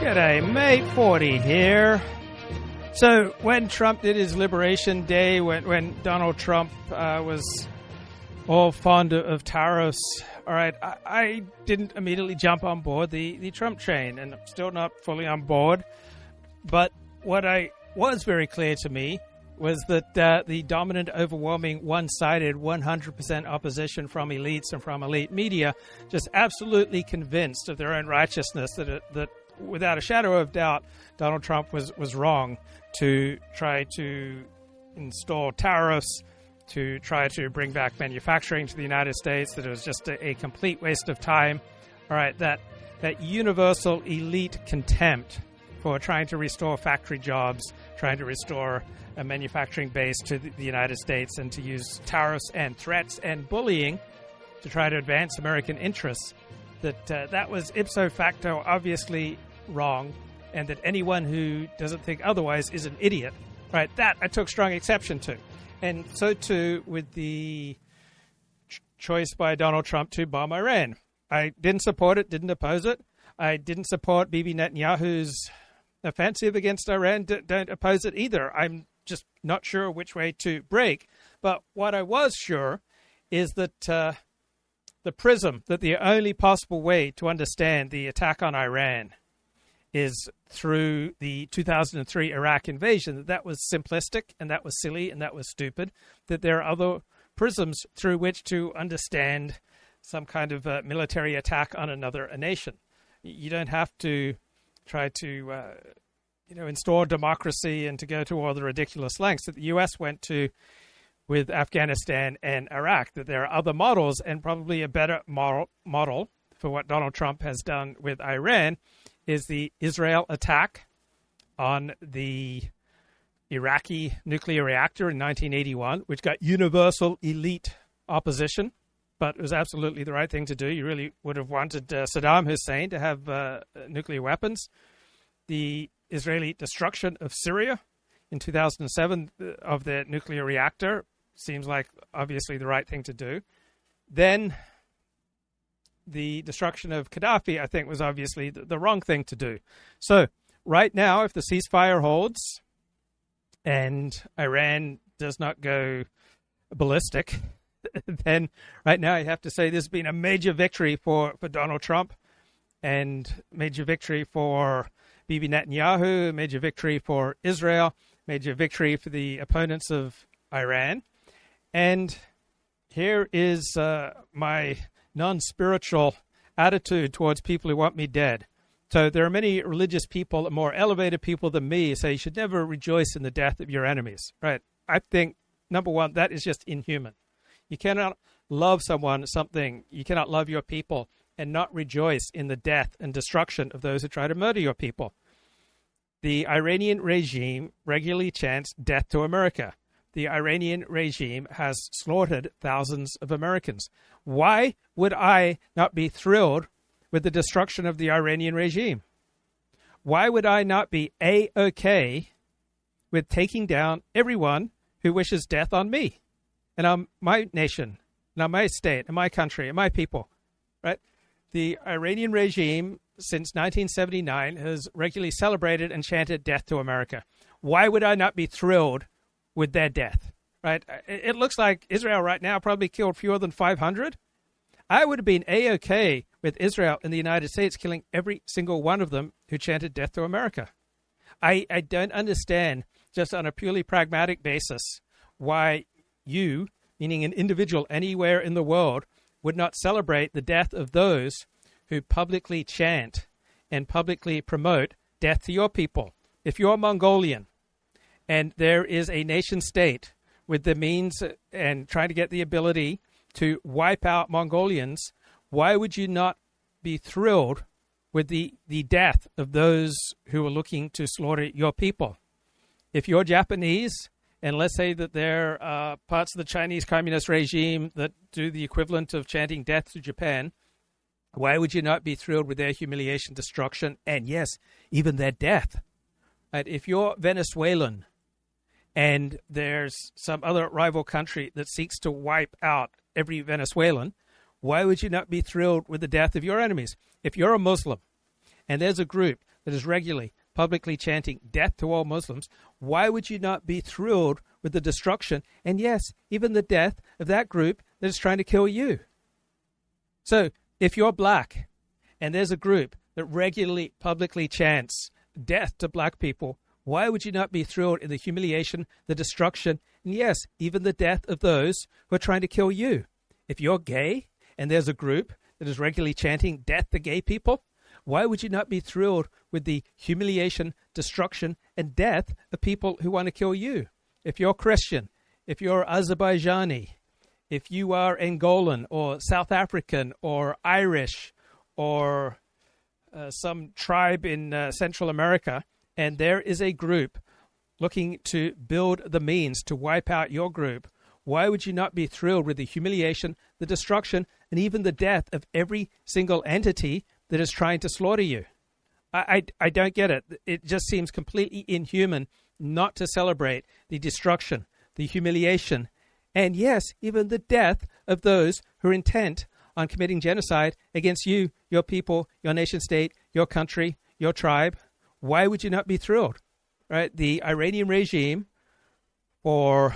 G'day, mate. 40 here. So when Trump did his Liberation Day, when Donald Trump was all fond of tariffs, all right, I didn't immediately jump on board the Trump train, and I'm still not fully on board. But what was very clear to me was that the dominant, overwhelming, one-sided, 100% opposition from elites and from elite media, just absolutely convinced of their own righteousness that without a shadow of doubt, Donald Trump was wrong to try to install tariffs, to try to bring back manufacturing to the United States, that it was just a complete waste of time. All right, that universal elite contempt for trying to restore factory jobs, trying to restore a manufacturing base to the United States, and to use tariffs and threats and bullying to try to advance American interests, that was ipso facto obviously wrong, and that anyone who doesn't think otherwise is an idiot. Right? That I took strong exception to. And so too with the choice by Donald Trump to bomb Iran. I didn't support it, didn't oppose it. I didn't support Bibi Netanyahu's offensive against Iran, don't oppose it either. I'm just not sure which way to break. But what I was sure is that the prism, that the only possible way to understand the attack on Iran is through the 2003 Iraq invasion, that was simplistic and that was silly and that was stupid, that there are other prisms through which to understand some kind of military attack on another nation. You don't have to try to install democracy and to go to all the ridiculous lengths that the U.S. went to with Afghanistan and Iraq, that there are other models, and probably a better model for what Donald Trump has done with Iran is the Israel attack on the Iraqi nuclear reactor in 1981, which got universal elite opposition, but it was absolutely the right thing to do. You really would have wanted Saddam Hussein to have nuclear weapons. The Israeli destruction of Syria in 2007 of the nuclear reactor seems like obviously the right thing to do. Then the destruction of Gaddafi, I think, was obviously the wrong thing to do. So right now, if the ceasefire holds and Iran does not go ballistic, then right now you have to say this has been a major victory for Donald Trump, and major victory for Bibi Netanyahu, major victory for Israel, major victory for the opponents of Iran. And here is my non-spiritual attitude towards people who want me dead. So there are many religious people, more elevated people than me, who say you should never rejoice in the death of your enemies. Right? I think, number one, that is just inhuman. You cannot love something, you cannot love your people and not rejoice in the death and destruction of those who try to murder your people. The Iranian regime regularly chants death to America. The Iranian regime has slaughtered thousands of Americans. Why would I not be thrilled with the destruction of the Iranian regime? Why would I not be A-okay with taking down everyone who wishes death on me and on my nation, and on my state, and my country, and my people, right? The Iranian regime, since 1979, has regularly celebrated and chanted death to America. Why would I not be thrilled with their death, right? It looks like Israel right now probably killed fewer than 500. I would have been A-okay with Israel and the United States killing every single one of them who chanted death to America. I don't understand, just on a purely pragmatic basis, why you, meaning an individual anywhere in the world, would not celebrate the death of those who publicly chant and publicly promote death to your people. If you're Mongolian and there is a nation state with the means and trying to get the ability to wipe out Mongolians, why would you not be thrilled with the death of those who are looking to slaughter your people? If you're Japanese, and let's say that there are parts of the Chinese communist regime that do the equivalent of chanting death to Japan, why would you not be thrilled with their humiliation, destruction, and yes, even their death? Right? If you're Venezuelan and there's some other rival country that seeks to wipe out every Venezuelan, why would you not be thrilled with the death of your enemies? If you're a Muslim and there's a group that is regularly, publicly chanting death to all Muslims, why would you not be thrilled with the destruction and, yes, even the death of that group that is trying to kill you? So if you're black and there's a group that regularly, publicly chants death to black people, why would you not be thrilled in the humiliation, the destruction, and, yes, even the death of those who are trying to kill you? If you're gay and there's a group that is regularly chanting death to gay people, why would you not be thrilled with the humiliation, destruction, and death of people who want to kill you? If you're Christian, if you're Azerbaijani, if you are Angolan or South African or Irish or some tribe in Central America, and there is a group looking to build the means to wipe out your group, why would you not be thrilled with the humiliation, the destruction, and even the death of every single entity that is trying to slaughter you? I don't get it. It just seems completely inhuman not to celebrate the destruction, the humiliation, and, yes, even the death of those who are intent on committing genocide against you, your people, your nation state, your country, your tribe. Why would you not be thrilled? Right? The Iranian regime for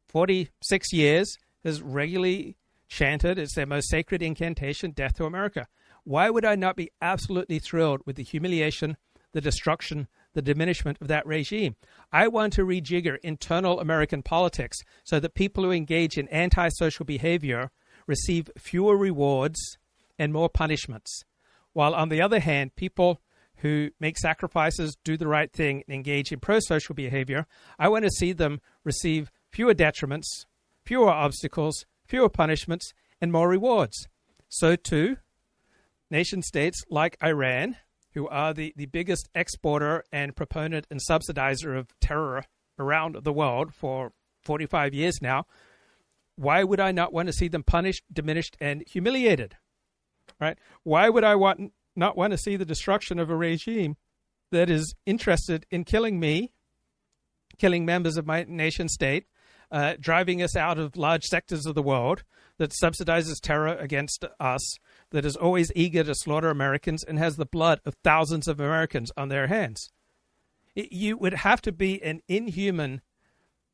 46 years has regularly chanted, it's their most sacred incantation, death to America. Why would I not be absolutely thrilled with the humiliation, the destruction, the diminishment of that regime? I want to rejigger internal American politics so that people who engage in antisocial behavior receive fewer rewards and more punishments. While on the other hand, people who make sacrifices, do the right thing, and engage in pro-social behavior, I want to see them receive fewer detriments, fewer obstacles, fewer punishments, and more rewards. So too, nation states like Iran, who are the biggest exporter and proponent and subsidizer of terror around the world for 45 years now, why would I not want to see them punished, diminished, and humiliated? Right? Why would I not want to see the destruction of a regime that is interested in killing me, killing members of my nation state, driving us out of large sectors of the world, that subsidizes terror against us, that is always eager to slaughter Americans and has the blood of thousands of Americans on their hands? You would have to be an inhuman,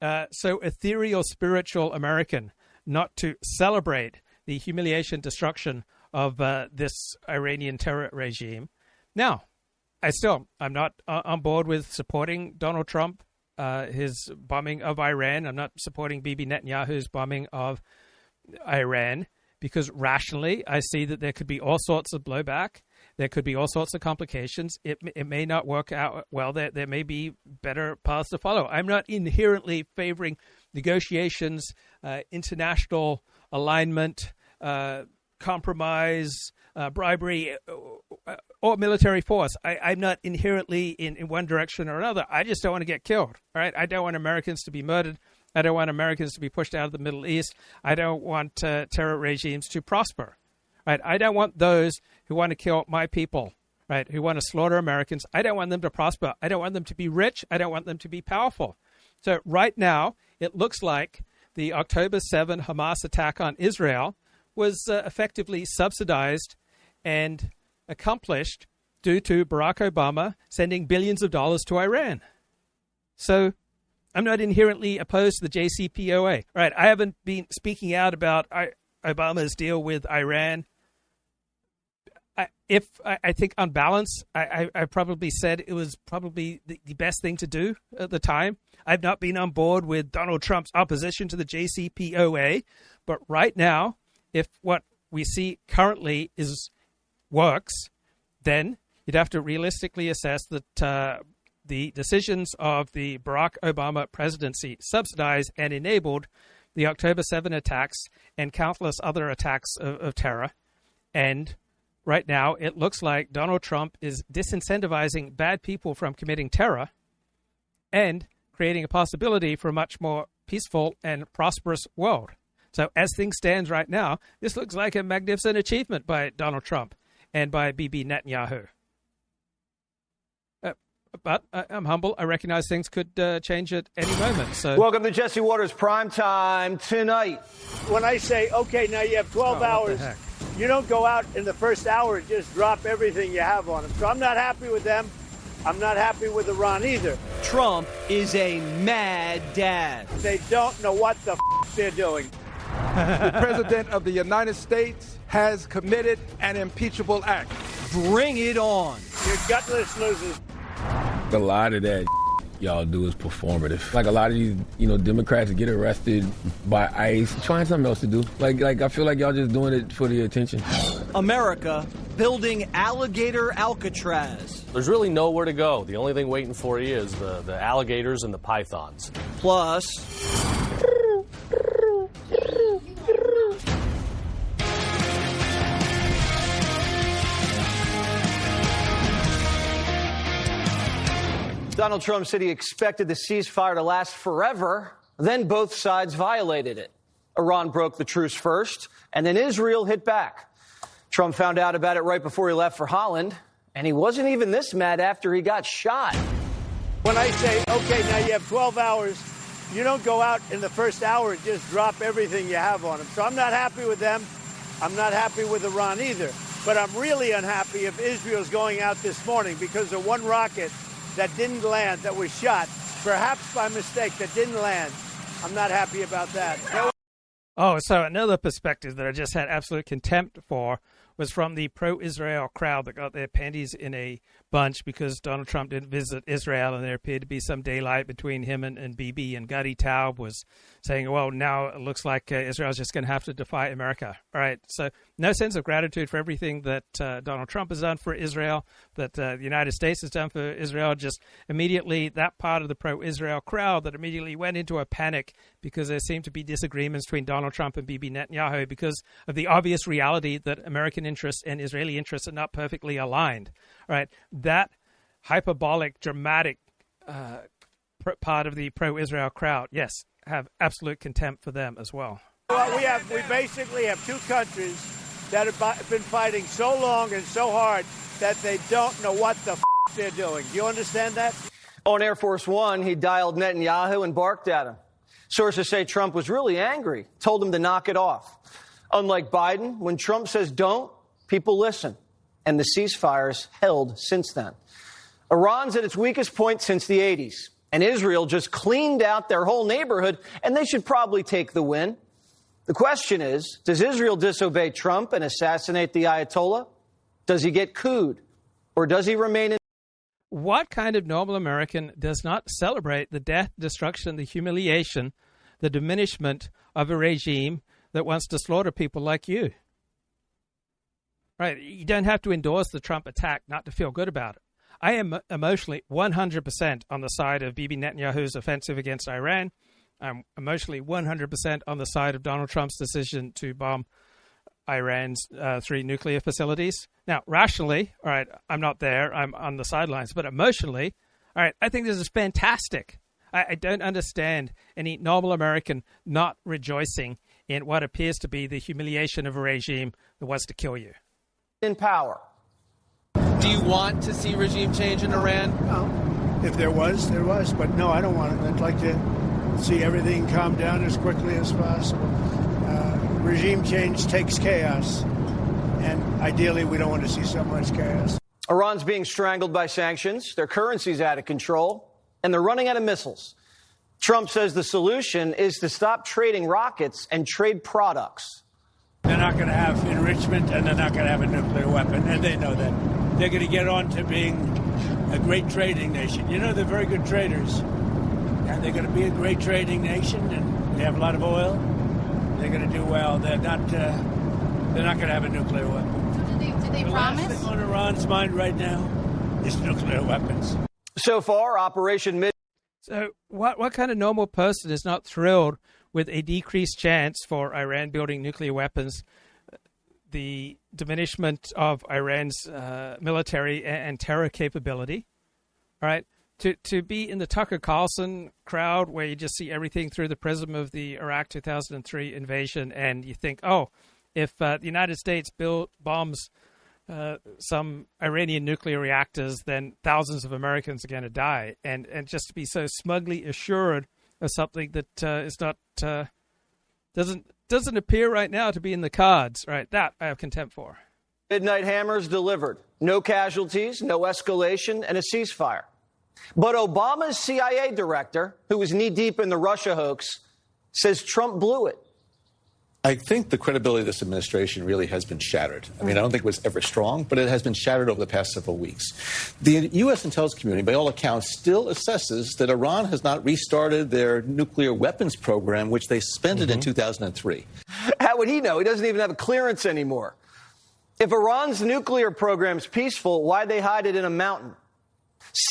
so ethereal, spiritual American not to celebrate the humiliation, destruction of this Iranian terror regime. Now, I'm not on board with supporting Donald Trump, his bombing of Iran. I'm not supporting Bibi Netanyahu's bombing of Iran, because rationally I see that there could be all sorts of blowback. There could be all sorts of complications. It may not work out well. There may be better paths to follow. I'm not inherently favoring negotiations, international alignment, compromise, bribery, or military force. I'm not inherently in one direction or another. I just don't want to get killed. All right? I don't want Americans to be murdered. I don't want Americans to be pushed out of the Middle East. I don't want terror regimes to prosper. Right? I don't want those who want to kill my people, right, who want to slaughter Americans. I don't want them to prosper. I don't want them to be rich. I don't want them to be powerful. So right now, it looks like the October 7 Hamas attack on Israel was effectively subsidized and accomplished due to Barack Obama sending billions of dollars to Iran. So I'm not inherently opposed to the JCPOA. Right? I haven't been speaking out about Obama's deal with Iran. I think on balance, I probably said it was probably the best thing to do at the time. I've not been on board with Donald Trump's opposition to the JCPOA, but right now, if what we see currently works, then you'd have to realistically assess that the decisions of the Barack Obama presidency subsidized and enabled the October 7 attacks and countless other attacks of terror. And right now, it looks like Donald Trump is disincentivizing bad people from committing terror and creating a possibility for a much more peaceful and prosperous world. So as things stand right now, this looks like a magnificent achievement by Donald Trump and by Bibi Netanyahu. But I'm humble. I recognize things could change at any moment. So, welcome to Jesse Waters Prime Time tonight. When I say, okay, now you have 12 hours you don't go out in the first hour and just drop everything you have on them. So I'm not happy with them. I'm not happy with Iran either. Trump is a mad dad. They don't know what the they're doing. The President of the United States has committed an impeachable act. Bring it on. You're gutless losers. A lot of that y'all do is performative. Like a lot of these, Democrats get arrested by ICE, trying something else to do. Like I feel like y'all just doing it for the attention. America building alligator Alcatraz. There's really nowhere to go. The only thing waiting for you is the alligators and the pythons. Plus, Donald Trump said he expected the ceasefire to last forever, then both sides violated it. Iran broke the truce first, and then Israel hit back. Trump found out about it right before he left for Holland, and he wasn't even this mad after he got shot. When I say, okay, now you have 12 hours, you don't go out in the first hour and just drop everything you have on them. So I'm not happy with them. I'm not happy with Iran either. But I'm really unhappy if Israel's going out this morning because of one rocket that didn't land, that was shot, perhaps by mistake, that didn't land. I'm not happy about that. Oh, so another perspective that I just had absolute contempt for was from the pro-Israel crowd that got their panties in a bunch because Donald Trump didn't visit Israel, and there appeared to be some daylight between him and Bibi, and Gadi Taub was saying, well, now it looks like Israel's just going to have to defy America. All right, so no sense of gratitude for everything that Donald Trump has done for Israel, that the United States has done for Israel. Just immediately that part of the pro-Israel crowd that immediately went into a panic because there seemed to be disagreements between Donald Trump and Bibi Netanyahu because of the obvious reality that American interests and Israeli interests are not perfectly aligned. All right, that hyperbolic, dramatic part of the pro-Israel crowd, yes, have absolute contempt for them as well. Well, we basically have two countries that have been fighting so long and so hard that they don't know what the they're doing. Do you understand that? On Air Force One, he dialed Netanyahu and barked at him. Sources say Trump was really angry, told him to knock it off. Unlike Biden, when Trump says don't, people listen. And the ceasefire's held since then. Iran's at its weakest point since the 80s. And Israel just cleaned out their whole neighborhood, and they should probably take the win. The question is, does Israel disobey Trump and assassinate the Ayatollah? Does he get couped? Or does he remain in... What kind of normal American does not celebrate the death, destruction, the humiliation, the diminishment of a regime that wants to slaughter people like you? Right, you don't have to endorse the Trump attack not to feel good about it. I am emotionally 100% on the side of Bibi Netanyahu's offensive against Iran. I'm emotionally 100% on the side of Donald Trump's decision to bomb Iran's 3 nuclear facilities. Now, rationally, all right, I'm not there. I'm on the sidelines. But emotionally, all right, I think this is fantastic. I don't understand any normal American not rejoicing in what appears to be the humiliation of a regime that wants to kill you. in power. Do you want to see regime change in Iran? No. If there was, there was. But no, I don't want it. I'd like to see everything calm down as quickly as possible. Regime change takes chaos. And ideally, we don't want to see so much chaos. Iran's being strangled by sanctions. Their currency's out of control. And they're running out of missiles. Trump says the solution is to stop trading rockets and trade products. They're not going to have enrichment, and they're not going to have a nuclear weapon, and they know that. They're going to get on to being a great trading nation. You know, they're very good traders. And they're going to be a great trading nation, and they have a lot of oil. They're going to do well. They're not going to have a nuclear weapon. So did they promise? The last thing on Iran's mind right now is nuclear weapons. So far, Operation Mid... So what kind of normal person is not thrilled with a decreased chance for Iran building nuclear weapons, the diminishment of Iran's military and terror capability, all right? To be in the Tucker Carlson crowd where you just see everything through the prism of the Iraq 2003 invasion, and you think, oh, if the United States bombs some Iranian nuclear reactors, then thousands of Americans are going to die. And just to be so smugly assured of something that is not doesn't doesn't appear right now to be in the cards. Right, that I have contempt for. Midnight hammers delivered. No casualties, no escalation, and a ceasefire. But Obama's CIA director, who was knee-deep in the Russia hoax, says Trump blew it. I think the credibility of this administration really has been shattered. I mean, I don't think it was ever strong, but it has been shattered over the past several weeks. The U.S. intelligence community, by all accounts, still assesses that Iran has not restarted their nuclear weapons program, which they suspended in 2003. How would he know? He doesn't even have a clearance anymore. If Iran's nuclear program's peaceful, why'd they hide it in a mountain?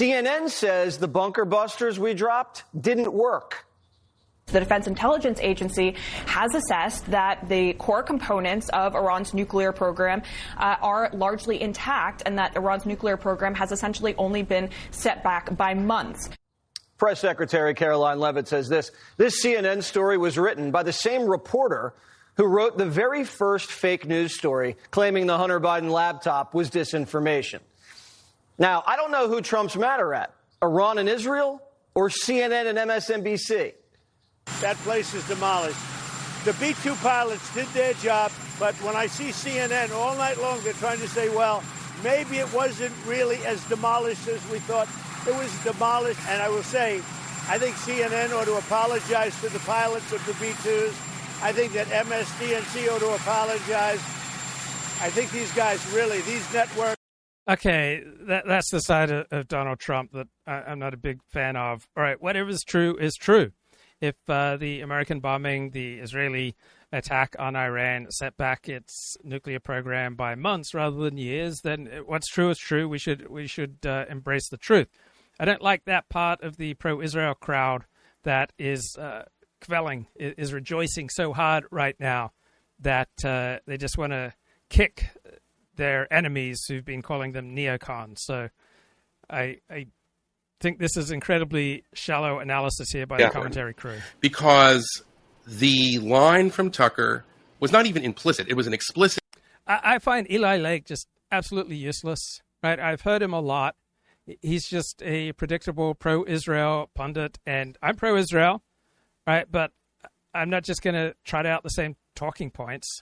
CNN says the bunker busters we dropped didn't work. The Defense Intelligence Agency has assessed that the core components of Iran's nuclear program are largely intact, and that Iran's nuclear program has essentially only been set back by months. Press Secretary Caroline Leavitt says this CNN story was written by the same reporter who wrote the very first fake news story claiming the Hunter Biden laptop was disinformation. Now, I don't know who Trump's madder at, Iran and Israel or CNN and MSNBC. That place is demolished. The B-2 pilots did their job, but when I see CNN all night long, they're trying to say, well, maybe it wasn't really as demolished as we thought. It was demolished, and I will say, I think CNN ought to apologize to the pilots of the B-2s. I think that MSDNC ought to apologize. I think these guys really, these networks. Okay, that's the side of Donald Trump that I'm not a big fan of. All right, whatever's true is true. If the American bombing, the Israeli attack on Iran set back its nuclear program by months rather than years, then what's true is true. We should embrace the truth. I don't like that part of the pro-Israel crowd that is quelling, is rejoicing so hard right now that they just want to kick their enemies who've been calling them neocons. So I think this is incredibly shallow analysis here by the commentary crew. Because the line from Tucker was not even implicit. It was an explicit. I find Eli Lake just absolutely useless. Right? I've heard him a lot. He's just a predictable pro-Israel pundit, and I'm pro-Israel, right? But I'm not just going to trot out the same talking points.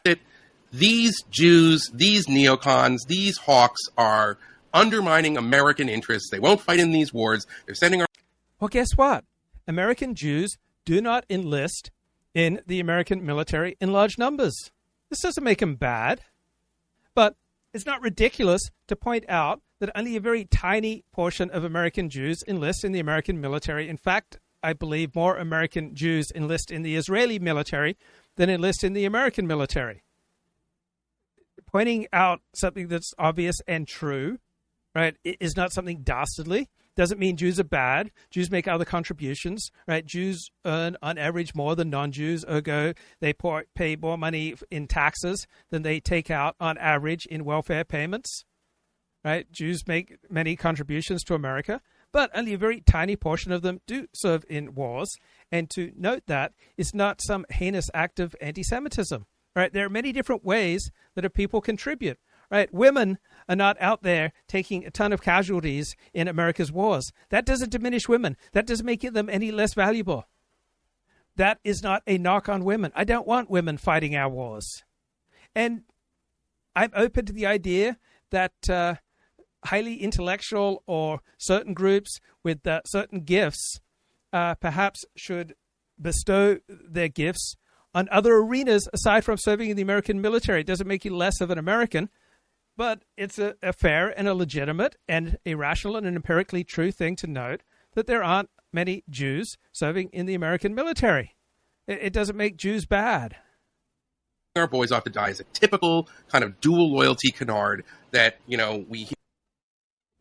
These Jews, these neocons, these hawks are undermining American interests. They won't fight in these wars. They're sending our... Well, guess what? American Jews do not enlist in the American military in large numbers. This doesn't make them bad. But it's not ridiculous to point out that only a very tiny portion of American Jews enlist in the American military. In fact, I believe more American Jews enlist in the Israeli military than enlist in the American military. Pointing out something that's obvious and true, right, is not something dastardly. Doesn't mean Jews are bad. Jews make other contributions, right? Jews earn, on average, more than non-Jews. Ergo, they pay more money in taxes than they take out, on average, in welfare payments, right? Jews make many contributions to America, but only a very tiny portion of them do serve in wars. And to note that is not some heinous act of anti-Semitism, right? There are many different ways that a people contribute. Right, women are not out there taking a ton of casualties in America's wars. That doesn't diminish women. That doesn't make them any less valuable. That is not a knock on women. I don't want women fighting our wars. And I'm open to the idea that highly intellectual or certain groups with certain gifts perhaps should bestow their gifts on other arenas aside from serving in the American military. It doesn't make you less of an American. But it's a fair and a legitimate and a rational and an empirically true thing to note that there aren't many Jews serving in the American military. It doesn't make Jews bad. Our boys ought to die is a typical kind of dual loyalty canard that, we...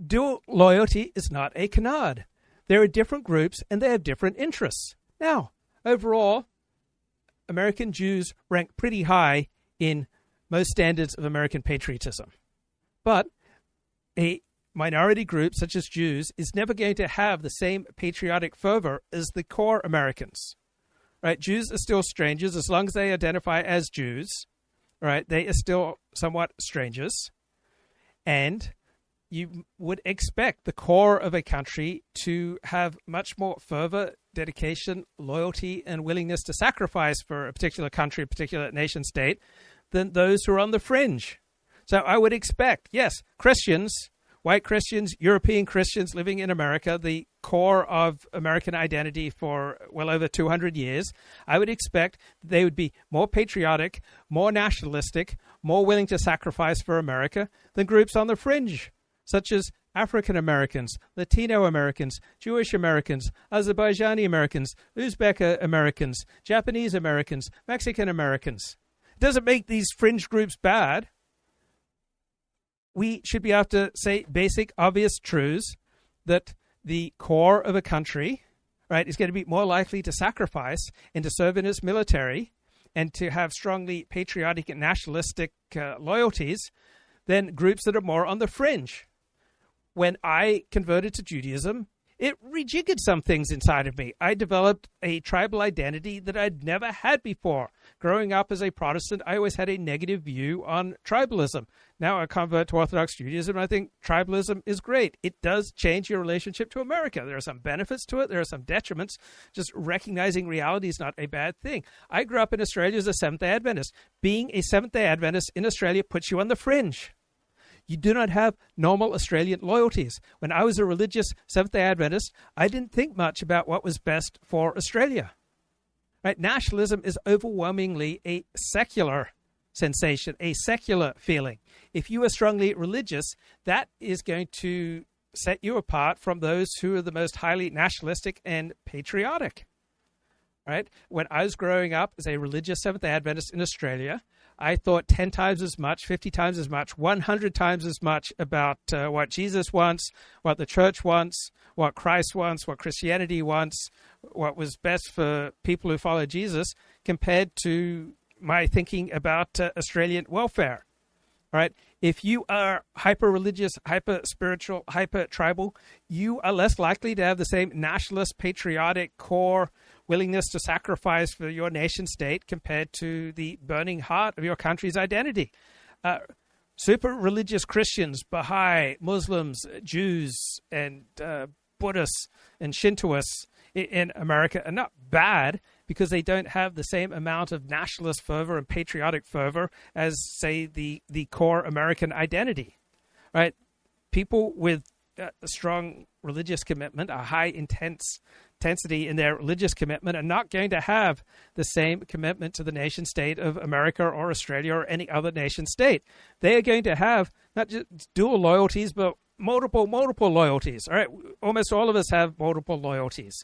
Dual loyalty is not a canard. There are different groups and they have different interests. Now, overall, American Jews rank pretty high in most standards of American patriotism. But a minority group such as Jews is never going to have the same patriotic fervor as the core Americans. Right? Jews are still strangers as long as they identify as Jews. Right? They are still somewhat strangers. And you would expect the core of a country to have much more fervor, dedication, loyalty, and willingness to sacrifice for a particular country, a particular nation state, than those who are on the fringe. So I would expect, yes, Christians, white Christians, European Christians living in America, the core of American identity for well over 200 years, I would expect they would be more patriotic, more nationalistic, more willing to sacrifice for America than groups on the fringe, such as African Americans, Latino Americans, Jewish Americans, Azerbaijani Americans, Uzbek Americans, Japanese Americans, Mexican Americans. It doesn't make these fringe groups bad. We should be able to say basic, obvious truths that the core of a country, right, is going to be more likely to sacrifice and to serve in its military and to have strongly patriotic and nationalistic loyalties than groups that are more on the fringe. When I converted to Judaism, it rejiggered some things inside of me. I developed a tribal identity that I'd never had before. Growing up as a Protestant, I always had a negative view on tribalism. Now I convert to Orthodox Judaism, and I think tribalism is great. It does change your relationship to America. There are some benefits to it. There are some detriments. Just recognizing reality is not a bad thing. I grew up in Australia as a Seventh-day Adventist. Being a Seventh-day Adventist in Australia puts you on the fringe. You do not have normal Australian loyalties. When I was a religious Seventh-day Adventist, I didn't think much about what was best for Australia. Right? Nationalism is overwhelmingly a secular sensation, a secular feeling. If you are strongly religious, that is going to set you apart from those who are the most highly nationalistic and patriotic. Right? When I was growing up as a religious Seventh-day Adventist in Australia, I thought 10 times as much, 50 times as much, 100 times as much about what Jesus wants, what the church wants, what Christ wants, what Christianity wants, what was best for people who follow Jesus, compared to my thinking about Australian welfare. All right? If you are hyper-religious, hyper-spiritual, hyper-tribal, you are less likely to have the same nationalist, patriotic core willingness to sacrifice for your nation state compared to the burning heart of your country's identity. Super religious Christians, Baha'i, Muslims, Jews, and Buddhists and Shintoists in America are not bad because they don't have the same amount of nationalist fervor and patriotic fervor as, say, the core American identity. Right? People with a strong religious commitment, a high intensity in their religious commitment, are not going to have the same commitment to the nation state of America or Australia or any other nation state. They are going to have not just dual loyalties, but multiple loyalties. All right, almost all of us have multiple loyalties.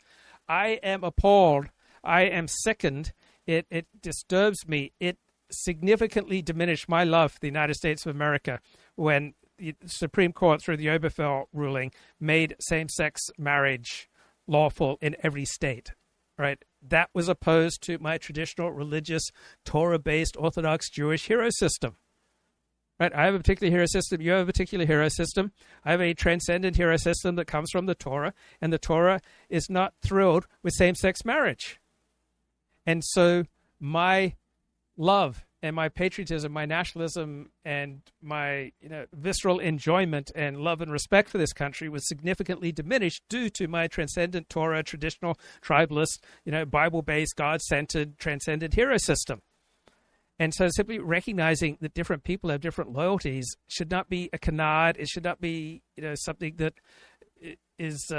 I am appalled. I am sickened. It disturbs me. It significantly diminished my love for the United States of America when the Supreme Court, through the Obergefell ruling, made same-sex marriage lawful in every state. Right? That was opposed to my traditional religious, Torah-based Orthodox Jewish hero system. Right? I have a particular hero system. You have a particular hero system. I have a transcendent hero system that comes from the Torah, and the Torah is not thrilled with same-sex marriage. And so my love and my patriotism, my nationalism, and my visceral enjoyment and love and respect for this country was significantly diminished due to my transcendent Torah, traditional, tribalist, Bible-based, God-centered, transcendent hero system. And so simply recognizing that different people have different loyalties should not be a canard. It should not be something that is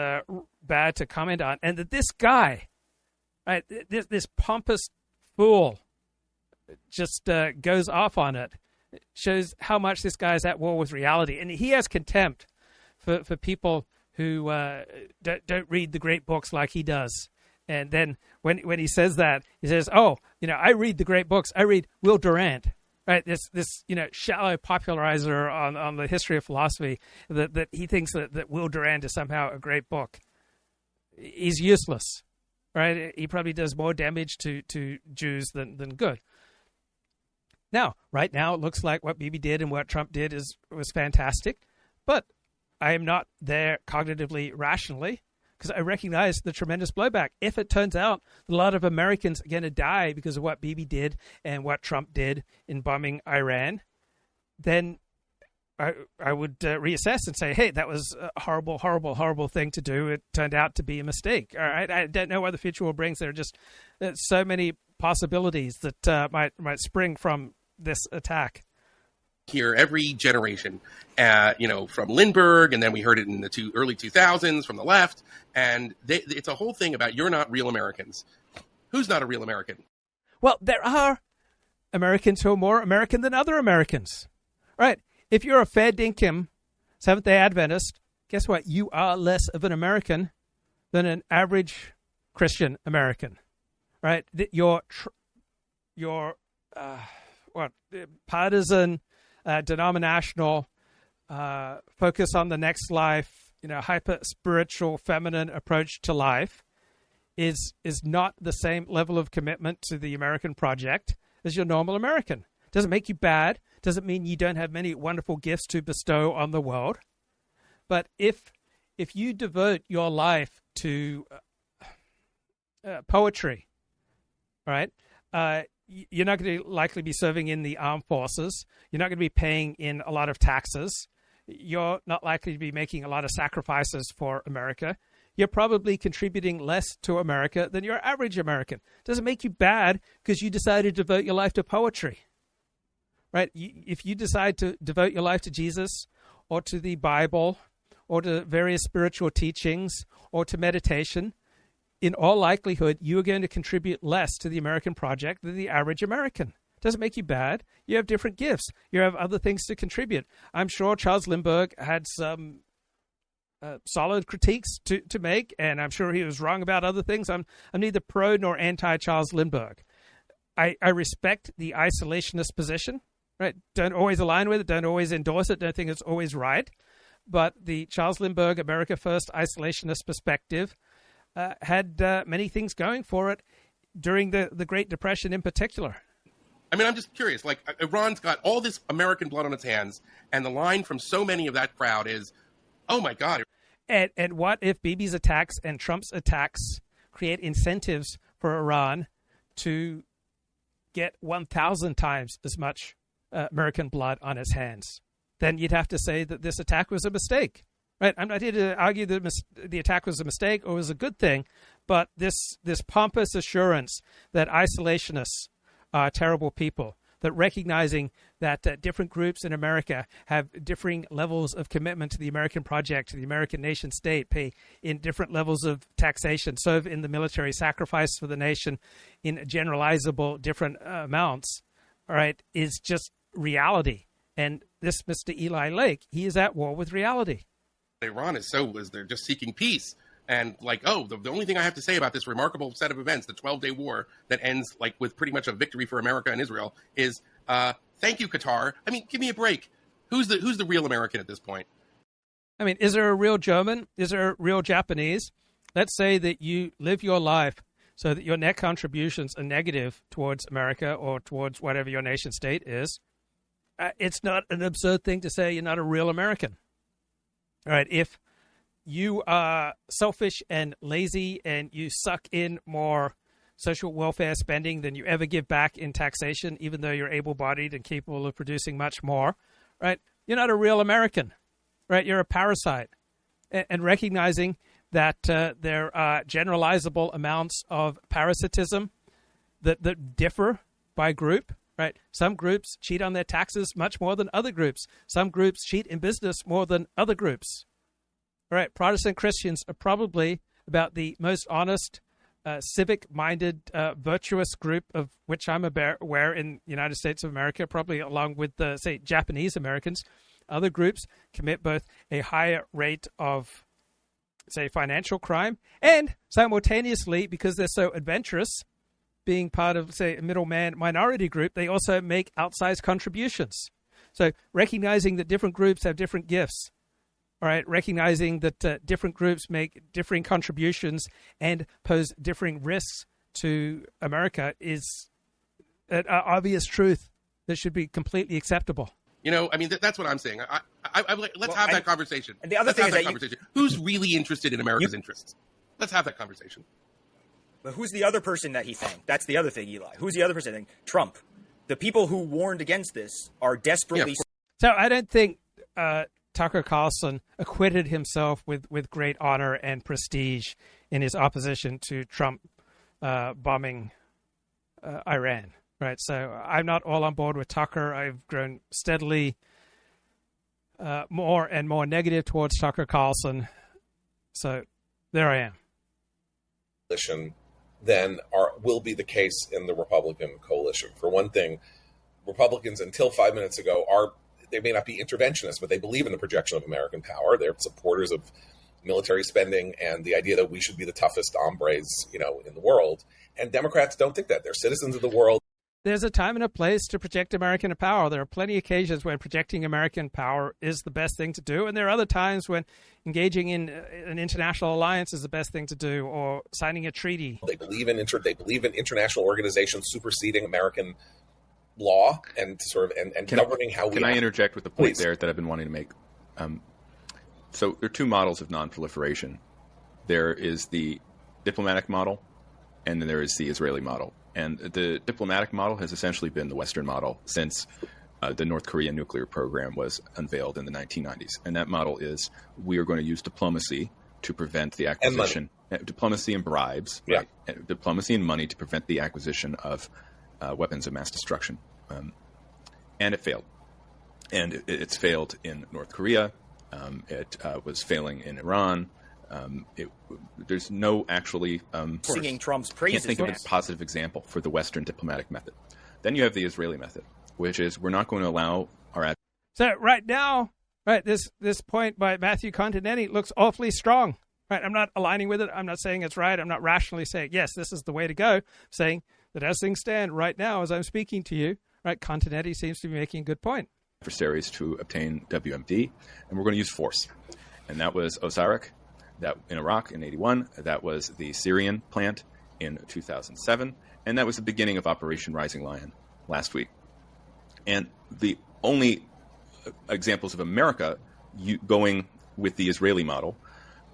bad to comment on. And that this guy, right, this pompous fool, just goes off on it, shows how much this guy is at war with reality. And he has contempt for people who don't read the great books like he does. And then when he says that, he says, I read the great books. I read Will Durant, right? This shallow popularizer on the history of philosophy that he thinks that Will Durant is somehow a great book. He's useless, right? He probably does more damage to Jews than good. Now, right now, it looks like what Bibi did and what Trump did was fantastic, but I am not there cognitively, rationally, because I recognize the tremendous blowback. If it turns out a lot of Americans are going to die because of what Bibi did and what Trump did in bombing Iran, then I would reassess and say, hey, that was a horrible, horrible, horrible thing to do. It turned out to be a mistake. All right, I don't know what the future will bring. There are just so many possibilities that might spring from this attack. Here every generation, from Lindbergh, and then we heard it in the early 2000s from the left, and it's a whole thing about you're not real Americans. Who's not a real American? Well, there are Americans who are more American than other Americans. Right? If you're a fair dinkum Seventh-day Adventist, guess what? You are less of an American than an average Christian American. Right? Your partisan, denominational, focus on the next life, hyper spiritual, feminine approach to life is not the same level of commitment to the American project as your normal American. Doesn't make you bad. Doesn't mean you don't have many wonderful gifts to bestow on the world. But if you devote your life to poetry, right? You're not going to likely be serving in the armed forces. You're not going to be paying in a lot of taxes. You're not likely to be making a lot of sacrifices for America. You're probably contributing less to America than your average American. Doesn't make you bad because you decided to devote your life to poetry, right? If you decide to devote your life to Jesus or to the Bible or to various spiritual teachings or to meditation, in all likelihood, you are going to contribute less to the American project than the average American. Doesn't make you bad. You have different gifts. You have other things to contribute. I'm sure Charles Lindbergh had some solid critiques to make, and I'm sure he was wrong about other things. I'm neither pro nor anti Charles Lindbergh. I respect the isolationist position, right? Don't always align with it, don't always endorse it, don't think it's always right. But the Charles Lindbergh America First isolationist perspective had many things going for it during the Great Depression in particular. I mean, I'm just curious. Like, Iran's got all this American blood on its hands, and the line from so many of that crowd is, oh, my God. And what if Bibi's attacks and Trump's attacks create incentives for Iran to get 1,000 times as much American blood on its hands? Then you'd have to say that this attack was a mistake. Right? I'm not here to argue that the attack was a mistake or was a good thing, but this pompous assurance that isolationists are terrible people, that recognizing that different groups in America have differing levels of commitment to the American project, to the American nation state, pay in different levels of taxation, serve in the military, sacrifice for the nation in generalizable different amounts, all right, is just reality. And this Mr. Eli Lake, he is at war with reality. Iran is they're just seeking peace. And the only thing I have to say about this remarkable set of events, the 12-day war that ends with pretty much a victory for America and Israel, is thank you, Qatar. I mean, give me a break. Who's the real American at this point? I mean, is there a real German? Is there a real Japanese? Let's say that you live your life so that your net contributions are negative towards America or towards whatever your nation state is. It's not an absurd thing to say you're not a real American. All right, if you are selfish and lazy and you suck in more social welfare spending than you ever give back in taxation, even though you're able-bodied and capable of producing much more, right? You're not a real American, right? You're a parasite. And recognizing that there are generalizable amounts of parasitism that differ by group, right? Some groups cheat on their taxes much more than other groups. Some groups cheat in business more than other groups. All right, Protestant Christians are probably about the most honest, civic-minded, virtuous group of which I'm aware in the United States of America, probably along with, say, Japanese Americans. Other groups commit both a higher rate of, say, financial crime and simultaneously, because they're so adventurous, being part of, say, a middleman minority group, they also make outsized contributions. So recognizing that different groups have different gifts, all right, recognizing that different groups make differing contributions and pose differing risks to America is an obvious truth that should be completely acceptable. I mean, that's what I'm saying. Let's have that conversation. And the other thing is that who's really interested in America's interests? Let's have that conversation. But who's the other person that he thanked? That's the other thing, Eli. Who's the other person? Trump. The people who warned against this are desperately... So I don't think Tucker Carlson acquitted himself with great honor and prestige in his opposition to Trump bombing Iran. Right, so I'm not all on board with Tucker. I've grown steadily more and more negative towards Tucker Carlson. So there I am. Then will be the case in the Republican coalition. For one thing, Republicans until 5 minutes ago they may not be interventionists, but they believe in the projection of American power. They're supporters of military spending and the idea that we should be the toughest hombres, in the world. And Democrats don't think that. They're citizens of the world. There's a time and a place to project American power. There are plenty of occasions when projecting American power is the best thing to do, and there are other times when engaging in an international alliance is the best thing to do, or signing a treaty. They believe in international organizations superseding American law and governing how we. Can I interject with the point there that I've been wanting to make? So there are two models of nonproliferation. There is the diplomatic model, and then there is the Israeli model. And the diplomatic model has essentially been the Western model since the North Korean nuclear program was unveiled in the 1990s. And that model is we are going to use diplomacy to prevent the acquisition, diplomacy and bribes, right? Diplomacy and money to prevent the acquisition of weapons of mass destruction. And it failed. And it's failed in North Korea. It was failing in Iran. There's no actually singing Trump's praises. Can't think of a positive example for the Western diplomatic method. Then you have the Israeli method, which is we're not going to allow our. So right now, this point by Matthew Continetti looks awfully strong. Right, I'm not aligning with it. I'm not saying it's right. I'm not rationally saying yes, this is the way to go. I'm saying that as things stand right now, as I'm speaking to you, right, Continetti seems to be making a good point. Adversaries to obtain WMD, and we're going to use force, and that was Osirak. That in Iraq in 1981, that was the Syrian plant in 2007, and that was the beginning of Operation Rising Lion last week. And the only examples of America going with the Israeli model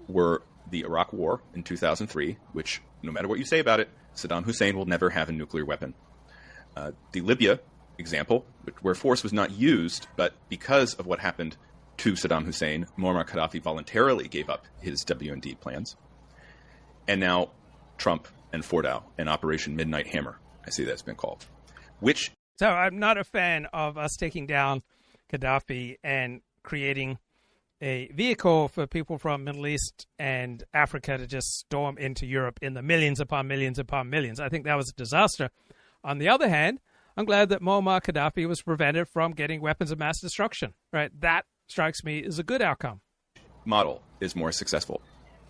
were the Iraq War in 2003, which, no matter what you say about it, Saddam Hussein will never have a nuclear weapon. The Libya example, where force was not used, but because of what happened to Saddam Hussein, Muammar Gaddafi voluntarily gave up his WMD plans. And now Trump and Fordow and Operation Midnight Hammer, I see that's been called. So I'm not a fan of us taking down Gaddafi and creating a vehicle for people from Middle East and Africa to just storm into Europe in the millions upon millions upon millions. I think that was a disaster. On the other hand, I'm glad that Muammar Gaddafi was prevented from getting weapons of mass destruction. Right, that strikes me as a good outcome. Model is more successful.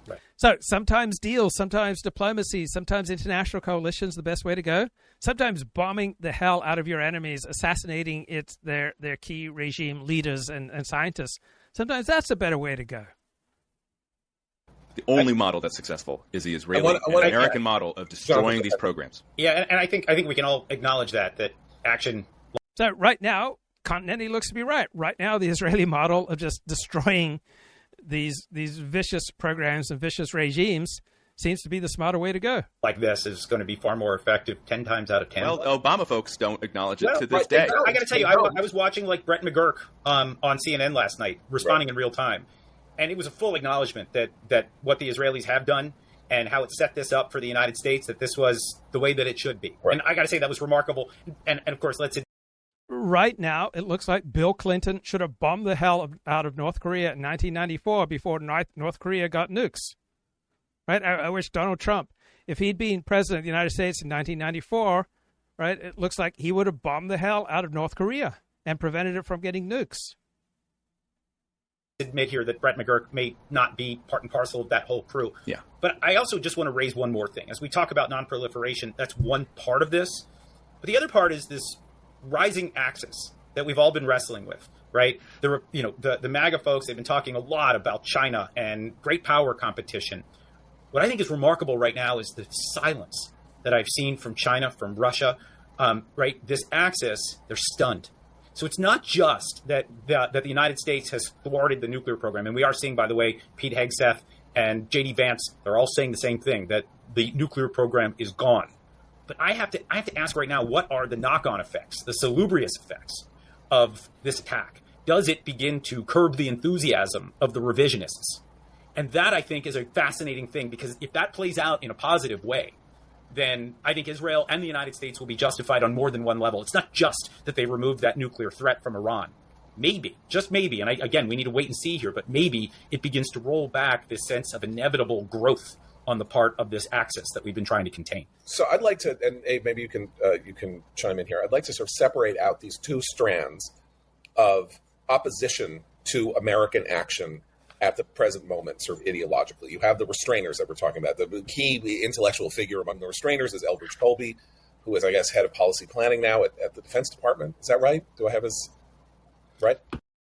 Right. So sometimes deals, sometimes diplomacy, sometimes international coalitions the best way to go. Sometimes bombing the hell out of your enemies, assassinating their key regime leaders and scientists. Sometimes that's a better way to go. The only model that's successful is the Israeli and American model of destroying these programs. Yeah, and I think we can all acknowledge that action. So right now, Continetti looks to be right. Right now, the Israeli model of just destroying these vicious programs and vicious regimes seems to be the smarter way to go. Like this is going to be far more effective 10 times out of 10. Well, Obama folks don't acknowledge it to this day. I got to tell you, I was watching Brett McGurk on CNN last night, responding in real time. And it was a full acknowledgement that what the Israelis have done and how it set this up for the United States, that this was the way that it should be. Right. And I got to say, that was remarkable. And of course, right now, it looks like Bill Clinton should have bombed the hell out of North Korea in 1994 before North Korea got nukes. Right? I wish Donald Trump, if he'd been president of the United States in 1994, right, it looks like he would have bombed the hell out of North Korea and prevented it from getting nukes. Admit here that Brett McGurk may not be part and parcel of that whole crew. Yeah. But I also just want to raise one more thing. As we talk about nonproliferation, that's one part of this. But the other part is this rising axis that we've all been wrestling with, right? The MAGA folks, they've been talking a lot about China and great power competition. What I think is remarkable right now is the silence that I've seen from China, from Russia, right? This axis, they're stunned. So it's not just that the United States has thwarted the nuclear program. And we are seeing, by the way, Pete Hegseth and J.D. Vance, they're all saying the same thing, that the nuclear program is gone. But I have to ask right now, what are the knock-on effects, the salubrious effects of this attack? does it begin to curb the enthusiasm of the revisionists? And that, I think, is a fascinating thing, because if that plays out in a positive way, then I think Israel and the United States will be justified on more than one level. It's not just that they removed that nuclear threat from Iran. Maybe, just maybe, and again, we need to wait and see here, but maybe it begins to roll back this sense of inevitable growth on the part of this axis that we've been trying to contain. So I'd like to, and Abe, maybe you can chime in here. I'd like to sort of separate out these two strands of opposition to American action at the present moment, sort of ideologically. You have the restrainers that we're talking about. The key intellectual figure among the restrainers is Elbridge Colby, who is, I guess, head of policy planning now at the Defense Department. Is that right? Do I have his right?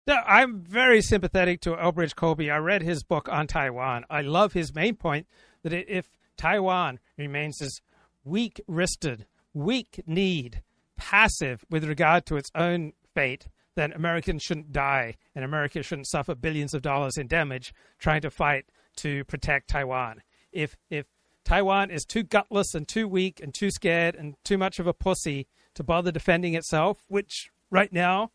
No, I'm very sympathetic to Elbridge Colby. I read his book on Taiwan. I love his main point that if Taiwan remains as weak-wristed, weak-kneed, passive with regard to its own fate, then Americans shouldn't die and America shouldn't suffer billions of dollars in damage trying to fight to protect Taiwan. If Taiwan is too gutless and too weak and too scared and too much of a pussy to bother defending itself, which right now,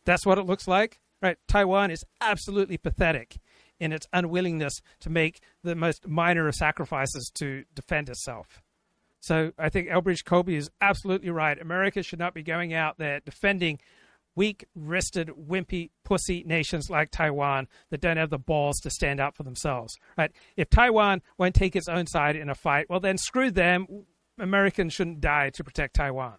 that's what it looks like, right? Taiwan is absolutely pathetic in its unwillingness to make the most minor of sacrifices to defend itself. So I think Elbridge Colby is absolutely right. America should not be going out there defending weak-wristed, wimpy, pussy nations like Taiwan that don't have the balls to stand up for themselves. Right? If Taiwan won't take its own side in a fight, well, then screw them. Americans shouldn't die to protect Taiwan.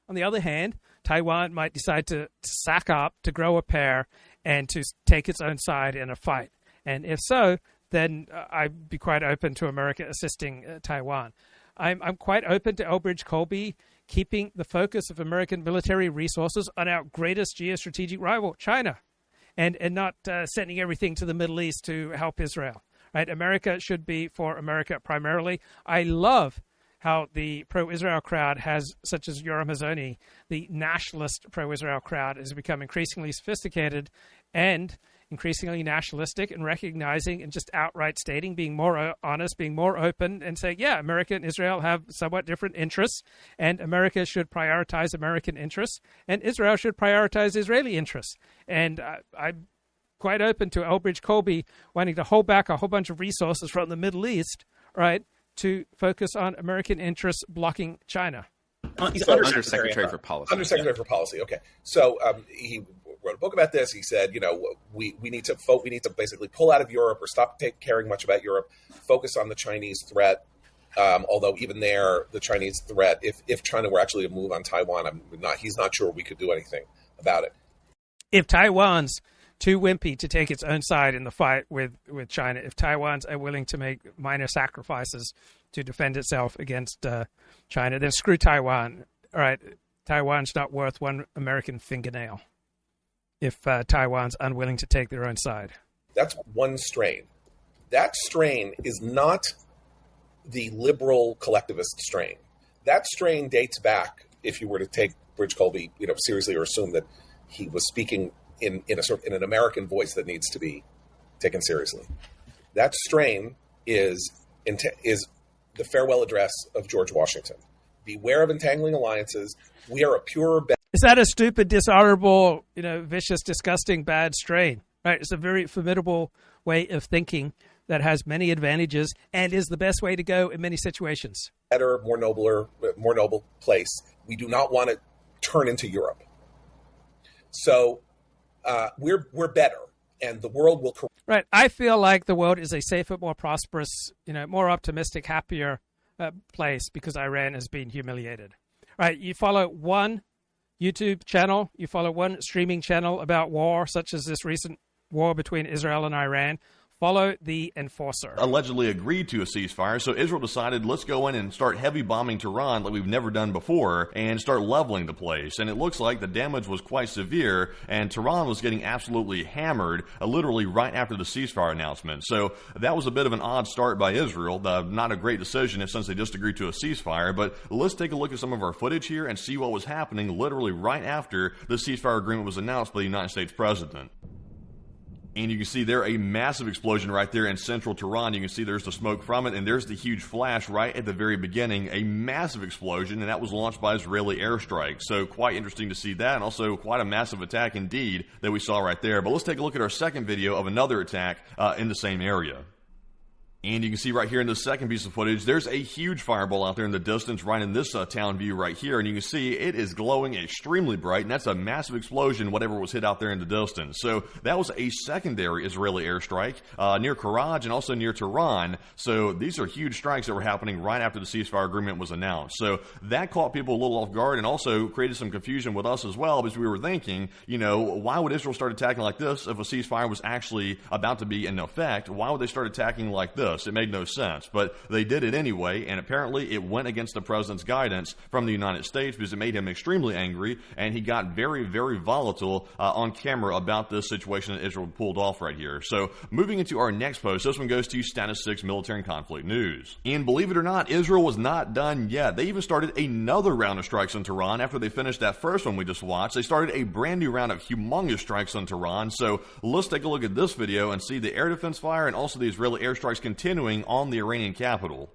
On the other hand, Taiwan might decide to sack up, to grow a pair, and to take its own side in a fight. And if so, then I'd be quite open to America assisting Taiwan. I'm quite open to Elbridge Colby keeping the focus of American military resources on our greatest geostrategic rival, China, and not sending everything to the Middle East to help Israel. Right? America should be for America primarily. I love how the pro-Israel crowd has, such as Yoram Hazony, the nationalist pro-Israel crowd has become increasingly sophisticated and increasingly nationalistic and recognizing and just outright stating, being more honest, being more open and saying, yeah, America and Israel have somewhat different interests and America should prioritize American interests and Israel should prioritize Israeli interests. And I'm quite open to Elbridge Colby wanting to hold back a whole bunch of resources from the Middle East, right, to focus on American interests blocking China. He's Undersecretary for Policy. Undersecretary for Policy. Okay, so he wrote a book about this. He said, we need to basically pull out of Europe or stop caring much about Europe, focus on the Chinese threat. Although even there, the Chinese threat, if China were actually to move on Taiwan, he's not sure we could do anything about it. If Taiwan's too wimpy to take its own side in the fight with China, if Taiwan's willing to make minor sacrifices to defend itself against China, then screw Taiwan. All right, Taiwan's not worth one American fingernail if Taiwan's unwilling to take their own side. That's one strain. That strain is not the liberal collectivist strain. That strain dates back, if you were to take Bridge Colby, seriously, or assume that he was speaking in an American voice that needs to be taken seriously. That strain is the farewell address of George Washington. Beware of entangling alliances. We are a purer, better. Is that a stupid, dishonorable, vicious, disgusting, bad strain? Right? It's a very formidable way of thinking that has many advantages and is the best way to go in many situations. Better, more noble place. We do not want to turn into Europe. So we're better, and the world will. Right. I feel like the world is a safer, more prosperous, more optimistic, happier place because Iran has been humiliated. Right. You follow one YouTube channel, you follow one streaming channel about war, such as this recent war between Israel and Iran. Follow the enforcer. Allegedly agreed to a ceasefire, so Israel decided, let's go in and start heavy bombing Tehran like we've never done before and start leveling the place. And it looks like the damage was quite severe, and Tehran was getting absolutely hammered literally right after the ceasefire announcement. So that was a bit of an odd start by Israel. Not a great decision since they just agreed to a ceasefire, but let's take a look at some of our footage here and see what was happening literally right after the ceasefire agreement was announced by the United States president. And you can see there a massive explosion right there in central Tehran. You can see there's the smoke from it, and there's the huge flash right at the very beginning, a massive explosion, and that was launched by Israeli airstrike. So quite interesting to see that, and also quite a massive attack indeed that we saw right there. But let's take a look at our second video of another attack in the same area. And you can see right here in the second piece of footage, there's a huge fireball out there in the distance right in this town view right here. And you can see it is glowing extremely bright, and that's a massive explosion, whatever was hit out there in the distance. So that was a secondary Israeli airstrike near Karaj and also near Tehran. So these are huge strikes that were happening right after the ceasefire agreement was announced. So that caught people a little off guard and also created some confusion with us as well, because we were thinking, you know, why would Israel start attacking like this if a ceasefire was actually about to be in effect? Why would they start attacking like this? It made no sense, but they did it anyway, and apparently it went against the president's guidance from the United States because it made him extremely angry, and he got very, very volatile on camera about this situation that Israel pulled off right here. So moving into our next post, this one goes to Status 6 military and conflict news. And believe it or not, Israel was not done yet. They even started another round of strikes on Tehran after they finished that first one we just watched. They started a brand new round of humongous strikes on Tehran. So let's take a look at this video and see the air defense fire and also the Israeli airstrikes continuing on the Iranian capital.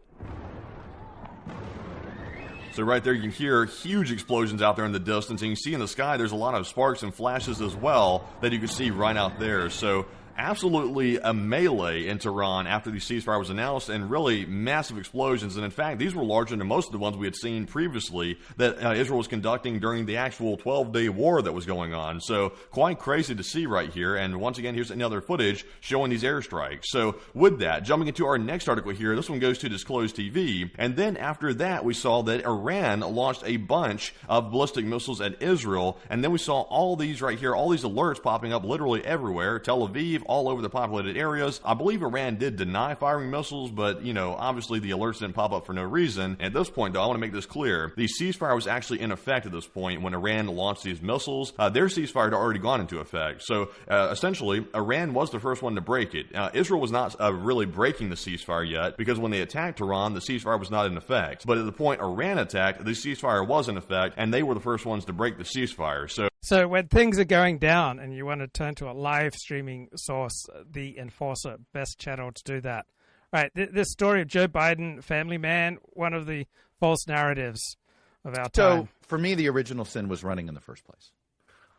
So right there you can hear huge explosions out there in the distance, and you can see in the sky there's a lot of sparks and flashes as well that you can see right out there. So absolutely a melee in Tehran after the ceasefire was announced, and really massive explosions. And in fact, these were larger than most of the ones we had seen previously that Israel was conducting during the actual 12-day war that was going on. So quite crazy to see right here. And once again, here's another footage showing these airstrikes. So with that, jumping into our next article here, this one goes to Disclosed TV. And then after that, we saw that Iran launched a bunch of ballistic missiles at Israel. And then we saw all these right here, all these alerts popping up literally everywhere. Tel Aviv, all over the populated areas. I believe Iran did deny firing missiles, but, you know, obviously the alerts didn't pop up for no reason. At this point, though, I want to make this clear. The ceasefire was actually in effect at this point when Iran launched these missiles. Their ceasefire had already gone into effect. So, essentially, Iran was the first one to break it. Israel was not really breaking the ceasefire yet, because when they attacked Tehran, the ceasefire was not in effect. But at the point Iran attacked, the ceasefire was in effect, and they were the first ones to break the ceasefire. So when things are going down and you want to turn to a live streaming source, the Enforcer, best channel to do that. All right, this story of Joe Biden, family man, one of the false narratives of our time. So for me, the original sin was running in the first place.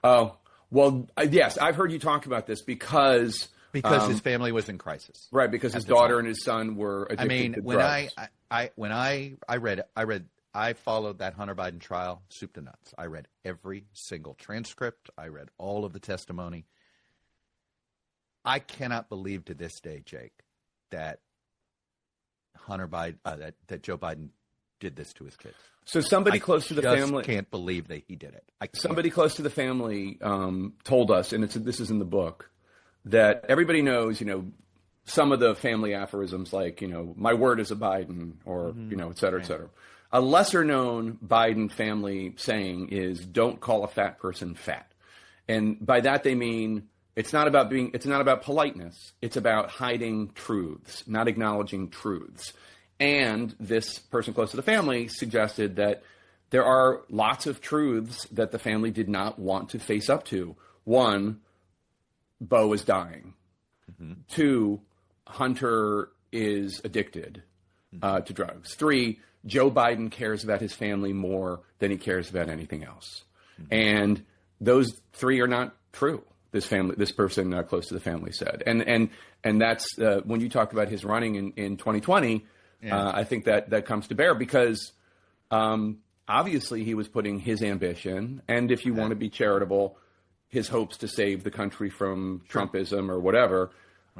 Oh, well, yes, I've heard you talk about this because his family was in crisis. Right, because his daughter and his son were addicted to drugs. I followed that Hunter Biden trial soup to nuts. I read every single transcript. I read all of the testimony. I cannot believe to this day, Jake, that Hunter Biden, that Joe Biden did this to his kids. So somebody close to the family can't believe that he did it. Somebody close to the family told us, and this is in the book, that everybody knows, you know, some of the family aphorisms like, you know, my word is a Biden, or, you know, et cetera, et cetera. A lesser known Biden family saying is don't call a fat person fat. And by that they mean it's not about politeness. It's about hiding truths, not acknowledging truths. And this person close to the family suggested that there are lots of truths that the family did not want to face up to. One, Bo is dying. Mm-hmm. Two, Hunter is addicted to drugs. Three, Joe Biden cares about his family more than he cares about anything else. Mm-hmm. And those three are not true. This person close to the family said. And that's when you talked about his running in 2020, I think that comes to bear because obviously he was putting his ambition and, if you want to be charitable, his hopes to save the country from Trumpism or whatever,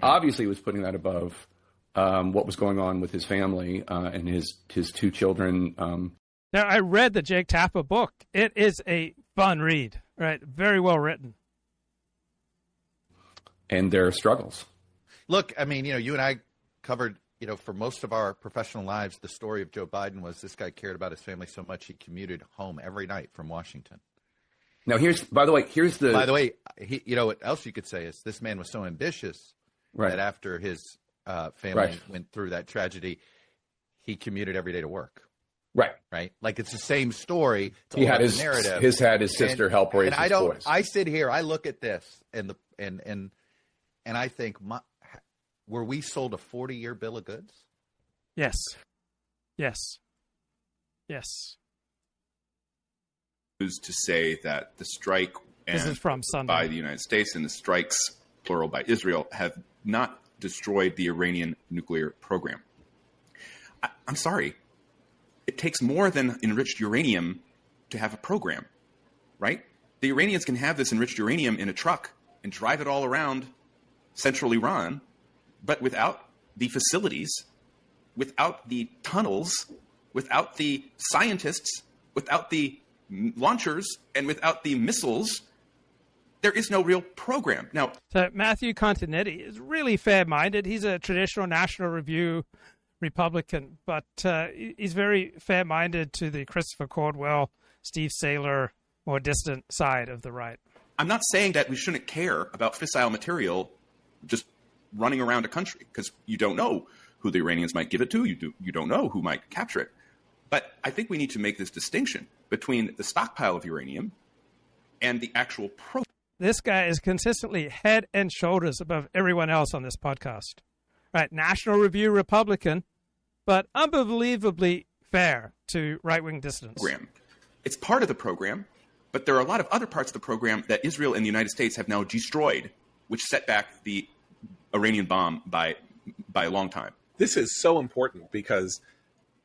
obviously he was putting that above what was going on with his family and his two children. Now, I read the Jake Tapper book. It is a fun read, right? Very well written. And their struggles. Look, I mean, you know, you and I covered, you know, for most of our professional lives, the story of Joe Biden was this guy cared about his family so much he commuted home every night from Washington. Now, by the way, you know, what else you could say is this man was so ambitious that after his family went through that tragedy, he commuted every day to work. Right. Like it's the same story. He had his narrative. His sister help raise his boys. I sit here, I look at this, and And I think, were we sold a 40-year bill of goods? Yes. Yes. Yes. Is to say that the strike this is from Sunday. by the United States and the strikes, plural, by Israel have not destroyed the Iranian nuclear program. I'm sorry. It takes more than enriched uranium to have a program, right? The Iranians can have this enriched uranium in a truck and drive it all around central Iran, but without the facilities, without the tunnels, without the scientists, without the launchers, and without the missiles, there is no real program. Now, so Matthew Continetti is really fair-minded. He's a traditional National Review Republican, but he's very fair-minded to the Christopher Caldwell, Steve Saylor, more distant side of the right. I'm not saying that we shouldn't care about fissile material just running around a country, because you don't know who the Iranians might give it to. You don't know who might capture it. But I think we need to make this distinction between the stockpile of uranium and the actual program. This guy is consistently head and shoulders above everyone else on this podcast. Right, National Review Republican, but unbelievably fair to right-wing dissidents. It's part of the program, but there are a lot of other parts of the program that Israel and the United States have now destroyed, which set back the Iranian bomb by a long time. This is so important because,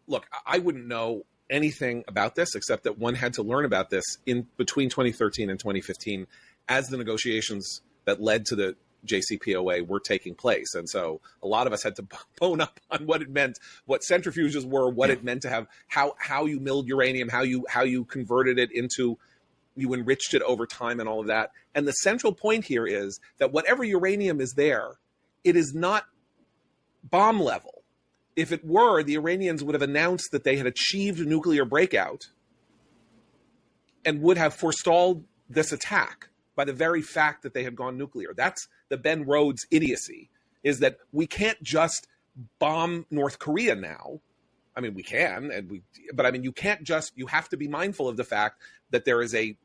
look, I wouldn't know anything about this except that one had to learn about this in between 2013 and 2015 as the negotiations that led to the JCPOA were taking place. And so a lot of us had to bone up on what it meant, what centrifuges were, what it meant to have, how you milled uranium, how you converted it into, you enriched it over time and all of that. And the central point here is that whatever uranium is there, it is not bomb level. If it were, the Iranians would have announced that they had achieved a nuclear breakout and would have forestalled this attack by the very fact that they had gone nuclear. That's the Ben Rhodes idiocy, is that we can't just bomb North Korea now. I mean, we can, but I mean, you can't just, you have to be mindful of the fact that there is a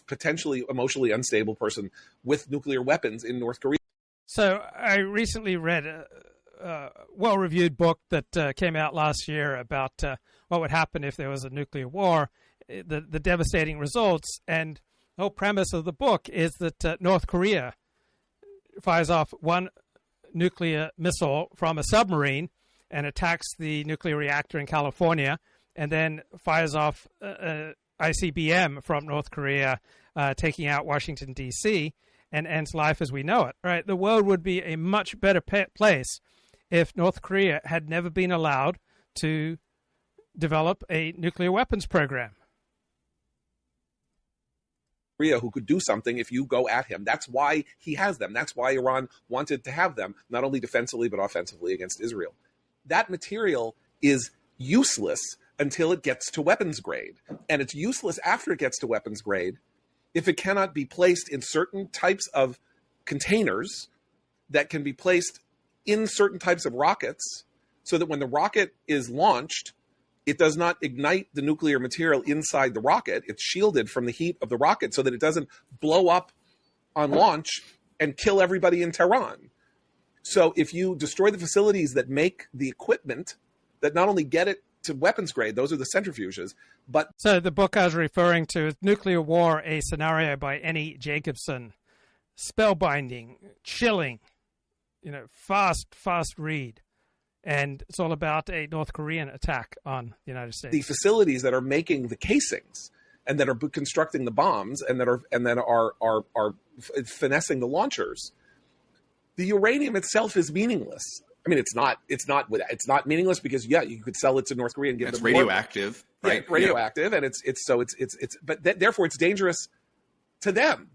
potentially emotionally unstable person with nuclear weapons in North Korea. So I recently read a well-reviewed book that came out last year about what would happen if there was a nuclear war, the devastating results. And the whole premise of the book is that North Korea fires off one nuclear missile from a submarine and attacks the nuclear reactor in California, and then fires off ICBM from North Korea, taking out Washington, D.C., and ends life as we know it. Right? The world would be a much better place if North Korea had never been allowed to develop a nuclear weapons program. Korea who could do something if you go at him. That's why he has them. That's why Iran wanted to have them, not only defensively but offensively against Israel. That material is useless until it gets to weapons grade. And it's useless after it gets to weapons grade if it cannot be placed in certain types of containers that can be placed in certain types of rockets so that when the rocket is launched, it does not ignite the nuclear material inside the rocket. It's shielded from the heat of the rocket so that it doesn't blow up on launch and kill everybody in Tehran. So if you destroy the facilities that make the equipment that not only get it to weapons grade, those are the centrifuges, but... So the book I was referring to is Nuclear War, a Scenario by N.E. Jacobsen. Spellbinding, chilling, fast read. And it's all about a North Korean attack on the United States. The facilities that are making the casings and that are constructing the bombs and that are finessing the launchers, the uranium itself is meaningless. I mean, it's not meaningless because you could sell it to North Korea and give them radioactive, more. right? Yeah, radioactive, and therefore it's dangerous to them.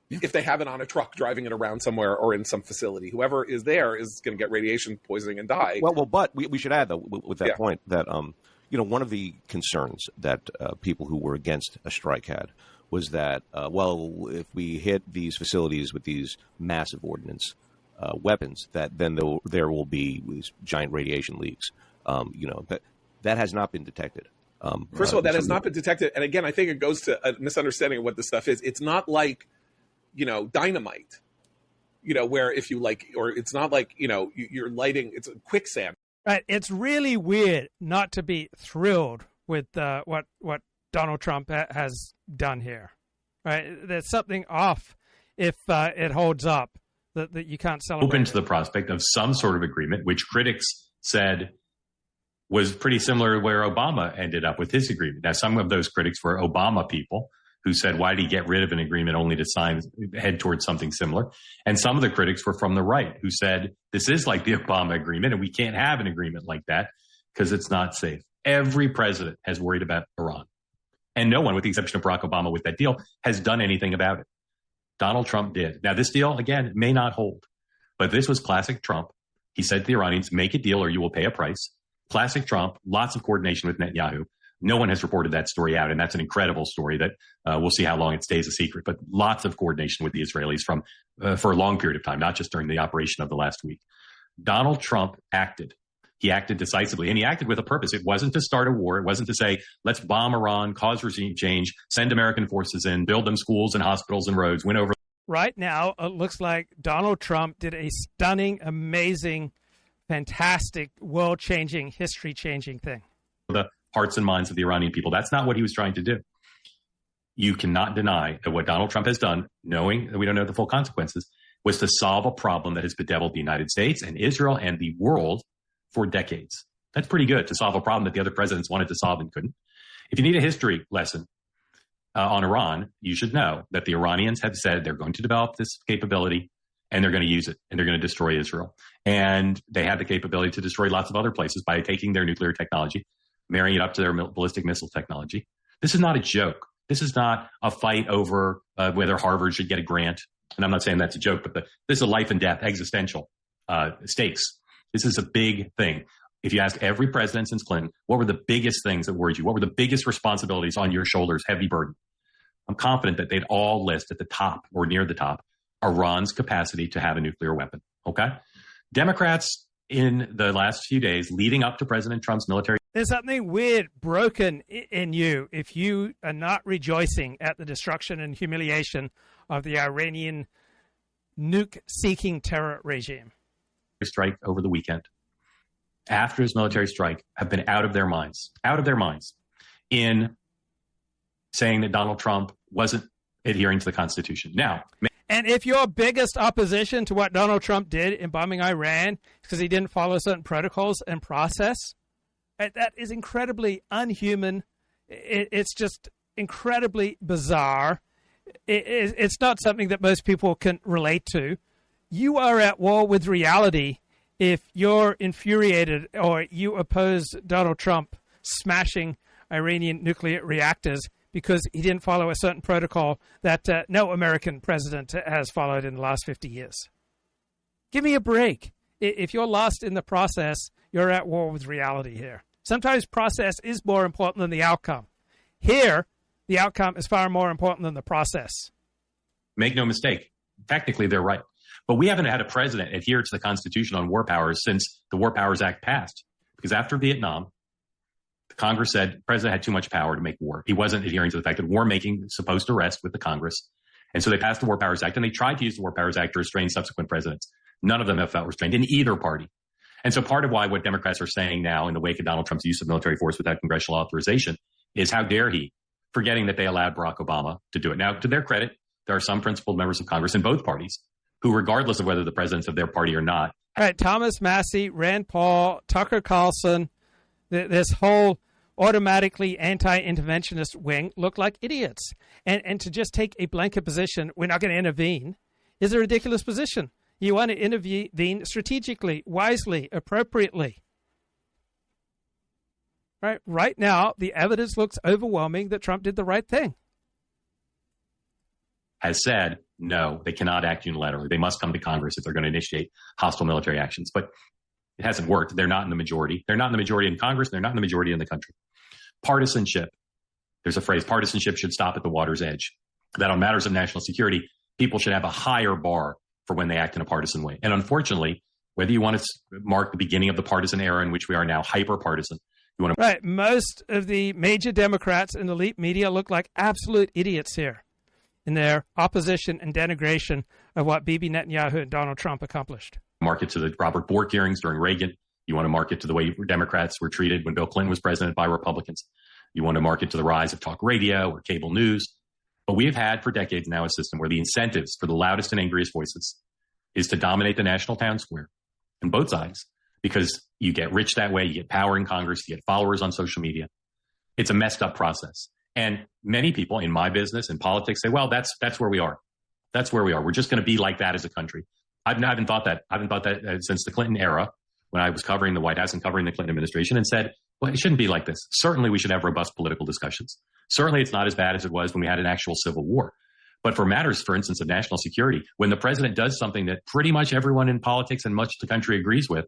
If they have it on a truck driving it around somewhere or in some facility, whoever is there is going to get radiation poisoning and die. Well, but we should add, though, with that point that, one of the concerns that people who were against a strike had was that, if we hit these facilities with these massive ordnance weapons, that then there will be these giant radiation leaks. That has not been detected. First of all, that has not been detected. And again, I think it goes to a misunderstanding of what this stuff is. It's not like, dynamite. where if you or it's not like, you're lighting, it's a quicksand. Right. It's really weird not to be thrilled with what Donald Trump has done here. Right. There's something off if it holds up that you can't celebrate. Open to the prospect of some sort of agreement, which critics said was pretty similar to where Obama ended up with his agreement. Now, some of those critics were Obama people who said, why did he get rid of an agreement only to head towards something similar? And some of the critics were from the right who said, this is like the Obama agreement and we can't have an agreement like that because it's not safe. Every president has worried about Iran. And no one, with the exception of Barack Obama with that deal, has done anything about it. Donald Trump did. Now, this deal, again, may not hold, but this was classic Trump. He said to the Iranians, make a deal or you will pay a price. Classic Trump, lots of coordination with Netanyahu. No one has reported that story out, and that's an incredible story that we'll see how long it stays a secret, but lots of coordination with the Israelis for a long period of time, not just during the operation of the last week. Donald Trump acted. He acted decisively, and he acted with a purpose. It wasn't to start a war. It wasn't to say, let's bomb Iran, cause regime change, send American forces in, build them schools and hospitals and roads, win over. Right now, it looks like Donald Trump did a stunning, amazing, fantastic, world-changing, history-changing thing. The hearts and minds of the Iranian people. That's not what he was trying to do. You cannot deny that what Donald Trump has done, knowing that we don't know the full consequences, was to solve a problem that has bedeviled the United States and Israel and the world for decades. That's pretty good, to solve a problem that the other presidents wanted to solve and couldn't. If you need a history lesson on Iran, you should know that the Iranians have said they're going to develop this capability and they're going to use it and they're going to destroy Israel. And they have the capability to destroy lots of other places by taking their nuclear technology, marrying it up to their ballistic missile technology. This is not a joke. This is not a fight over whether Harvard should get a grant. And I'm not saying that's a joke, but this is a life and death, existential stakes. This is a big thing. If you ask every president since Clinton, what were the biggest things that worried you? What were the biggest responsibilities on your shoulders, heavy burden? I'm confident that they'd all list at the top or near the top Iran's capacity to have a nuclear weapon. Okay? Democrats in the last few days leading up to President Trump's military. There's something weird broken in you if you are not rejoicing at the destruction and humiliation of the Iranian nuke-seeking terror regime. Strike over the weekend, after his military strike, have been out of their minds in saying that Donald Trump wasn't adhering to the Constitution. Now, and if your biggest opposition to what Donald Trump did in bombing Iran because he didn't follow certain protocols and process, that is incredibly unhuman. It's just incredibly bizarre. It's not something that most people can relate to. You are at war with reality if you're infuriated or you oppose Donald Trump smashing Iranian nuclear reactors because he didn't follow a certain protocol that no American president has followed in the last 50 years. Give me a break. If you're lost in the process, you're at war with reality here. Sometimes process is more important than the outcome. Here, the outcome is far more important than the process. Make no mistake. Technically, they're right. But we haven't had a president adhere to the Constitution on war powers since the War Powers Act passed. Because after Vietnam, the Congress said the president had too much power to make war. He wasn't adhering to the fact that war making is supposed to rest with the Congress. And so they passed the War Powers Act, and they tried to use the War Powers Act to restrain subsequent presidents. None of them have felt restrained in either party. And so part of why what Democrats are saying now in the wake of Donald Trump's use of military force without congressional authorization is how dare he, forgetting that they allowed Barack Obama to do it. Now, to their credit, there are some principled members of Congress in both parties who, regardless of whether the president's of their party or not. All right, Thomas Massie, Rand Paul, Tucker Carlson, this whole automatically anti-interventionist wing look like idiots. And to just take a blanket position, we're not going to intervene, is a ridiculous position. You want to intervene strategically, wisely, appropriately. Right now, the evidence looks overwhelming that Trump did the right thing. Has said, no, they cannot act unilaterally. They must come to Congress if they're going to initiate hostile military actions. But it hasn't worked. They're not in the majority. They're not in the majority in Congress. They're not in the majority in the country. Partisanship. There's a phrase, partisanship should stop at the water's edge. That on matters of national security, people should have a higher bar for when they act in a partisan way. And unfortunately, whether you want to mark the beginning of the partisan era in which we are now, hyper-partisan. You want to Right. Most of the major Democrats in the elite media look like absolute idiots here in their opposition and denigration of what Bibi Netanyahu and Donald Trump accomplished. Market to the Robert Bork hearings during Reagan. You want to market to the way Democrats were treated when Bill Clinton was president by Republicans. You want to market to the rise of talk radio or cable news. But we have had for decades now a system where the incentives for the loudest and angriest voices is to dominate the national town square on both sides, because you get rich that way, you get power in Congress, you get followers on social media. It's a messed up process. And many people in my business and politics say, well, that's where we are. That's where we are. We're just going to be like that as a country. I haven't thought that since the Clinton era, when I was covering the White House and covering the Clinton administration, and said, well, it shouldn't be like this. Certainly we should have robust political discussions. Certainly it's not as bad as it was when we had an actual civil war. But for matters, for instance, of national security, when the president does something that pretty much everyone in politics and much of the country agrees with,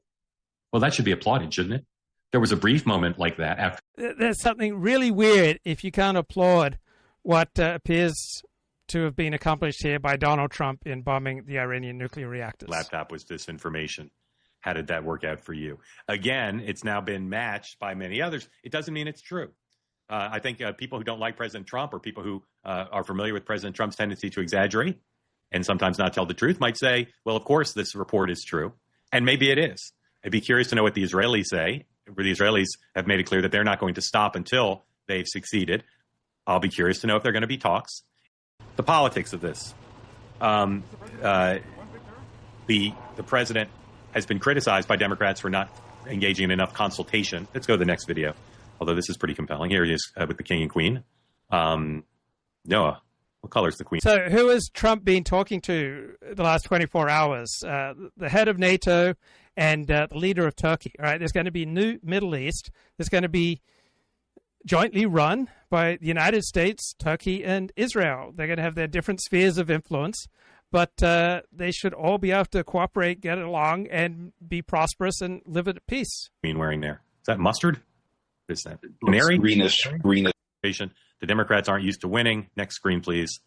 well, that should be applauded, shouldn't it? There was a brief moment like that after. There's something really weird if you can't applaud what appears to have been accomplished here by Donald Trump in bombing the Iranian nuclear reactors. Laptop was disinformation. How did that work out for you? Again, it's now been matched by many others. It doesn't mean it's true. I think people who don't like President Trump, or people who are familiar with President Trump's tendency to exaggerate and sometimes not tell the truth, might say, well, of course this report is true. And maybe it is. I'd be curious to know what the Israelis say, where the Israelis have made it clear that they're not going to stop until they've succeeded. I'll be curious to know if there are going to be talks. The politics of this. The president has been criticized by Democrats for not engaging in enough consultation. Let's go to the next video, although this is pretty compelling. Here he is with the king and queen. Noah, what color is the queen? So who has Trump been talking to the last 24 hours? The head of NATO and the leader of Turkey. All right, there's going to be new Middle East. There's going to be jointly run by the United States, Turkey, and Israel. They're going to have their different spheres of influence, but they should all be able to cooperate, get along, and be prosperous and live at peace. Queen wearing there. Is that mustard? Is that canary? Greenish. The Democrats aren't used to winning. Next screen, please.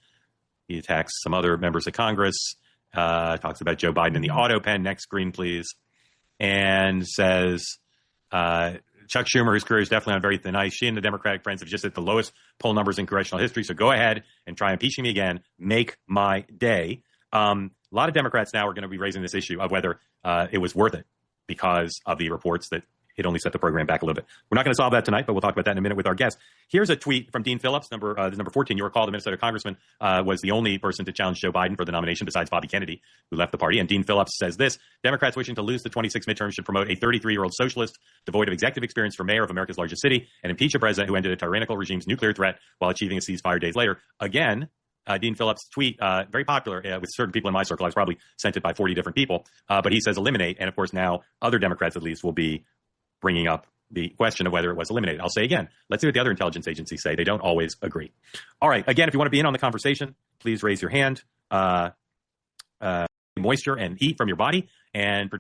He attacks some other members of Congress, talks about Joe Biden in the auto pen. Next screen, please. And says, Chuck Schumer, whose career is definitely on very thin ice. She and the Democratic friends have just hit the lowest poll numbers in congressional history. So go ahead and try impeaching me again. Make my day. A lot of Democrats now are going to be raising this issue of whether it was worth it because of the reports that it only set the program back a little bit. We're not going to solve that tonight, but we'll talk about that in a minute with our guest. Here's a tweet from Dean Phillips, number 14. You recall the Minnesota congressman was the only person to challenge Joe Biden for the nomination besides Bobby Kennedy, who left the party. And Dean Phillips says this: Democrats wishing to lose the 26 midterms should promote a 33-year-old socialist devoid of executive experience for mayor of America's largest city and impeach a president who ended a tyrannical regime's nuclear threat while achieving a ceasefire days later. Again, Dean Phillips' tweet, very popular with certain people in my circle. I was probably sent it by 40 different people. But he says eliminate. And, of course, now other Democrats, at least, will be bringing up the question of whether it was eliminated. I'll say again, let's see what the other intelligence agencies say. They don't always agree. All right. Again, if you want to be in on the conversation, please raise your hand. Moisture and heat from your body. And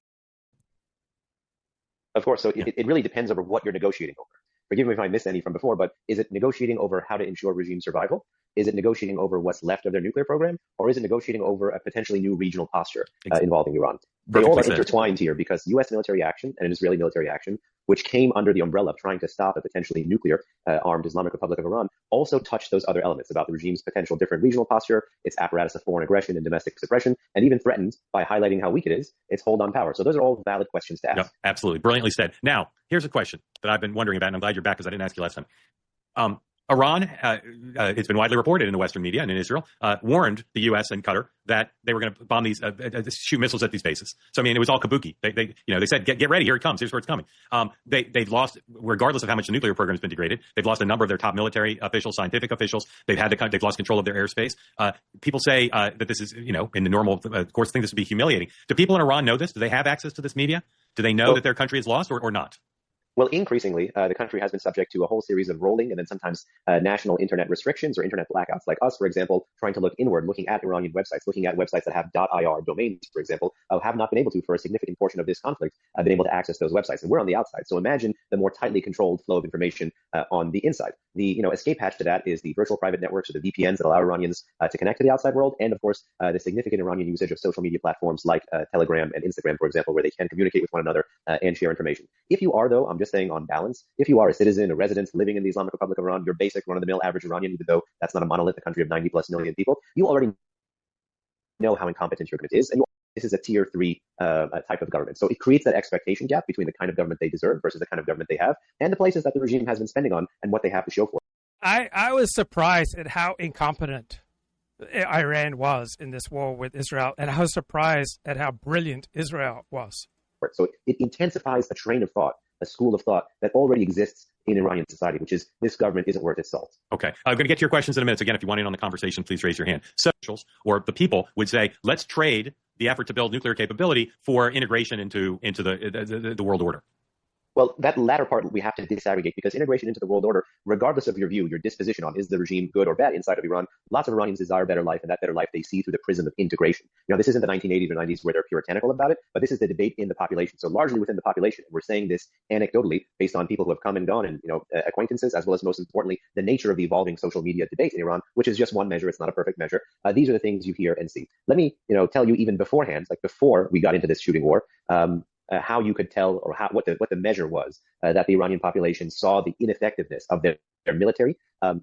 of course, so it really depends over what you're negotiating over. Forgive me if I missed any from before, but is it negotiating over how to ensure regime survival? Is it negotiating over what's left of their nuclear program? Or is it negotiating over a potentially new regional posture involving Iran? They all are intertwined here because U.S. military action and an Israeli military action, which came under the umbrella of trying to stop a potentially nuclear armed Islamic Republic of Iran, also touched those other elements about the regime's potential different regional posture, its apparatus of foreign aggression and domestic suppression, and even threatened by highlighting how weak it is, its hold on power. So those are all valid questions to ask. Yep, absolutely. Brilliantly said. Now, here's a question that I've been wondering about, and I'm glad you're back because I didn't ask you last time. Iran, it's been widely reported in the Western media and in Israel, warned the U.S. and Qatar that they were going to bomb these, shoot missiles at these bases. So, I mean, it was all kabuki. They said, get ready, here it comes, here's where it's coming. They've lost, regardless of how much the nuclear program has been degraded, they've lost a number of their top military officials, scientific officials. They've lost control of their airspace. People say that this is, in the normal course thing, this would be humiliating. Do people in Iran know this? Do they have access to this media? Do they know that their country is lost or not? Well, increasingly, the country has been subject to a whole series of rolling and then sometimes national internet restrictions or internet blackouts. Like us, for example, trying to look inward, looking at Iranian websites, looking at websites that have .ir domains, for example, have not been able to, for a significant portion of this conflict, been able to access those websites. And we're on the outside. So imagine the more tightly controlled flow of information on the inside. The escape hatch to that is the virtual private networks or the VPNs that allow Iranians to connect to the outside world. And, of course, the significant Iranian usage of social media platforms like Telegram and Instagram, for example, where they can communicate with one another and share information. If you are, though, I'm just saying on balance, if you are a citizen, a resident living in the Islamic Republic of Iran, your basic run-of-the-mill average Iranian, even though that's not a monolith, a country of 90+ million people, you already know how incompetent your government is, and this is a tier 3 type of government. So it creates that expectation gap between the kind of government they deserve versus the kind of government they have, and the places that the regime has been spending on and what they have to show for it. I was surprised at how incompetent Iran was in this war with Israel, and I was surprised at how brilliant Israel was. So it intensifies a train of thought, a school of thought that already exists in Iranian society, which is this government isn't worth its salt. Okay. I'm going to get to your questions in a minute. So again, if you want in on the conversation, please raise your hand. Socials or the people would say, let's trade the effort to build nuclear capability for integration into the world order. Well, that latter part we have to disaggregate, because integration into the world order, regardless of your view, your disposition on is the regime good or bad inside of Iran, lots of Iranians desire a better life, and that better life they see through the prism of integration. This isn't the 1980s or 90s where they're puritanical about it, but this is the debate in the population. So largely within the population, we're saying this anecdotally based on people who have come and gone and acquaintances, as well as most importantly, the nature of the evolving social media debate in Iran, which is just one measure. It's not a perfect measure. These are the things you hear and see. Let me tell you even beforehand, like before we got into this shooting war, how you could tell, or what the measure was that the Iranian population saw the ineffectiveness of their military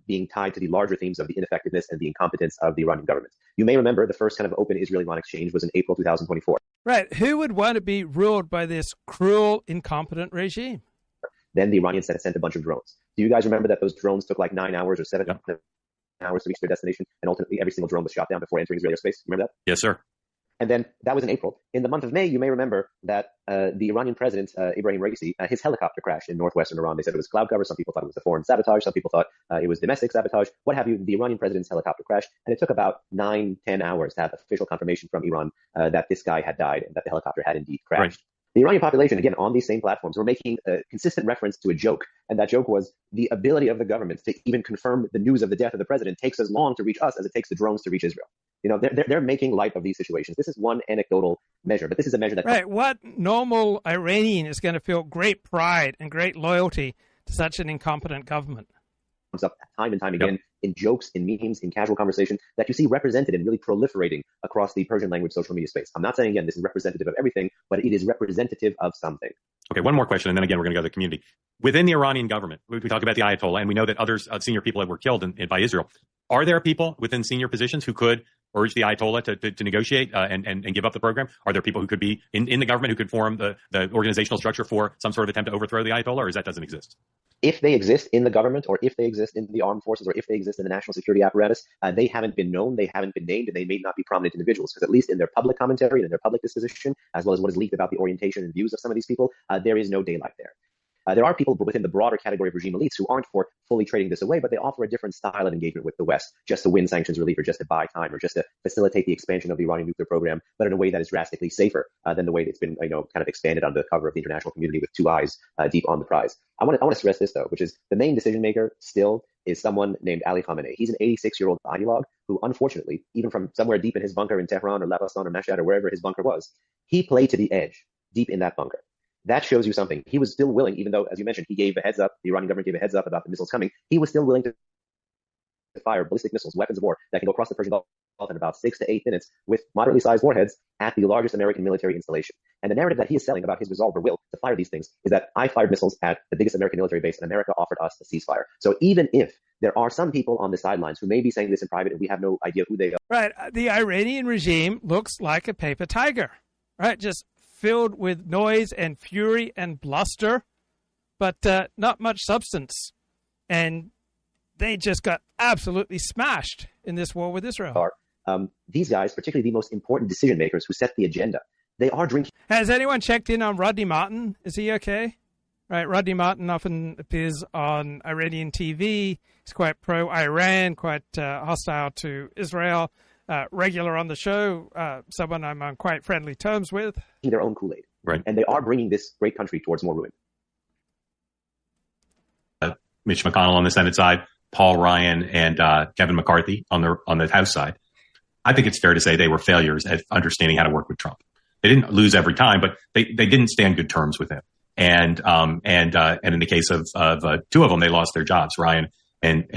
being tied to the larger themes of the ineffectiveness and the incompetence of the Iranian government. You may remember the first kind of open Israel-Iran exchange was in April 2024. Right. Who would want to be ruled by this cruel, incompetent regime? Then the Iranians sent a bunch of drones. Do you guys remember that those drones took like 9 hours or 7 hours to reach their destination, and ultimately every single drone was shot down before entering Israeli airspace? Remember that? Yes, sir. And then that was in April. In the month of May, you may remember that the Iranian president, Ibrahim Raisi, his helicopter crashed in northwestern Iran. They said it was cloud cover. Some people thought it was a foreign sabotage. Some people thought it was domestic sabotage. What have you? The Iranian president's helicopter crashed, and it took about 9-10 hours to have official confirmation from Iran that this guy had died and that the helicopter had indeed crashed. Right. The Iranian population, again, on these same platforms, were making a consistent reference to a joke. And that joke was the ability of the government to even confirm the news of the death of the president takes as long to reach us as it takes the drones to reach Israel. They're making light of these situations. This is one anecdotal measure, but this is a measure that... Right. What normal Iranian is going to feel great pride and great loyalty to such an incompetent government? Comes up time and time again in jokes, in memes, in casual conversation that you see represented and really proliferating across the Persian language social media space. I'm not saying, again, this is representative of everything, but it is representative of something. Okay, one more question, and then again, we're going to go to the community. Within the Iranian government, we talk about the Ayatollah, and we know that others, senior people that were killed by Israel. Are there people within senior positions who could urge the Ayatollah to negotiate and give up the program? Are there people who could be in the government who could form the organizational structure for some sort of attempt to overthrow the Ayatollah, or that doesn't exist? If they exist in the government, or if they exist in the armed forces, or if they exist in the national security apparatus, they haven't been known, they haven't been named, and they may not be prominent individuals, because at least in their public commentary and in their public disposition, as well as what is leaked about the orientation and views of some of these people, there is no daylight there. There are people within the broader category of regime elites who aren't for fully trading this away, but they offer a different style of engagement with the West, just to win sanctions relief, or just to buy time, or just to facilitate the expansion of the Iranian nuclear program, but in a way that is drastically safer than the way it's been, kind of expanded under the cover of the international community with two eyes deep on the prize. I want to stress this, though, which is the main decision maker still is someone named Ali Khamenei. He's an 86-year-old ideologue who, unfortunately, even from somewhere deep in his bunker in Tehran or Labastan or Mashhad or wherever his bunker was, he played to the edge deep in that bunker. That shows you something. He was still willing, even though, as you mentioned, he gave a heads up, the Iranian government gave a heads up about the missiles coming, he was still willing to fire ballistic missiles, weapons of war, that can go across the Persian Gulf in about 6 to 8 minutes with moderately sized warheads at the largest American military installation. And the narrative that he is selling about his resolve or will to fire these things is that I fired missiles at the biggest American military base, and America offered us a ceasefire. So even if there are some people on the sidelines who may be saying this in private and we have no idea who they are. Right. The Iranian regime looks like a paper tiger, right? Just filled with noise and fury and bluster, but not much substance. And they just got absolutely smashed in this war with Israel. These guys, particularly the most important decision makers who set the agenda, they are drinking. Has anyone checked in on Rodney Martin? Is he okay? Right, Rodney Martin often appears on Iranian TV. He's quite pro-Iran, quite hostile to Israel. Regular on the show, someone I'm on quite friendly terms with. Their own Kool-Aid. Right. And they are bringing this great country towards more ruin. Mitch McConnell on the Senate side, Paul Ryan and Kevin McCarthy on the House side. I think it's fair to say they were failures at understanding how to work with Trump. They didn't lose every time, but they didn't stand good terms with him. And in the case of two of them, they lost their jobs, Ryan and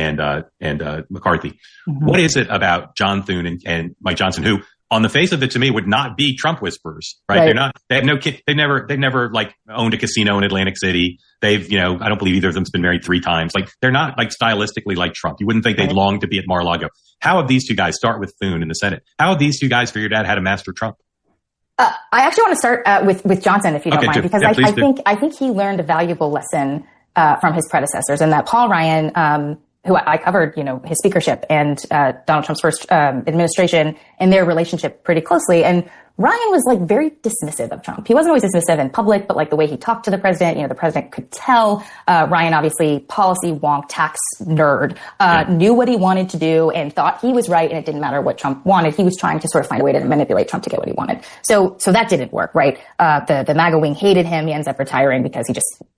McCarthy. Mm-hmm. What is it about John Thune and Mike Johnson, who on the face of it, to me, would not be Trump whisperers, right? They're not. They have no kid. They've never like owned a casino in Atlantic City. They've, I don't believe either of them's been married 3 times. Like, they're not like stylistically like Trump. You wouldn't think they'd long to be at Mar-a-Lago. How have these two guys, start with Thune in the Senate, how have these two guys figured out how to master Trump? I actually want to start with Johnson, if you don't mind, because I think he learned a valuable lesson from his predecessors, and that Paul Ryan, who I covered, his speakership and Donald Trump's first administration and their relationship pretty closely. And Ryan was like very dismissive of Trump. He wasn't always dismissive in public, but like the way he talked to the president, the president could tell. Ryan, obviously, policy wonk, tax nerd, knew what he wanted to do and thought he was right, and it didn't matter what Trump wanted. He was trying to sort of find a way to manipulate Trump to get what he wanted. So that didn't work, right? The MAGA wing hated him. He ends up retiring because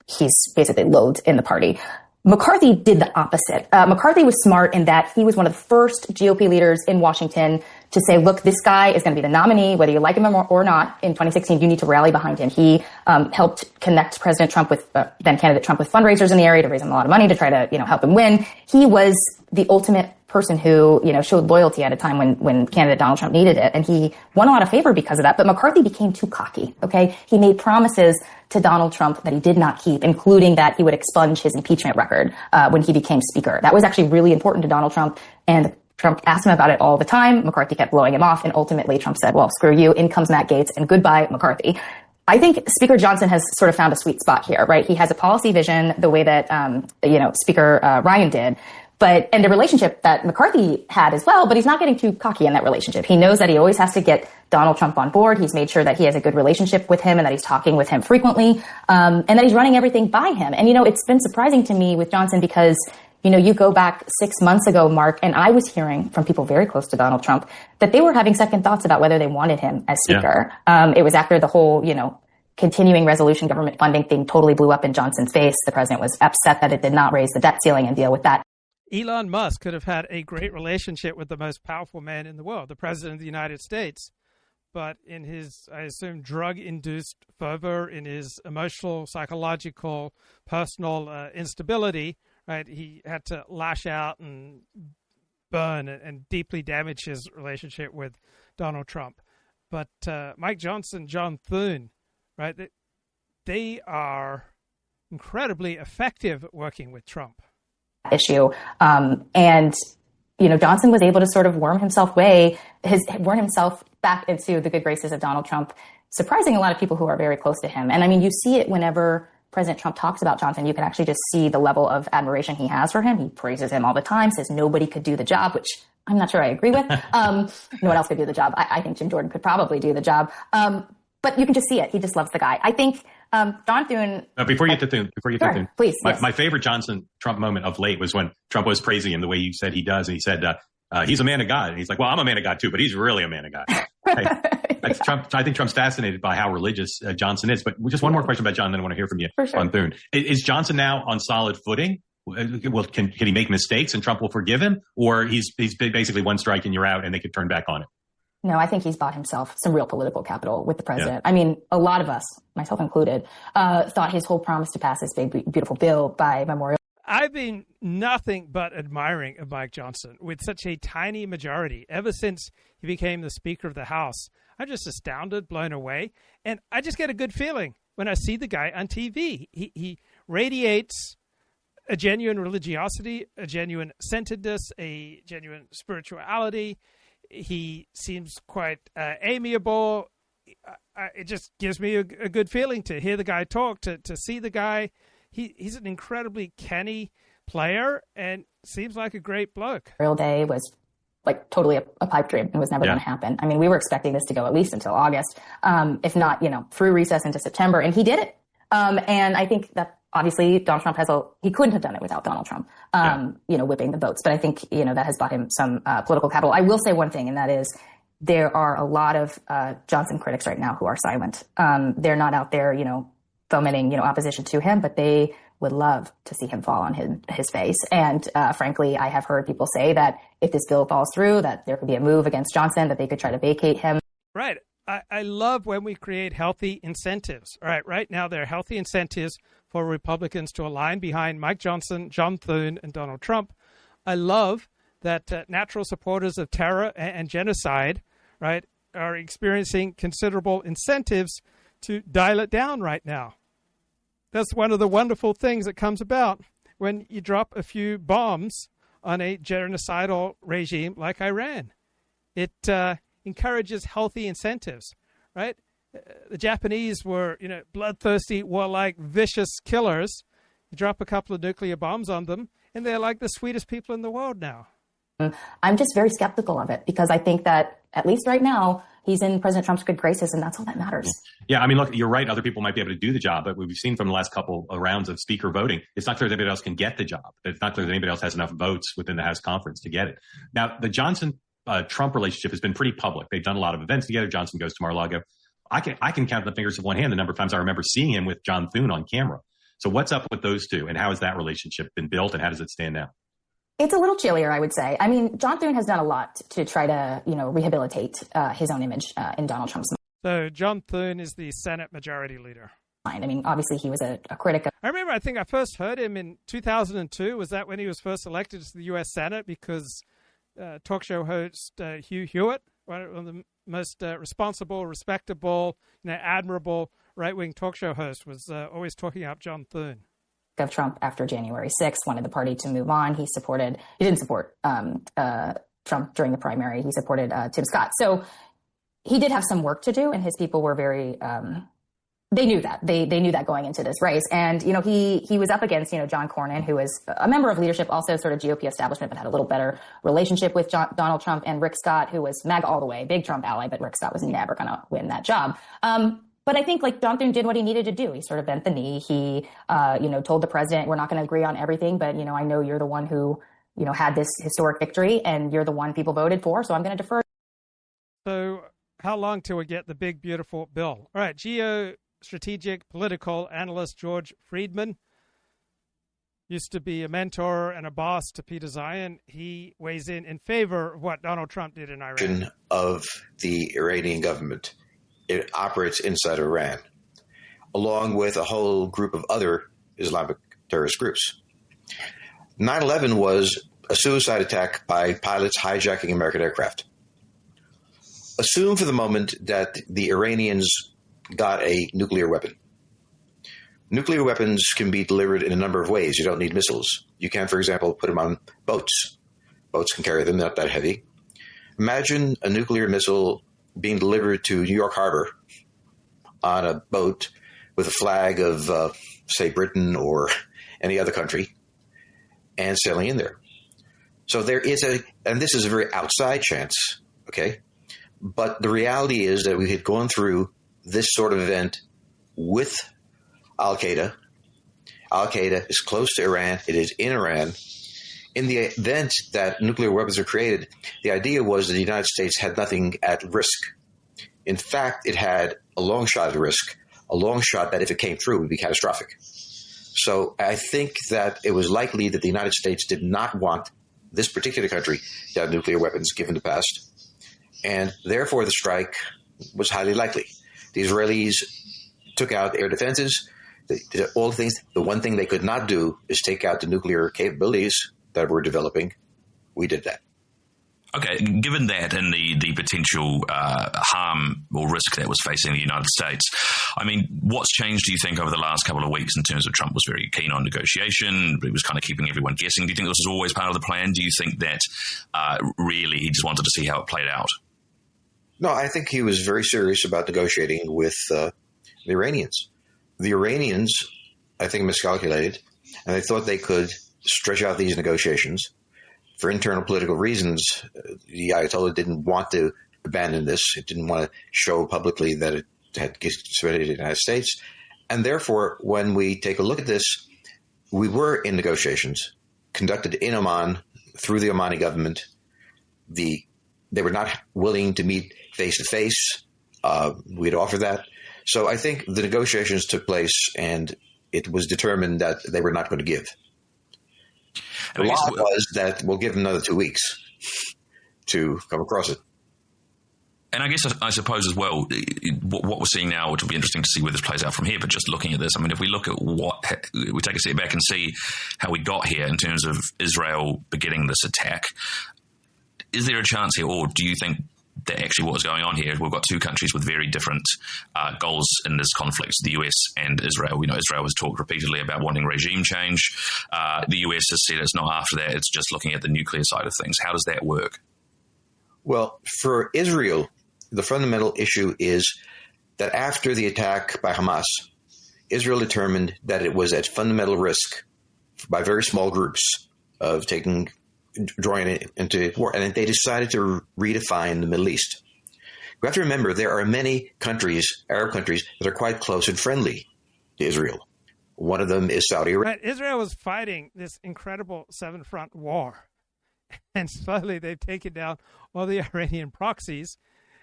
he's basically loathed in the party. McCarthy did the opposite. McCarthy was smart in that he was one of the first GOP leaders in Washington to say, look, this guy is going to be the nominee, whether you like him or not. In 2016, you need to rally behind him. He helped connect President Trump with then candidate Trump with fundraisers in the area to raise him a lot of money to try to help him win. He was the ultimate person who showed loyalty at a time when candidate Donald Trump needed it, and he won a lot of favor because of that. But McCarthy became too cocky. Okay, he made promises to Donald Trump that he did not keep, including that he would expunge his impeachment record when he became Speaker. That was actually really important to Donald Trump, and Trump asked him about it all the time. McCarthy kept blowing him off, and ultimately Trump said, well, screw you, in comes Matt Gaetz, and goodbye, McCarthy. I think Speaker Johnson has sort of found a sweet spot here, right? He has a policy vision the way that, Speaker Ryan did, and the relationship that McCarthy had as well, but he's not getting too cocky in that relationship. He knows that he always has to get Donald Trump on board. He's made sure that he has a good relationship with him and that he's talking with him frequently, and that he's running everything by him. And, it's been surprising to me with Johnson because, you go back 6 months ago, Mark, and I was hearing from people very close to Donald Trump that they were having second thoughts about whether they wanted him as Speaker. Yeah. It was after the whole, continuing resolution government funding thing totally blew up in Johnson's face. The president was upset that it did not raise the debt ceiling and deal with that. Elon Musk could have had a great relationship with the most powerful man in the world, the President of the United States. But in his, I assume, drug-induced fervor, in his emotional, psychological, personal instability, right, he had to lash out and burn and deeply damage his relationship with Donald Trump. But Mike Johnson, John Thune, right, they are incredibly effective at working with Trump. Issue. Johnson was able to sort of worm himself back into the good graces of Donald Trump, surprising a lot of people who are very close to him. And you see it whenever President Trump talks about Johnson. You can actually just see the level of admiration he has for him. He praises him all the time, says nobody could do the job, which I'm not sure I agree with. No one else could do the job. I think Jim Jordan could probably do the job. But you can just see it. He just loves the guy. I think John Thune. Before you get to Thune, please. My favorite Johnson-Trump moment of late was when Trump was praising him the way you said he does, and he said he's a man of God, and he's like, "Well, I'm a man of God too, but he's really a man of God." I think Trump's fascinated by how religious Johnson is. But just one more question about John, then I want to hear from you on Thune. Is Johnson now on solid footing? Well, can he make mistakes and Trump will forgive him, or he's basically one strike and you're out, and they could turn back on it? No, I think he's bought himself some real political capital with the president. Yeah. A lot of us, myself included, thought his whole promise to pass this big, beautiful bill by Memorial. I've been nothing but admiring of Mike Johnson with such a tiny majority ever since he became the Speaker of the House. I'm just astounded, blown away, and I just get a good feeling when I see the guy on TV. He radiates a genuine religiosity, a genuine centeredness, a genuine spirituality. He seems quite amiable. It just gives me a good feeling to hear the guy talk, to see the guy. He's an incredibly canny player and seems like a great bloke. Real Day was like totally a pipe dream. It was never going to happen. We were expecting this to go at least until August, if not, through recess into September, and he did it. And I think that obviously Donald Trump he couldn't have done it without Donald Trump, whipping the votes. But I think, that has bought him some political capital. I will say one thing, and that is there are a lot of Johnson critics right now who are silent. They're not out there, fomenting, opposition to him, but they would love to see him fall on his face. And frankly, I have heard people say that if this bill falls through, that there could be a move against Johnson, that they could try to vacate him. Right. I love when we create healthy incentives. All right. Right now, there are healthy incentives for Republicans to align behind Mike Johnson, John Thune, and Donald Trump. I love that natural supporters of terror and genocide, right, are experiencing considerable incentives to dial it down right now. That's one of the wonderful things that comes about when you drop a few bombs on a genocidal regime like Iran. It encourages healthy incentives, right? The Japanese were, bloodthirsty, warlike, vicious killers. You drop a couple of nuclear bombs on them, and they're like the sweetest people in the world now. I'm just very skeptical of it because I think that, at least right now, he's in President Trump's good graces, and that's all that matters. Yeah, I mean, look, you're right. Other people might be able to do the job, but we've seen from the last couple of rounds of speaker voting, it's not clear that anybody else can get the job. It's not clear that anybody else has enough votes within the House conference to get it. Now, the Johnson-Trump relationship has been pretty public. They've done a lot of events together. Johnson goes to Mar-a-Lago. I can count on the fingers of one hand the number of times I remember seeing him with John Thune on camera. So what's up with those two, and how has that relationship been built, and how does it stand now? It's a little chillier, I would say. I mean, John Thune has done a lot to try to, rehabilitate his own image in Donald Trump's mind. So John Thune is the Senate Majority Leader. I mean, obviously he was a critic of... I think I first heard him in 2002. Was that when he was first elected to the U.S. Senate? Because talk show host Hugh Hewitt, one of the most responsible, respectable, admirable right-wing talk show host, was always talking up John Thune. Of Trump after January 6th, wanted the party to move on. He didn't support Trump during the primary. He supported Tim Scott. So he did have some work to do, and his people were very, they knew that. They knew that going into this race. And, he was up against, John Cornyn, who was a member of leadership, also sort of GOP establishment, but had a little better relationship with Donald Trump, and Rick Scott, who was MAGA all the way, big Trump ally, but Rick Scott was never going to win that job. But I think John Thune did what he needed to do. He sort of bent the knee. He, told the president, we're not going to agree on everything, but, I know you're the one who, had this historic victory, and you're the one people voted for, so I'm going to defer. So how long till we get the big, beautiful bill? All right, geostrategic political analyst George Friedman used to be a mentor and a boss to Peter Zion. He weighs in favor of what Donald Trump did in Iran. Of the Iranian government. It operates inside Iran, along with a whole group of other Islamic terrorist groups. 9/11 was a suicide attack by pilots hijacking American aircraft. Assume for the moment that the Iranians got a nuclear weapon. Nuclear weapons can be delivered in a number of ways. You don't need missiles. You can, for example, put them on boats. Boats can carry them, not that heavy. Imagine a nuclear missile being delivered to New York Harbor on a boat with a flag of, say, Britain or any other country, and sailing in there. So there is and this is a very outside chance, okay? But the reality is that we had gone through this sort of event with Al-Qaeda. Al-Qaeda is close to Iran. It is in Iran. In the event that nuclear weapons are created, the idea was that the United States had nothing at risk. In fact, it had a long shot at risk, a long shot that if it came through would be catastrophic. So I think that it was likely that the United States did not want this particular country to have nuclear weapons given the past. And therefore, the strike was highly likely. The Israelis took out air defenses. They did all the things. The one thing they could not do is take out the nuclear capabilities that we're developing. We did that. Okay, given that and the potential harm or risk that was facing the United States, I mean, what's changed, do you think, over the last couple of weeks in terms of Trump was very keen on negotiation, he was kind of keeping everyone guessing? Do you think this was always part of the plan? Do you think that really he just wanted to see how it played out? No, I think he was very serious about negotiating with the Iranians. The Iranians, I think, miscalculated, and they thought they could stretch out these negotiations. For internal political reasons, the Ayatollah didn't want to abandon this. It didn't want to show publicly that it had submitted to the United States. And therefore, when we take a look at this, we were in negotiations conducted in Oman through the Omani government. They were not willing to meet face-to-face. We'd offer that. So I think the negotiations took place, and it was determined that they were not going to give. The law was that we'll give them another 2 weeks to come across it. And I guess I suppose as well, what we're seeing now, which will be interesting to see where this plays out from here, but just looking at this, I mean, if we look at we take a step back and see how we got here in terms of Israel beginning this attack, is there a chance here, or do you think that actually what was going on here, we've got two countries with very different goals in this conflict, the US and Israel. Israel has talked repeatedly about wanting regime change. The US has said it's not after that, it's just looking at the nuclear side of things. How does that work? Well, for Israel, the fundamental issue is that after the attack by Hamas, Israel determined that it was at fundamental risk by very small groups of drawing it into war, and they decided to redefine the Middle East. You have to remember there are many countries, Arab countries, that are quite close and friendly to Israel. One of them is Saudi Arabia. Right. Israel was fighting this incredible seven-front war, and slowly they've taken down all the Iranian proxies,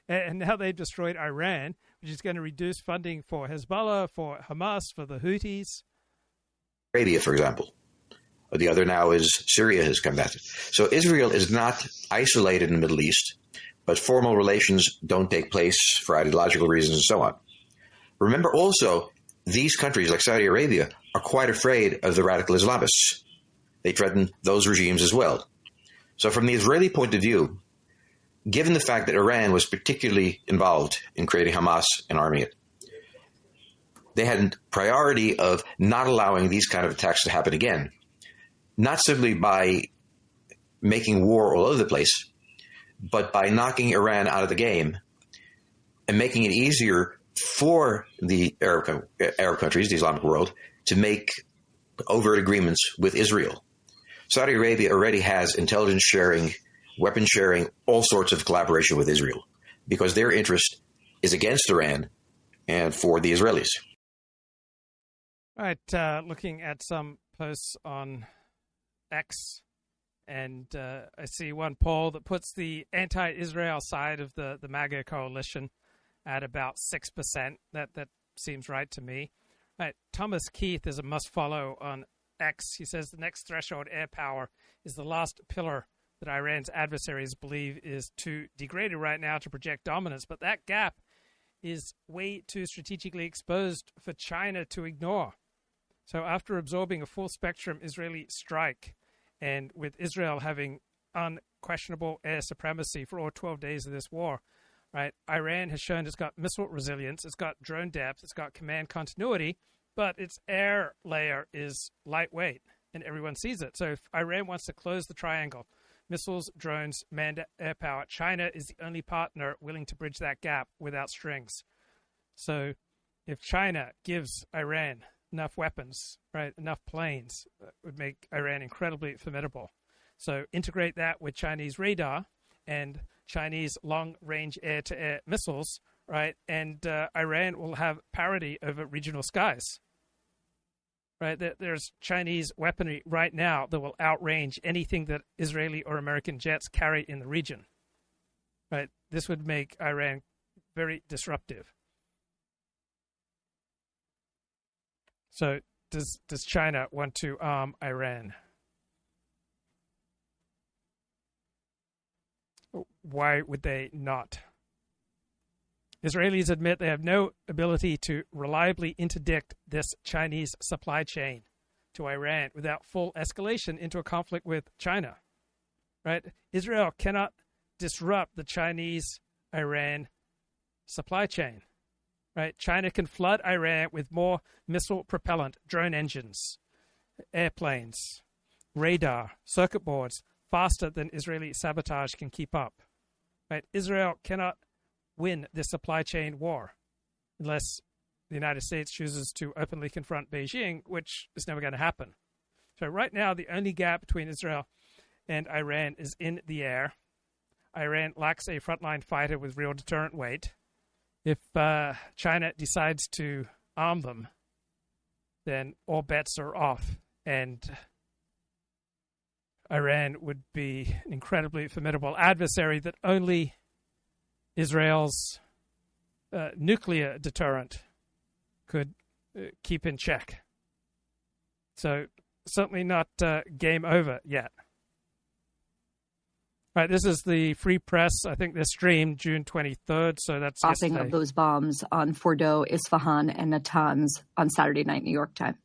and now they've destroyed Iran, which is going to reduce funding for Hezbollah, for Hamas, for the Houthis. Arabia, for example. The other now is Syria has combated. So Israel is not isolated in the Middle East, but formal relations don't take place for ideological reasons and so on. Remember also, these countries like Saudi Arabia are quite afraid of the radical Islamists. They threaten those regimes as well. So from the Israeli point of view, given the fact that Iran was particularly involved in creating Hamas and arming it, they had a priority of not allowing these kind of attacks to happen again, not simply by making war all over the place, but by knocking Iran out of the game and making it easier for the Arab countries, the Islamic world, to make overt agreements with Israel. Saudi Arabia already has intelligence sharing, weapon sharing, all sorts of collaboration with Israel because their interest is against Iran and for the Israelis. All right, looking at some posts on X, and I see one poll that puts the anti-Israel side of the MAGA coalition at about 6%. That seems right to me. All right, Thomas Keith is a must-follow on X. He says the next threshold, air power, is the last pillar that Iran's adversaries believe is too degraded right now to project dominance. But that gap is way too strategically exposed for China to ignore. So after absorbing a full-spectrum Israeli strike, and with Israel having unquestionable air supremacy for all 12 days of this war, right, Iran has shown it's got missile resilience, it's got drone depth, it's got command continuity, but its air layer is lightweight, and everyone sees it. So if Iran wants to close the triangle, missiles, drones, manned air power, China is the only partner willing to bridge that gap without strings. So if China gives Iran enough weapons, right, enough planes, would make Iran incredibly formidable. So integrate that with Chinese radar and Chinese long-range air-to-air missiles, right, and Iran will have parity over regional skies. Right, there's Chinese weaponry right now that will outrange anything that Israeli or American jets carry in the region. Right, this would make Iran very disruptive. So, does China want to arm Iran? Why would they not? Israelis admit they have no ability to reliably interdict this Chinese supply chain to Iran without full escalation into a conflict with China. Right? Israel cannot disrupt the Chinese-Iran supply chain. Right? China can flood Iran with more missile propellant, drone engines, airplanes, radar, circuit boards, faster than Israeli sabotage can keep up. Right? Israel cannot win this supply chain war unless the United States chooses to openly confront Beijing, which is never going to happen. So right now, the only gap between Israel and Iran is in the air. Iran lacks a frontline fighter with real deterrent weight. If China decides to arm them, then all bets are off, and Iran would be an incredibly formidable adversary that only Israel's nuclear deterrent could keep in check. So certainly not game over yet. All right, this is the Free Press. I think this streamed June 23rd, so that's dropping of those bombs on Fordo, Isfahan, and Natanz on Saturday night, New York time.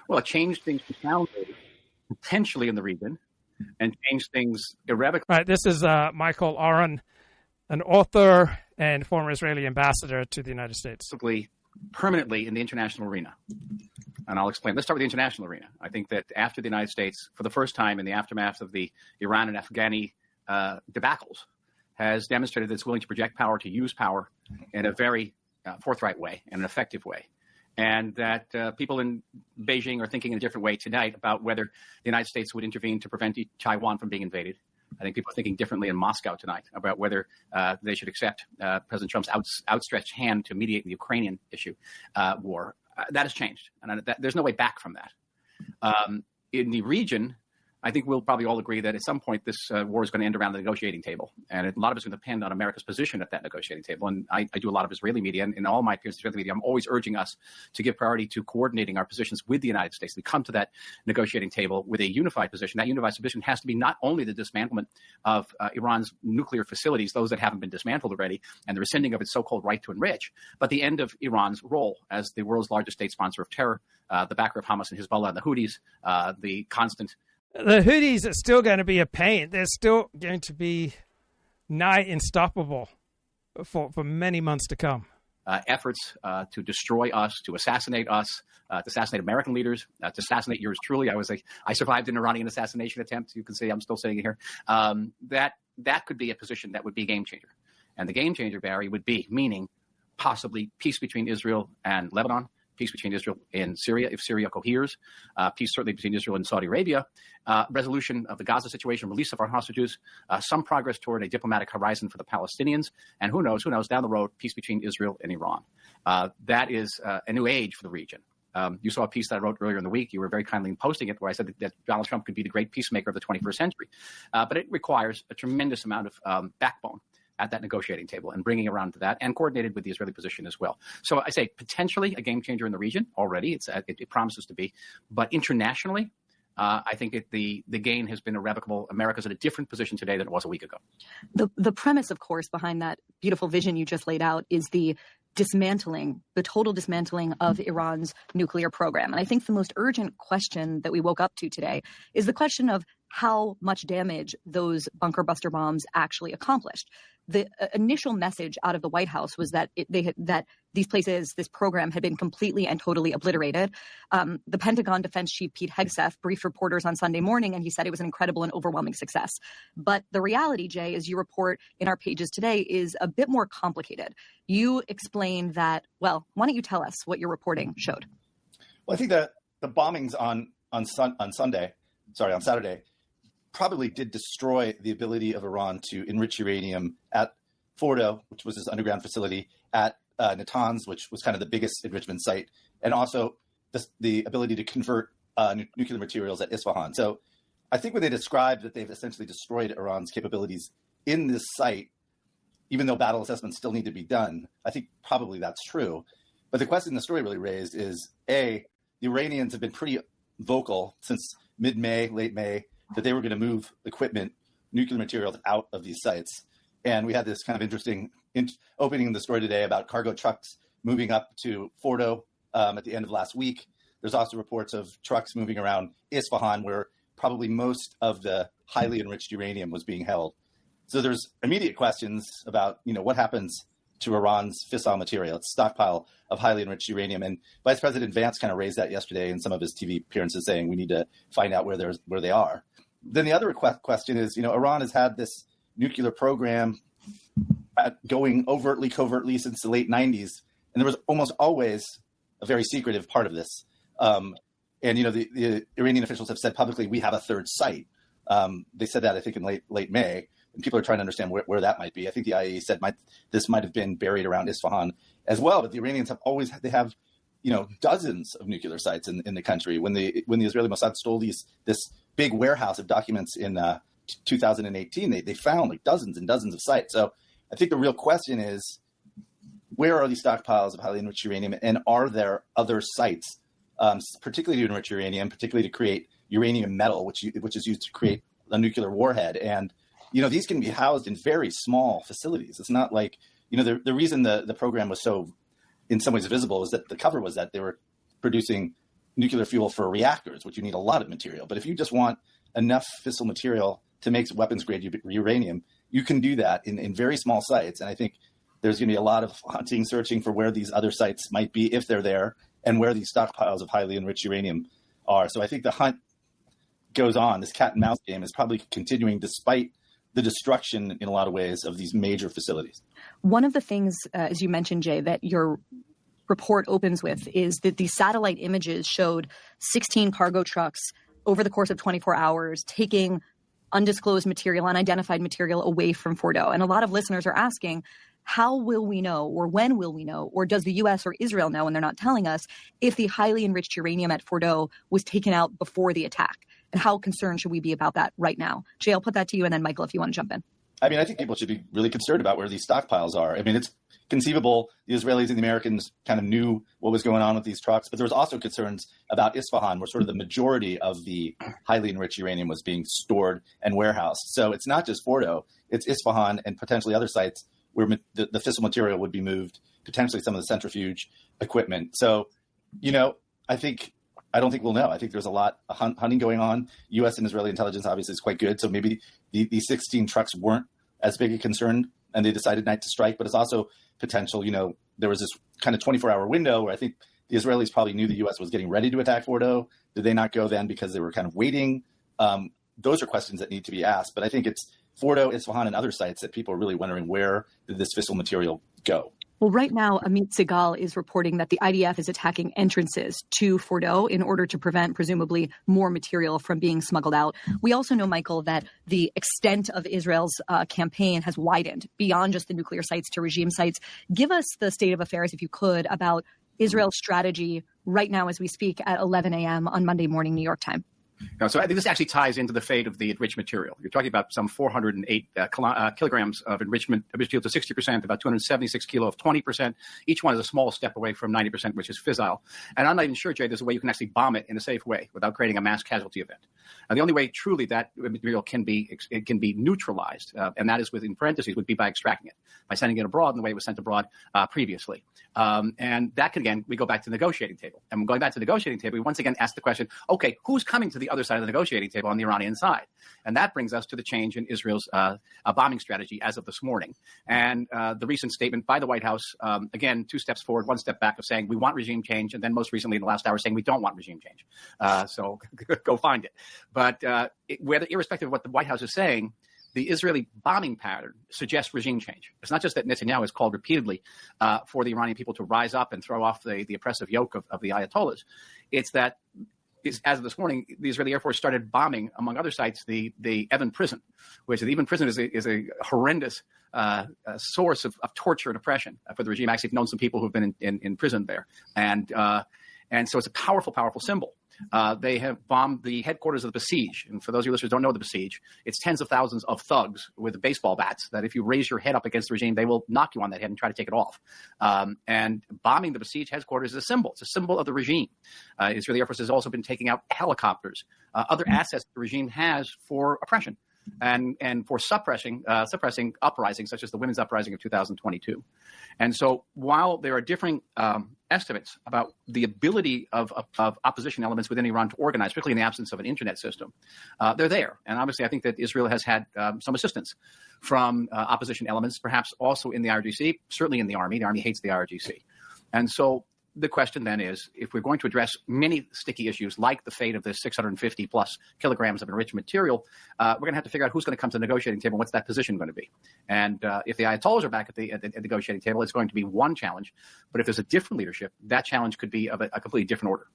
Well, it changed things profoundly, potentially in the region, and changed things irrevocably. All right, this is Michael Oren an author and former Israeli ambassador to the United States. Permanently in the international arena. And I'll explain. Let's start with the international arena. I think that after the United States, for the first time in the aftermath of the Iran and Afghani debacles, has demonstrated that it's willing to project power, to use power in a very forthright way and an effective way. And that people in Beijing are thinking in a different way tonight about whether the United States would intervene to prevent Taiwan from being invaded. I think people are thinking differently in Moscow tonight about whether they should accept President Trump's outstretched hand to mediate the Ukrainian issue war. That has changed, and there's no way back from that. In the region, I think we'll probably all agree that at some point this war is going to end around the negotiating table. And a lot of it's going to depend on America's position at that negotiating table. And I do a lot of Israeli media, and in all my appearances in Israeli media, I'm always urging us to give priority to coordinating our positions with the United States. We come to that negotiating table with a unified position. That unified position has to be not only the dismantlement of Iran's nuclear facilities, those that haven't been dismantled already, and the rescinding of its so-called right to enrich, but the end of Iran's role as the world's largest state sponsor of terror, the backer of Hamas and Hezbollah and the Houthis, the constant... The Houthis are still going to be a pain. They're still going to be nigh unstoppable for many months to come. Efforts to destroy us, to assassinate American leaders, to assassinate yours truly. I survived an Iranian assassination attempt. You can see I'm still saying it here. That could be a position that would be a game changer. And the game changer, Barry, would be meaning possibly peace between Israel and Lebanon, peace between Israel and Syria, if Syria coheres, peace certainly between Israel and Saudi Arabia, resolution of the Gaza situation, release of our hostages, some progress toward a diplomatic horizon for the Palestinians, and who knows, down the road, peace between Israel and Iran. That is a new age for the region. You saw a piece that I wrote earlier in the week. You were very kindly in posting it, where I said that Donald Trump could be the great peacemaker of the 21st century. But it requires a tremendous amount of backbone at that negotiating table and bringing around to that, and coordinated with the Israeli position as well. So I say potentially a game changer in the region already. It promises to be. But internationally, I think the gain has been irrevocable. America's in a different position today than it was a week ago. The premise, of course, behind that beautiful vision you just laid out is the total dismantling of Iran's nuclear program. And I think the most urgent question that we woke up to today is the question of how much damage those bunker buster bombs actually accomplished. The initial message out of the White House was that this program had been completely and totally obliterated. The Pentagon Defense Chief Pete Hegseth briefed reporters on Sunday morning, and he said it was an incredible and overwhelming success. But the reality, Jay, as you report in our pages today, is a bit more complicated. You explained that, well, why don't you tell us what your reporting showed? Well, I think that the bombings on Saturday, probably did destroy the ability of Iran to enrich uranium at Fordo, which was this underground facility, at Natanz, which was kind of the biggest enrichment site, and also the ability to convert nuclear materials at Isfahan. So I think when they described that they've essentially destroyed Iran's capabilities in this site, even though battle assessments still need to be done, I think probably that's true. But the question the story really raised is, A, the Iranians have been pretty vocal since mid-May, late May, that they were going to move equipment, nuclear materials out of these sites. And we had this kind of interesting opening in the story today about cargo trucks moving up to Fordo at the end of last week. There's also reports of trucks moving around Isfahan, where probably most of the highly enriched uranium was being held. So there's immediate questions about, what happens to Iran's fissile material, its stockpile of highly enriched uranium. And Vice President Vance kind of raised that yesterday in some of his TV appearances, saying we need to find out where they are. Then the other question is, Iran has had this nuclear program going covertly since the late 90s. And there was almost always a very secretive part of this. And the Iranian officials have said publicly, we have a third site. They said that, I think, in late May. And people are trying to understand where that might be. I think the IAEA said this might have been buried around Isfahan as well. But the Iranians have dozens of nuclear sites in the country. When the Israeli Mossad stole this big warehouse of documents in 2018, they found dozens and dozens of sites. So I think the real question is, where are these stockpiles of highly enriched uranium, and are there other sites, particularly to enrich uranium, particularly to create uranium metal, which is used to create a nuclear warhead? And these can be housed in very small facilities. It's not like the reason the program was so, in some ways, visible is that the cover was that they were producing nuclear fuel for reactors, which you need a lot of material. But if you just want enough fissile material to make weapons grade uranium, you can do that in very small sites. And I think there's going to be a lot of hunting, searching for where these other sites might be, if they're there, and where these stockpiles of highly enriched uranium are. So I think the hunt goes on. This cat and mouse game is probably continuing despite the destruction in a lot of ways of these major facilities. One of the things, as you mentioned, Jay, that your report opens with is that the satellite images showed 16 cargo trucks over the course of 24 hours taking undisclosed material, unidentified material away from Fordo. And a lot of listeners are asking, how will we know, or when will we know, or does the U.S. or Israel know, and they're not telling us, if the highly enriched uranium at Fordo was taken out before the attack? And how concerned should we be about that right now? Jay, I'll put that to you, and then Michael, if you want to jump in. I mean, I think people should be really concerned about where these stockpiles are. I mean, it's conceivable the Israelis and the Americans kind of knew what was going on with these trucks, but there was also concerns about Isfahan, where sort of the majority of the highly enriched uranium was being stored and warehoused. So it's not just Fordo, it's Isfahan and potentially other sites where the fissile material would be moved, potentially some of the centrifuge equipment. So, you know, I don't think we'll know. I think there's a lot of hunting going on. U.S. and Israeli intelligence obviously is quite good. So maybe these 16 trucks weren't as big a concern and they decided not to strike, but it's also potential. You know, there was this kind of 24-hour window where I think the Israelis probably knew the U.S. was getting ready to attack Fordo. Did they not go then because they were kind of waiting? Those are questions that need to be asked. But I think it's Fordo, Isfahan, and other sites that people are really wondering, where did this fissile material go? Well, right now, Amit Segal is reporting that the IDF is attacking entrances to Fordo in order to prevent, presumably, more material from being smuggled out. We also know, Michael, that the extent of Israel's campaign has widened beyond just the nuclear sites to regime sites. Give us the state of affairs, if you could, about Israel's strategy right now as we speak at 11 a.m. on Monday morning, New York time. No, so I think this actually ties into the fate of the enriched material. You're talking about some 408 kilograms of enrichment to 60%, about 276 kilo of 20%. Each one is a small step away from 90%, which is fissile. And I'm not even sure, Jay, there's a way you can actually bomb it in a safe way without creating a mass casualty event. Now, the only way truly that material can be neutralized, and that is within parentheses, would be by extracting it, by sending it abroad in the way it was sent abroad previously. And that can, again, we go back to the negotiating table. And going back to the negotiating table, we once again ask the question, okay, who's coming to the other side of the negotiating table on the Iranian side? And that brings us to the change in Israel's bombing strategy as of this morning. And the recent statement by the White House, again, 2 steps forward, 1 step back, of saying we want regime change, and then most recently in the last hour saying we don't want regime change. So go find it. But irrespective of what the White House is saying, the Israeli bombing pattern suggests regime change. It's not just that Netanyahu has called repeatedly for the Iranian people to rise up and throw off the oppressive yoke of the Ayatollahs. It's that, as of this morning, the Israeli Air Force started bombing, among other sites, the Evin prison, which the Evin prison is a horrendous source of torture and oppression for the regime. I actually have known some people who've been in prison there. And so it's a powerful, powerful symbol. They have bombed the headquarters of the Besiege. And for those of you listeners who don't know the Besiege, it's tens of thousands of thugs with baseball bats that if you raise your head up against the regime, they will knock you on that head and try to take it off. And bombing the Besiege headquarters is a symbol. It's a symbol of the regime. Israeli Air Force has also been taking out helicopters, other assets the regime has for oppression and for suppressing uprisings such as the women's uprising of 2022. And so while there are differing estimates about the ability of opposition elements within Iran to organize, particularly in the absence of an internet system, they're there. And obviously, I think that Israel has had some assistance from opposition elements, perhaps also in the IRGC, certainly in the Army. The Army hates the IRGC. And so the question then is, if we're going to address many sticky issues like the fate of the 650 plus kilograms of enriched material, we're going to have to figure out who's going to come to the negotiating table. What's that position going to be? And if the Ayatollahs are back at the negotiating table, it's going to be one challenge. But if there's a different leadership, that challenge could be of a completely different order.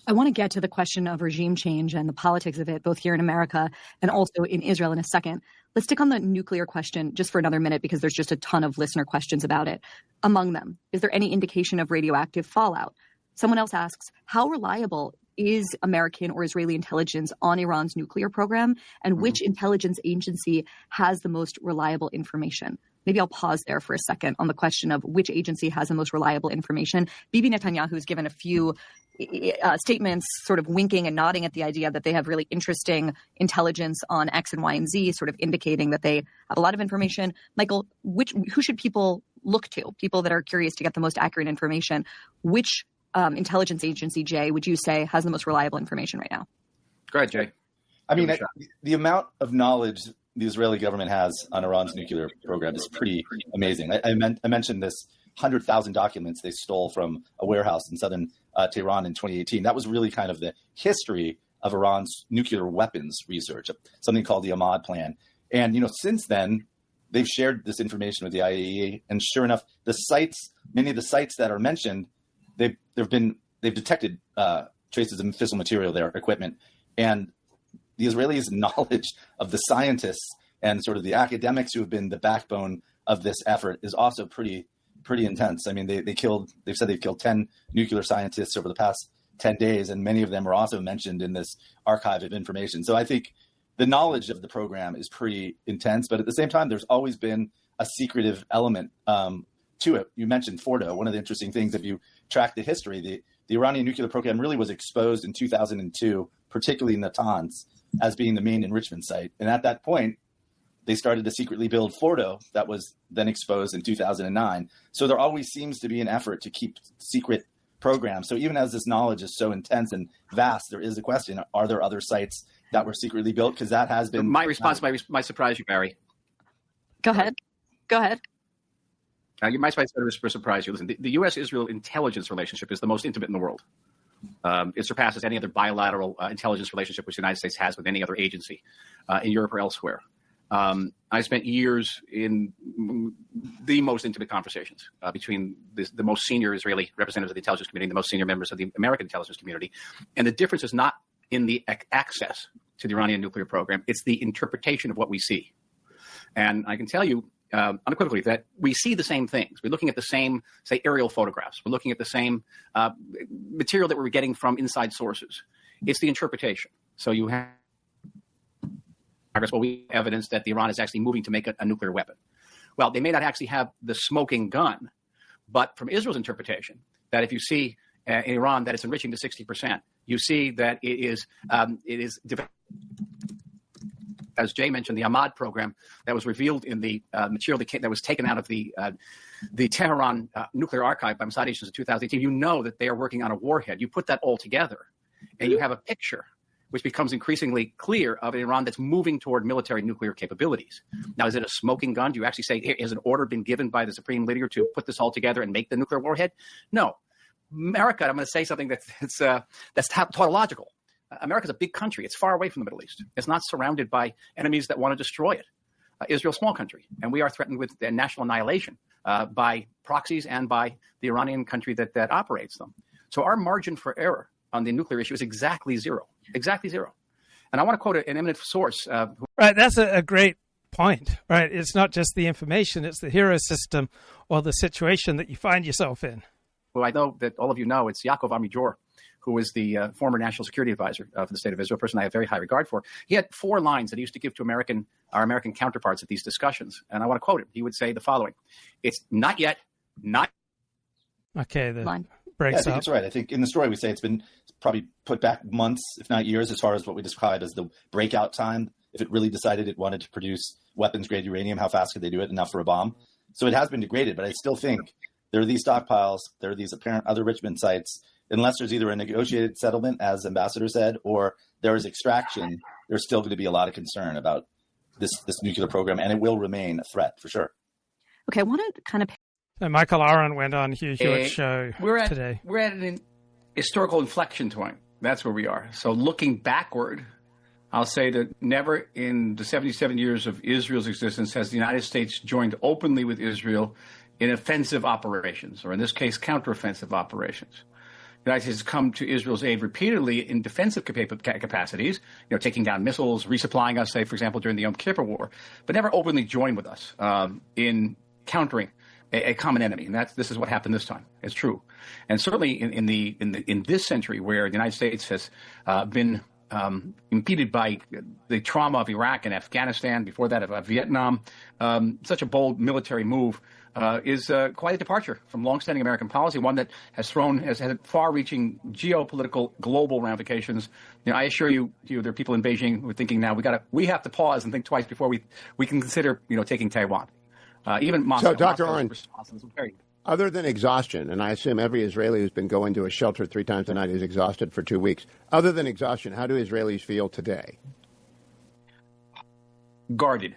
I want to get to the question of regime change and the politics of it, both here in America and also in Israel in a second. Let's stick on the nuclear question just for another minute because there's just a ton of listener questions about it. Among them, is there any indication of radioactive fallout? Someone else asks, how reliable is American or Israeli intelligence on Iran's nuclear program, and which intelligence agency has the most reliable information? Maybe I'll pause there for a second on the question of which agency has the most reliable information. Bibi Netanyahu has given a few statements sort of winking and nodding at the idea that they have really interesting intelligence on X and Y and Z, sort of indicating that they have a lot of information. Michael, who should people look to? People that are curious to get the most accurate information. Which intelligence agency, Jay, would you say has the most reliable information right now? Go ahead, Jay. I mean, the amount of knowledge the Israeli government has on Iran's nuclear program is pretty amazing. I mentioned this 100,000 documents they stole from a warehouse in southern Tehran in 2018. That was really kind of the history of Iran's nuclear weapons research, something called the Ahmad Plan. And, since then, they've shared this information with the IAEA. And sure enough, many of the sites that are mentioned, they've detected traces of fissile material there, equipment. And the Israelis' knowledge of the scientists and sort of the academics who have been the backbone of this effort is also pretty intense. I mean, they've said they've killed 10 nuclear scientists over the past 10 days, and many of them are also mentioned in this archive of information. So I think the knowledge of the program is pretty intense, but at the same time, there's always been a secretive element to it. You mentioned Fordo. One of the interesting things, if you track the history, the Iranian nuclear program really was exposed in 2002, particularly Natanz, as being the main enrichment site. And at that point, they started to secretly build Fordo that was then exposed in 2009. So there always seems to be an effort to keep secret programs. So even as this knowledge is so intense and vast, there is a question, are there other sites that were secretly built? Because that has been... My response might surprise you, Barry. Go ahead. You might surprise you. Listen, the U.S.-Israel intelligence relationship is the most intimate in the world. It surpasses any other bilateral intelligence relationship which the United States has with any other agency in Europe or elsewhere. I spent years in the most intimate conversations between the most senior Israeli representatives of the intelligence community and the most senior members of the American intelligence community. And the difference is not in the access to the Iranian nuclear program. It's the interpretation of what we see. And I can tell you unequivocally that we see the same things. We're looking at the same, say, aerial photographs. We're looking at the same material that we're getting from inside sources. It's the interpretation. So you have evidence that Iran is actually moving to make a nuclear weapon. Well, they may not actually have the smoking gun, but from Israel's interpretation, that if you see in Iran that it's enriching to 60%, you see that it is as Jay mentioned, the Ahmad program that was revealed in the material that was taken out of the Tehran nuclear archive by Mossad agents in 2018, you know that they are working on a warhead. You put that all together, and you have a picture which becomes increasingly clear of an Iran that's moving toward military nuclear capabilities. Now, is it a smoking gun? Do you actually say, has an order been given by the supreme leader to put this all together and make the nuclear warhead? No. America, I'm going to say something that's tautological. America's a big country. It's far away from the Middle East. It's not surrounded by enemies that want to destroy it. Israel's a small country, and we are threatened with national annihilation by proxies and by the Iranian country that operates them. So our margin for error on the nuclear issue is exactly zero. Exactly zero. And I want to quote an eminent source. Right, that's a great point. Right, it's not just the information; it's the hero system or the situation that you find yourself in. Well, I know that all of you know it's Yaakov Amidjor, who is the former national security advisor for the state of Israel, a person I have very high regard for. He had 4 lines that he used to give to our American counterparts at these discussions. And I want to quote him. He would say the following: "It's not yet, not..." Okay, the breaks I think up. it's right. I think in the story we say it's been probably put back months, if not years, as far as what we describe as the breakout time. If it really decided it wanted to produce weapons-grade uranium, how fast could they do it? Enough for a bomb. So it has been degraded, but I still think there are these stockpiles, there are these apparent other enrichment sites. Unless there's either a negotiated settlement, as Ambassador said, or there is extraction, there's still going to be a lot of concern about this nuclear program, and it will remain a threat for sure. Okay, I want to kind of... So Michael Oren went on Hugh Hewitt's show today. We're at an historical inflection point. That's where we are. So looking backward, I'll say that never in the 77 years of Israel's existence has the United States joined openly with Israel in offensive operations, or in this case, counteroffensive operations. The United States has come to Israel's aid repeatedly in defensive capacities, taking down missiles, resupplying us, say, for example, during the Yom Kippur War, but never openly joined with us in countering a common enemy. And this is what happened this time. It's true. And certainly in this century, where the United States has been impeded by the trauma of Iraq and Afghanistan, before that of Vietnam, such a bold military move is quite a departure from longstanding American policy, one that has had far-reaching geopolitical global ramifications. I assure you, there are people in Beijing who are thinking now we have to pause and think twice before we can consider taking Taiwan. Even Moscow. So, Dr. Oren, other than exhaustion, and I assume every Israeli who's been going to a shelter 3 times a night is exhausted for 2 weeks. Other than exhaustion, how do Israelis feel today? guarded.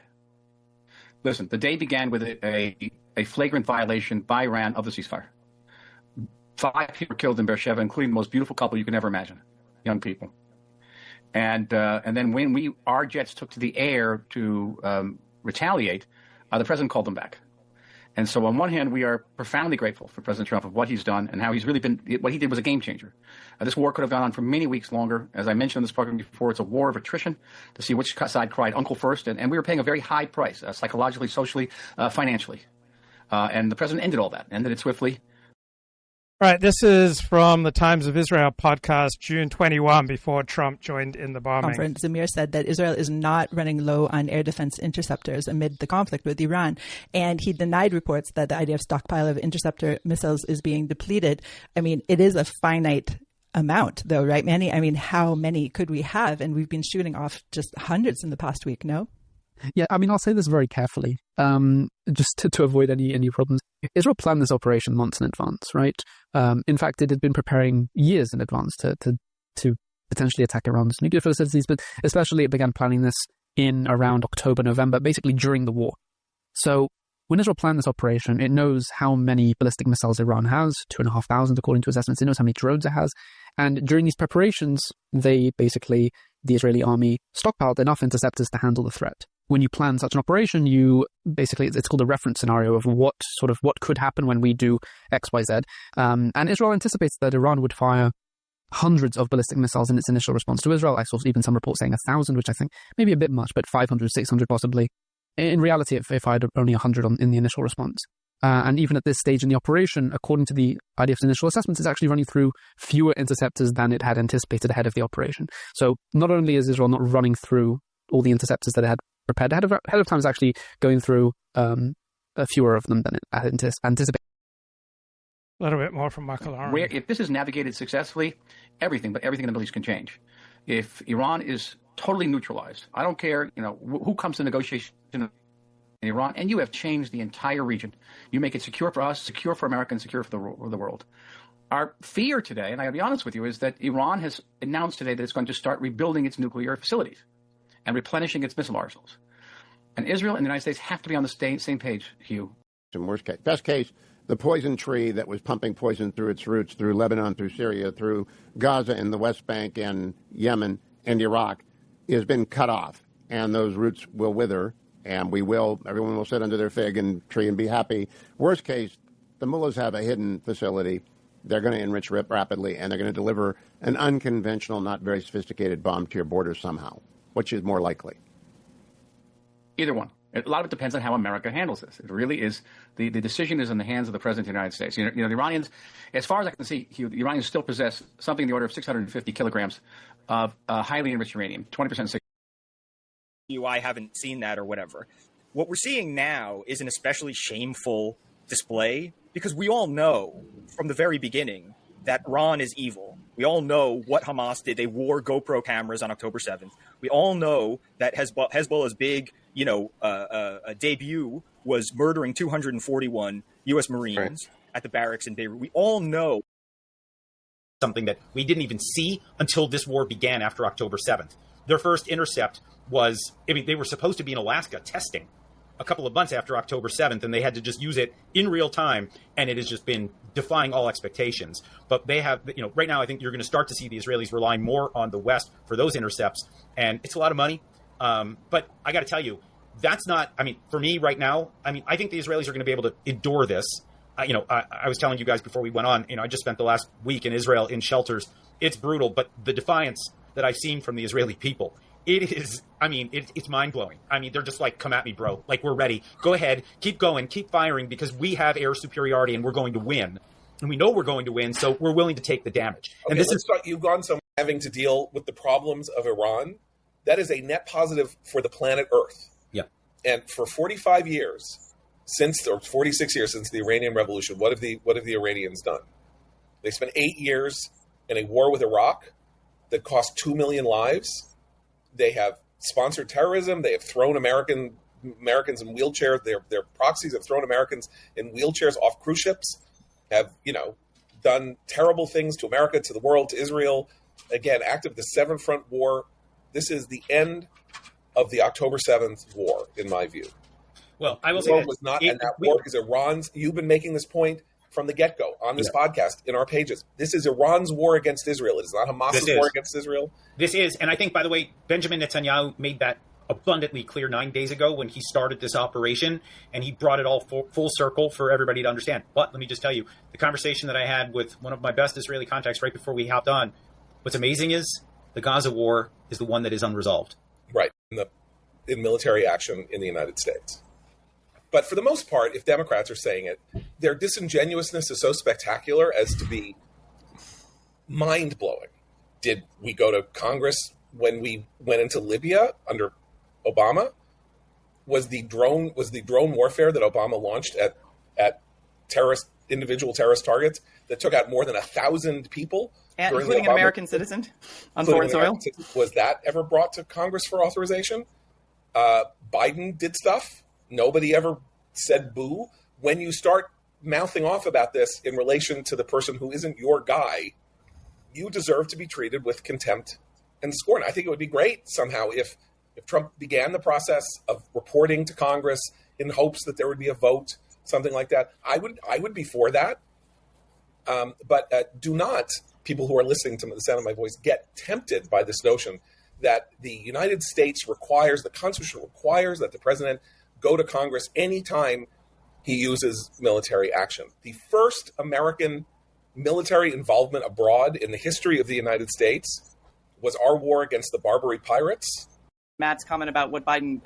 Listen, the day began with a flagrant violation by Iran of the ceasefire. 5 people were killed in Beersheba, including the most beautiful couple you can ever imagine, young people. And then when our jets took to the air to retaliate, the president called them back. And so on one hand, we are profoundly grateful for President Trump of what he's done and how he's really been, what he did was a game changer. This war could have gone on for many weeks longer. As I mentioned in this program before, it's a war of attrition to see which side cried uncle first. And we were paying a very high price, psychologically, socially, financially. And the president ended all that, ended it swiftly. All right, this is from the Times of Israel podcast, June 21, before Trump joined in the bombing. Conference, Zamir said that Israel is not running low on air defense interceptors amid the conflict with Iran. And he denied reports that the IDF stockpile of interceptor missiles is being depleted. I mean, it is a finite amount, though, right, Manny? I mean, how many could we have? And we've been shooting off just hundreds in the past week, no? Yeah, I mean, I'll say this very carefully, just to avoid any problems. Israel planned this operation months in advance, right? In fact, it had been preparing years in advance to potentially attack Iran's nuclear facilities, but especially it began planning this in around October, November, basically during the war. So when Israel planned this operation, it knows how many ballistic missiles Iran has, 2,500 according to assessments. It knows how many drones it has. And during these preparations, the Israeli army stockpiled enough interceptors to handle the threat. When you plan such an operation, it's called a reference scenario of what could happen when we do X, Y, Z. And Israel anticipates that Iran would fire hundreds of ballistic missiles in its initial response to Israel. I saw even some reports saying 1,000, which I think maybe a bit much, but 500, 600 possibly. In reality, it fired only 100 in the initial response. And even at this stage in the operation, according to the IDF's initial assessments, it's actually running through fewer interceptors than it had anticipated ahead of the operation. So not only is Israel not running through all the interceptors that it had prepared ahead of time, is actually going through fewer of them than it had anticipated. A little bit more from Michael Oren. If this is navigated successfully, everything in the Middle East can change. If Iran is totally neutralized, I don't care, who comes to negotiation in Iran, and you have changed the entire region. You make it secure for us, secure for America, and secure for the world. Our fear today, and I got to be honest with you, is that Iran has announced today that it's going to start rebuilding its nuclear facilities and replenishing its missile arsenals. And Israel and the United States have to be on the same page, Hugh. In worst case, best case, the poison tree that was pumping poison through its roots, through Lebanon, through Syria, through Gaza and the West Bank and Yemen and Iraq, has been cut off. And those roots will wither, and everyone will sit under their fig and tree and be happy. Worst case, the mullahs have a hidden facility. They're going to enrich rapidly, and they're going to deliver an unconventional, not very sophisticated bomb to your border somehow. Which is more likely? Either one. A lot of it depends on how America handles this. It really is. The decision is in the hands of the President of the United States. The Iranians, as far as I can see, Hugh, the Iranians still possess something in the order of 650 kilograms of highly enriched uranium, 20%. I haven't seen that or whatever. What we're seeing now is an especially shameful display because we all know from the very beginning that Iran is evil. We all know what Hamas did. They wore GoPro cameras on October 7th. We all know that Hezbollah's big, debut was murdering 241 U.S. Marines at the barracks in Beirut. We all know something that we didn't even see until this war began after October 7th. Their first intercept was, they were supposed to be in Alaska testing a couple of months after October 7th, and they had to just use it in real time, and it has just been defying all expectations. But they have, right now I think you're going to start to see the Israelis relying more on the West for those intercepts, and it's a lot of money. But I got to tell you, that's not, for me right now, I think the Israelis are going to be able to endure this. I was telling you guys before we went on, I just spent the last week in Israel in shelters. It's brutal, but the defiance that I've seen from the Israeli people, it is, it's mind-blowing. They're just like, come at me, bro. Like, we're ready. Go ahead. Keep going. Keep firing because we have air superiority and we're going to win. And we know we're going to win, so we're willing to take the damage. Okay, and this is you've gone somewhere having to deal with the problems of Iran. That is a net positive for the planet Earth. Yeah. And for 45 years, 46 years since the Iranian Revolution, what have the Iranians done? They spent 8 years in a war with Iraq that cost 2 million lives. They have sponsored terrorism. They have thrown Americans in wheelchairs. Their proxies have thrown Americans in wheelchairs off cruise ships, have, done terrible things to America, to the world, to Israel. Again, active the Seventh Front War. This is the end of the October 7th war, in my view. Well, I will War say was not, and that war is Iran's. You've been making this point from the get-go on this podcast, in our pages. This is Iran's war against Israel. It is not Hamas's war against Israel. This is, and I think, by the way, Benjamin Netanyahu made that abundantly clear 9 days ago when he started this operation, and he brought it all full circle for everybody to understand. But let me just tell you, the conversation that I had with one of my best Israeli contacts right before we hopped on, what's amazing is the Gaza war is the one that is unresolved. Right, in military action in the United States. But for the most part, if Democrats are saying it, their disingenuousness is so spectacular as to be mind-blowing. Did we go to Congress when we went into Libya under Obama? Was the drone warfare that Obama launched at individual terrorist targets that took out more than 1,000 people, including an American citizen on foreign soil? Was that ever brought to Congress for authorization? Biden did stuff. Nobody ever said boo. When you start mouthing off about this in relation to the person who isn't your guy, you deserve to be treated with contempt and scorn. I think it would be great somehow if Trump began the process of reporting to Congress in hopes that there would be a vote, something like that. I would be for that. But do not, people who are listening to the sound of my voice, get tempted by this notion that the United States requires, the Constitution requires that the president go to Congress anytime he uses military action. The first American military involvement abroad in the history of the United States was our war against the Barbary pirates. Matt's comment about what Biden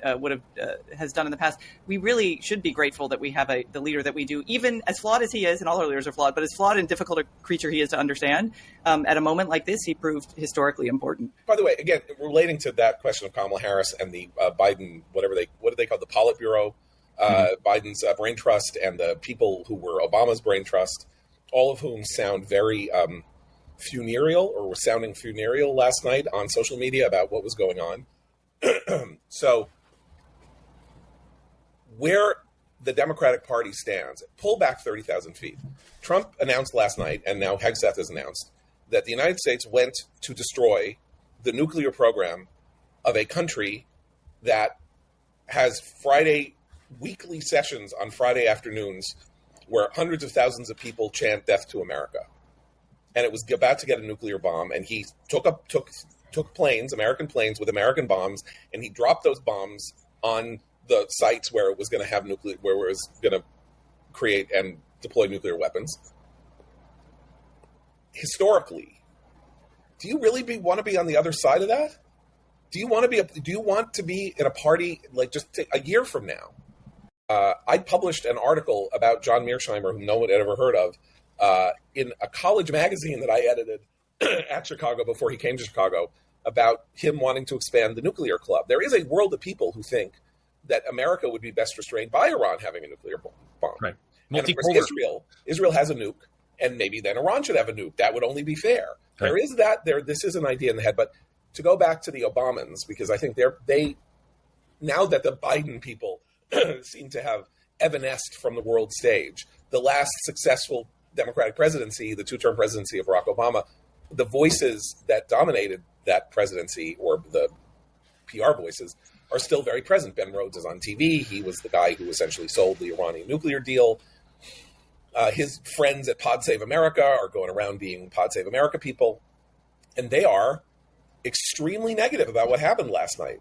has done in the past, we really should be grateful that we have the leader that we do, even as flawed as he is, and all our leaders are flawed, but as flawed and difficult a creature he is to understand. At a moment like this, he proved historically important. By the way, again, relating to that question of Kamala Harris and the Biden, what do they call the Politburo, Biden's brain trust, and the people who were Obama's brain trust, all of whom sound very funereal, or were sounding funereal last night on social media about what was going on. So where the Democratic Party stands, pull back 30,000 feet. Trump announced last night, and now Hegseth has announced, that the United States went to destroy the nuclear program of a country that has weekly sessions on Friday afternoons where hundreds of thousands of people chant death to America. And it was about to get a nuclear bomb, and he took planes, American planes with American bombs, and he dropped those bombs on the sites where it was going to have where it was going to create and deploy nuclear weapons. Historically, do you really want to be on the other side of that? Do you want to be in a party like just a year from now? I published an article about John Mearsheimer, whom no one had ever heard of, in a college magazine that I edited at Chicago before he came to Chicago, about him wanting to expand the nuclear club. There is a world of people who think that America would be best restrained by Iran having a nuclear bomb. Right. And of course, Israel has a nuke, and maybe then Iran should have a nuke. That would only be fair. Right. There is that. This is an idea in the head. But to go back to the Obamans, because I think they now that the Biden people seem to have evanesced from the world stage, the last successful Democratic presidency, the two-term presidency of Barack Obama, the voices that dominated that presidency, or the PR voices, are still very present. Ben Rhodes is on TV. He was the guy who essentially sold the Iranian nuclear deal. His friends at Pod Save America are going around being Pod Save America people, and they are extremely negative about what happened last night.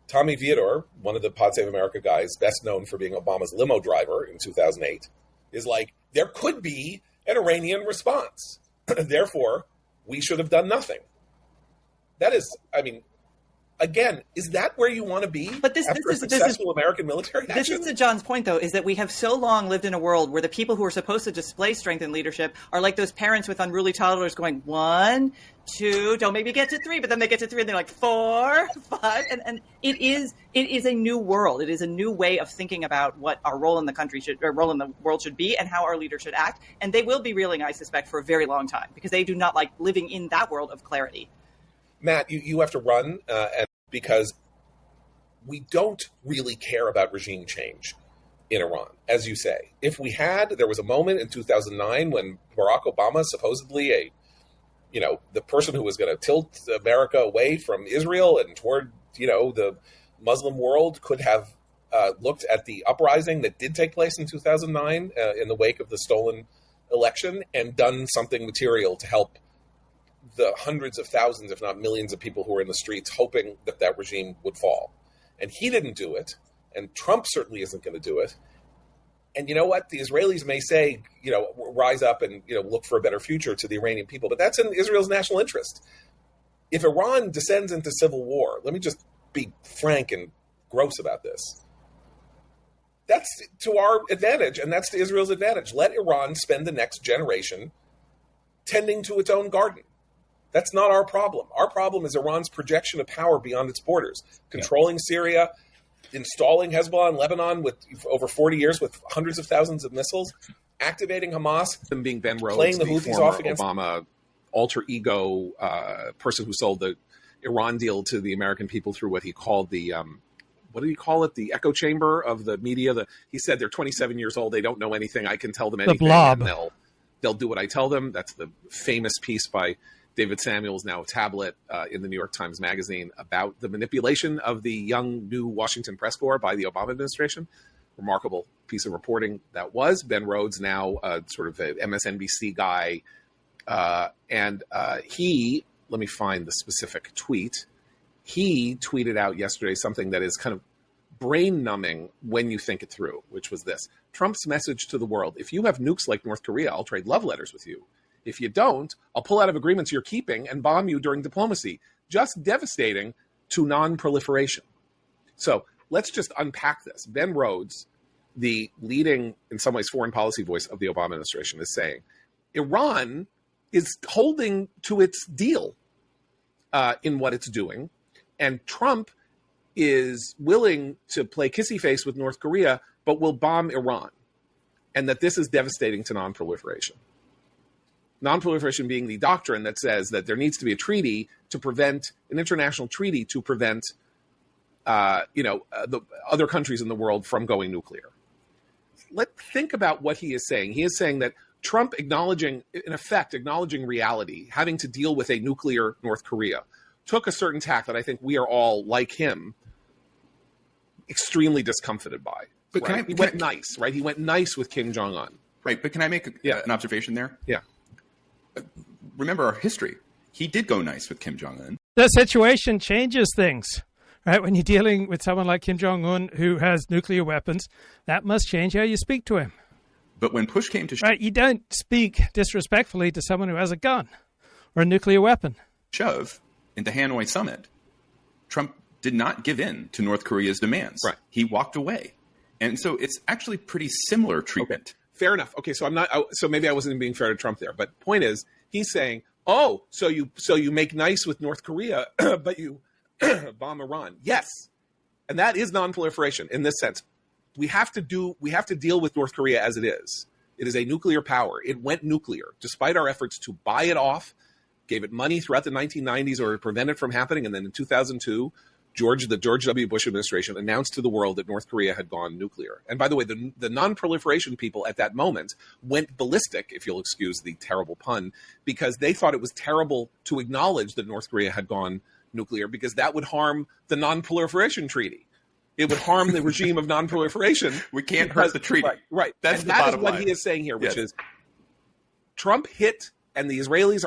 Tommy Viador, one of the Pod Save America guys, best known for being Obama's limo driver in 2008, is like, there could be an Iranian response. Therefore, we should have done nothing. That is, I mean, again, is that where you want to be after a successful American military action? This is to John's point, though, is that we have so long lived in a world where the people who are supposed to display strength and leadership are like those parents with unruly toddlers going, 1, 2, don't maybe get to 3, but then they get to 3 and they're like 4, 5, and it is a new world. It is a new way of thinking about what our role in the country role in the world should be, and how our leaders should act. And they will be reeling, I suspect, for a very long time, because they do not like living in that world of clarity. Matt, you have to run, because we don't really care about regime change in Iran, as you say. If we had, there was a moment in 2009 when Barack Obama, supposedly the person who was going to tilt America away from Israel and toward, the Muslim world could have looked at the uprising that did take place in 2009 in the wake of the stolen election and done something material to help the hundreds of thousands, if not millions of people who were in the streets hoping that that regime would fall. And he didn't do it, and Trump certainly isn't going to do it. And you know what? The Israelis may say, rise up and, look for a better future to the Iranian people, but that's in Israel's national interest. If Iran descends into civil war, let me just be frank and gross about this. That's to our advantage, and that's to Israel's advantage. Let Iran spend the next generation tending to its own garden. That's not our problem. Our problem is Iran's projection of power beyond its borders, controlling Syria, installing Hezbollah in Lebanon with over 40 years with hundreds of thousands of missiles, activating Hamas, them being Ben Rhodes, playing the Houthis off against Obama alter ego person who sold the Iran deal to the American people through what he called the what did he call it? The echo chamber of the media. He said they're 27 years old. They don't know anything. I can tell them anything. The blob. And they'll do what I tell them. That's the famous piece by David Samuels, now a tablet, in the New York Times Magazine about the manipulation of the young new Washington press corps by the Obama administration. Remarkable piece of reporting that was. Ben Rhodes, now sort of an MSNBC guy. And he, let me find the specific tweet. He tweeted out yesterday something that is kind of brain numbing when you think it through, which was this: Trump's message to the world: if you have nukes like North Korea, I'll trade love letters with you. If you don't, I'll pull out of agreements you're keeping and bomb you during diplomacy. Just devastating to non-proliferation. So let's just unpack this. Ben Rhodes, the leading, in some ways, foreign policy voice of the Obama administration, is saying Iran is holding to its deal in what it's doing, and Trump is willing to play kissy face with North Korea, but will bomb Iran, and that this is devastating to non-proliferation. Non-proliferation being the doctrine that says that there needs to be a treaty to prevent an international treaty to prevent, the other countries in the world from going nuclear. Let's think about what he is saying. He is saying that Trump acknowledging reality, having to deal with a nuclear North Korea, took a certain tack that I think we are all, like him, extremely discomfited by. But right? He went nice, right? He went nice with Kim Jong-un. Right, but can I make an observation there? Yeah. Remember our history. He did go nice with Kim Jong-un. The situation changes things, right? When you're dealing with someone like Kim Jong-un who has nuclear weapons, that must change how you speak to him. But when push came to right, you don't speak disrespectfully to someone who has a gun or a nuclear weapon. Shove in the Hanoi summit, Trump did not give in to North Korea's demands. Right. He walked away. And so it's actually pretty similar treatment. Okay. Fair enough. Okay, so so maybe I wasn't being fair to Trump there, but point is, he's saying, "Oh, so you make nice with North Korea, but you bomb Iran." Yes, and that is non-proliferation in this sense. We have to deal with North Korea as it is. It is a nuclear power. It went nuclear, despite our efforts to buy it off, gave it money throughout the 1990s or to prevent it from happening, and then in 2002. The George W. Bush administration announced to the world that North Korea had gone nuclear. And by the way, the non-proliferation people at that moment went ballistic, if you'll excuse the terrible pun, because they thought it was terrible to acknowledge that North Korea had gone nuclear because that would harm the non-proliferation treaty. It would harm the regime of non-proliferation. We can't hurt the treaty. Right. That's and the that bottom is what line. he is saying here, which is Trump hit, and the Israelis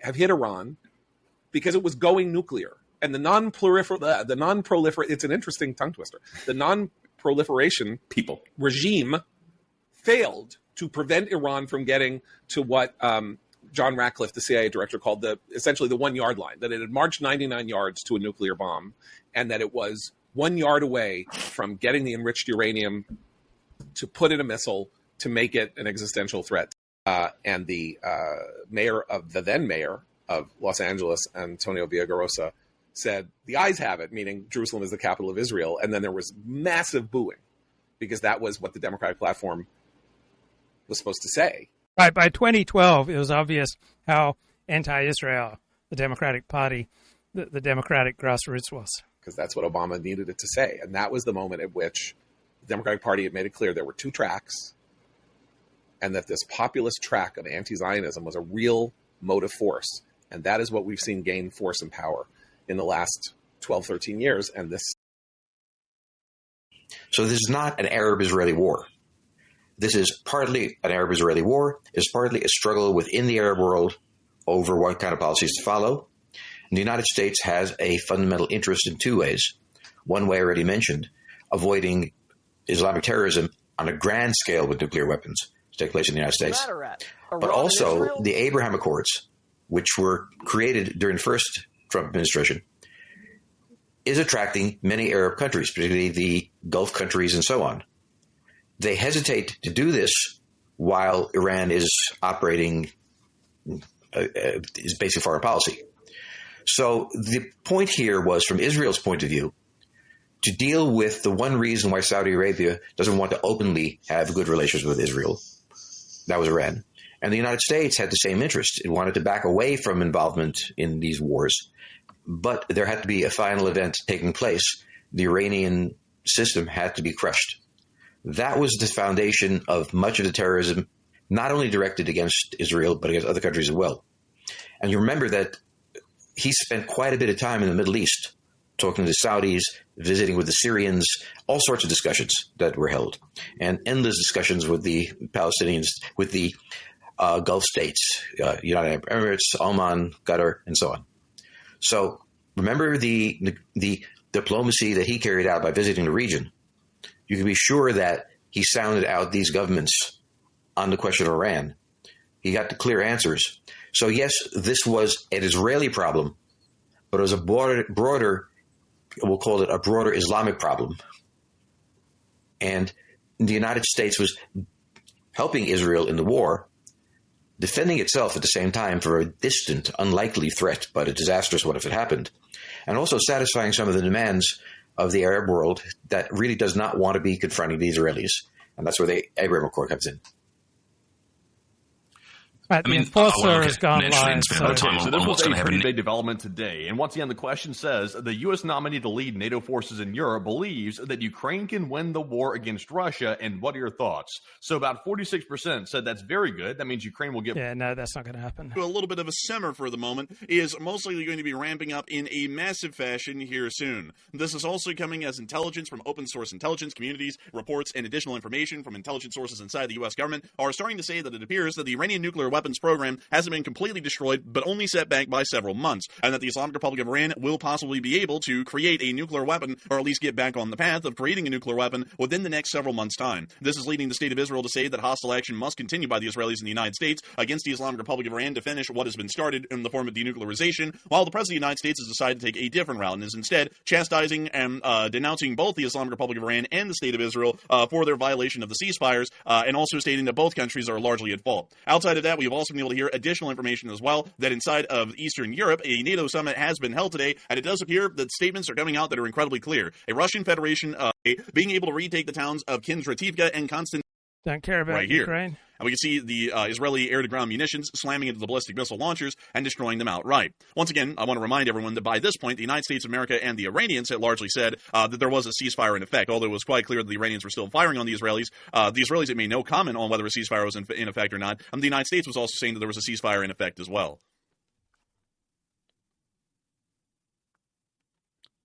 have hit Iran because it was going nuclear. And the non-proliferation, it's an interesting tongue twister. The non-proliferation regime failed to prevent Iran from getting to what John Ratcliffe, the CIA director, called essentially the 1 yard line, that it had marched 99 yards to a nuclear bomb, and that it was 1 yard away from getting the enriched uranium to put in a missile to make it an existential threat. And the then mayor of Los Angeles, Antonio Villagrosa, said, the eyes have it, meaning Jerusalem is the capital of Israel. And then there was massive booing because that was what the Democratic platform was supposed to say. Right. By 2012, it was obvious how anti-Israel the Democratic Party, the Democratic grassroots was. Because that's what Obama needed it to say. And that was the moment at which the Democratic Party had made it clear there were two tracks and that this populist track of anti-Zionism was a real motive force. And that is what we've seen gain force and power in the last 12, 13 years. And this So this is not an Arab-Israeli war. This is partly an Arab-Israeli war. It's partly a struggle within the Arab world over what kind of policies to follow. And the United States has a fundamental interest in two ways. One way I already mentioned, avoiding Islamic terrorism on a grand scale with nuclear weapons to take place in the United States. But also the Abraham Accords, which were created during the first Trump administration, is attracting many Arab countries, particularly the Gulf countries and so on. They hesitate to do this while Iran is operating his basic foreign policy. So the point here was, from Israel's point of view, to deal with the one reason why Saudi Arabia doesn't want to openly have good relations with Israel. That was Iran. And the United States had the same interest. It wanted to back away from involvement in these wars. But there had to be a final event taking place. The Iranian system had to be crushed. That was the foundation of much of the terrorism, not only directed against Israel, but against other countries as well. And you remember that he spent quite a bit of time in the Middle East, talking to the Saudis, visiting with the Syrians, all sorts of discussions that were held, and endless discussions with the Palestinians, with the Gulf states, United Arab Emirates, Oman, Qatar, and so on. So remember the diplomacy that he carried out by visiting the region. You can be sure that he sounded out these governments on the question of Iran. He got the clear answers. So yes, this was an Israeli problem, but it was a broader, we'll call it a broader Islamic problem. And the United States was helping Israel in the war, defending itself at the same time for a distant, unlikely threat, but a disastrous one if it happened, and also satisfying some of the demands of the Arab world that really does not want to be confronting the Israelis. And that's where the Abraham Accord comes in. Right, the enforcer has gone live. So this was a pretty big development today. And once again, the question says, the U.S. nominee to lead NATO forces in Europe believes that Ukraine can win the war against Russia. And what are your thoughts? So about 46% said that's very good. That means Ukraine will get... Yeah, no, that's not going to happen. A little bit of a simmer for the moment is mostly going to be ramping up in a massive fashion here soon. This is also coming as intelligence from open source intelligence communities, reports, and additional information from intelligence sources inside the U.S. government are starting to say that it appears that the Iranian nuclear weapons program hasn't been completely destroyed, but only set back by several months, and that the Islamic Republic of Iran will possibly be able to create a nuclear weapon, or at least get back on the path of creating a nuclear weapon within the next several months' time. This is leading the state of Israel to say that hostile action must continue by the Israelis and the United States against the Islamic Republic of Iran to finish what has been started in the form of denuclearization, while the President of the United States has decided to take a different route and is instead chastising and denouncing both the Islamic Republic of Iran and the state of Israel for their violation of the ceasefires, and also stating that both countries are largely at fault. Outside of that, we have also been able to hear additional information as well that inside of Eastern Europe, a NATO summit has been held today, and it does appear that statements are coming out that are incredibly clear. A Russian Federation being able to retake the towns of Kinzrativka and Konstantin. Don't care about right here. Ukraine. And we can see the Israeli air-to-ground munitions slamming into the ballistic missile launchers and destroying them outright. Once again, I want to remind everyone that by this point, the United States of America and the Iranians had largely said that there was a ceasefire in effect, although it was quite clear that the Iranians were still firing on the Israelis. The Israelis had made no comment on whether a ceasefire was in effect or not. And the United States was also saying that there was a ceasefire in effect as well.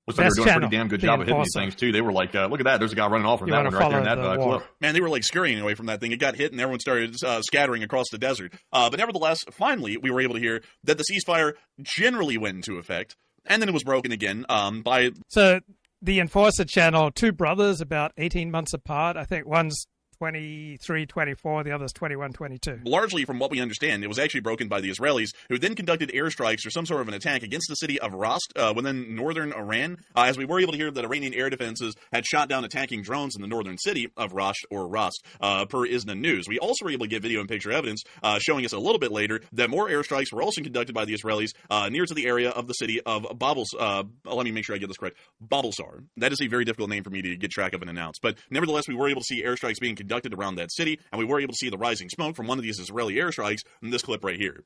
Looks like they're doing a pretty damn good job of hitting these things, too. They were like, look at that. There's a guy running off from that one right there in that clip. Man, they were like scurrying away from that thing. It got hit, and everyone started scattering across the desert. But nevertheless, finally, we were able to hear that the ceasefire generally went into effect, and then it was broken again by... So the Enforcer channel, two brothers about 18 months apart. I think one's 23, 24, the other's 21, 22. Largely, from what we understand, it was actually broken by the Israelis, who then conducted airstrikes or some sort of an attack against the city of Rast within northern Iran, as we were able to hear that Iranian air defenses had shot down attacking drones in the northern city of Rast, per ISNA News. We also were able to get video and picture evidence showing us a little bit later that more airstrikes were also conducted by the Israelis near to the area of the city of let me make sure I get this correct, Babelsar. That is a very difficult name for me to get track of and announce, but nevertheless, we were able to see airstrikes being conducted around that city, and we were able to see the rising smoke from one of these Israeli airstrikes in this clip right here.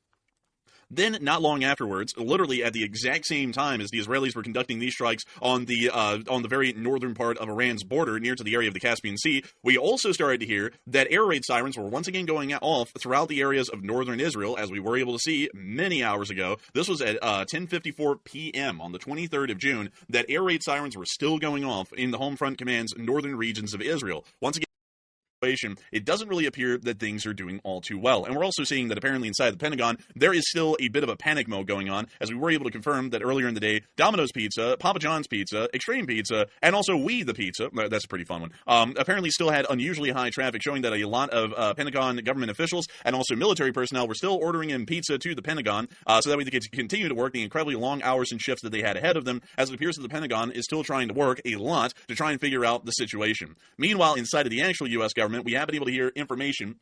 Then, not long afterwards, literally at the exact same time as the Israelis were conducting these strikes on the very northern part of Iran's border, near to the area of the Caspian Sea, we also started to hear that air raid sirens were once again going off throughout the areas of northern Israel, as we were able to see many hours ago. This was at 10:54 p.m. on the 23rd of June, that air raid sirens were still going off in the Home Front Command's northern regions of Israel. Once again, it doesn't really appear that things are doing all too well. And we're also seeing that apparently inside the Pentagon, there is still a bit of a panic mode going on, as we were able to confirm that earlier in the day, Domino's Pizza, Papa John's Pizza, Extreme Pizza, and also We the Pizza, that's a pretty fun one, apparently still had unusually high traffic, showing that a lot of Pentagon government officials and also military personnel were still ordering in pizza to the Pentagon, so that way they could continue to work the incredibly long hours and shifts that they had ahead of them, as it appears that the Pentagon is still trying to work a lot to try and figure out the situation. Meanwhile, inside of the actual U.S. government, we have been able to hear information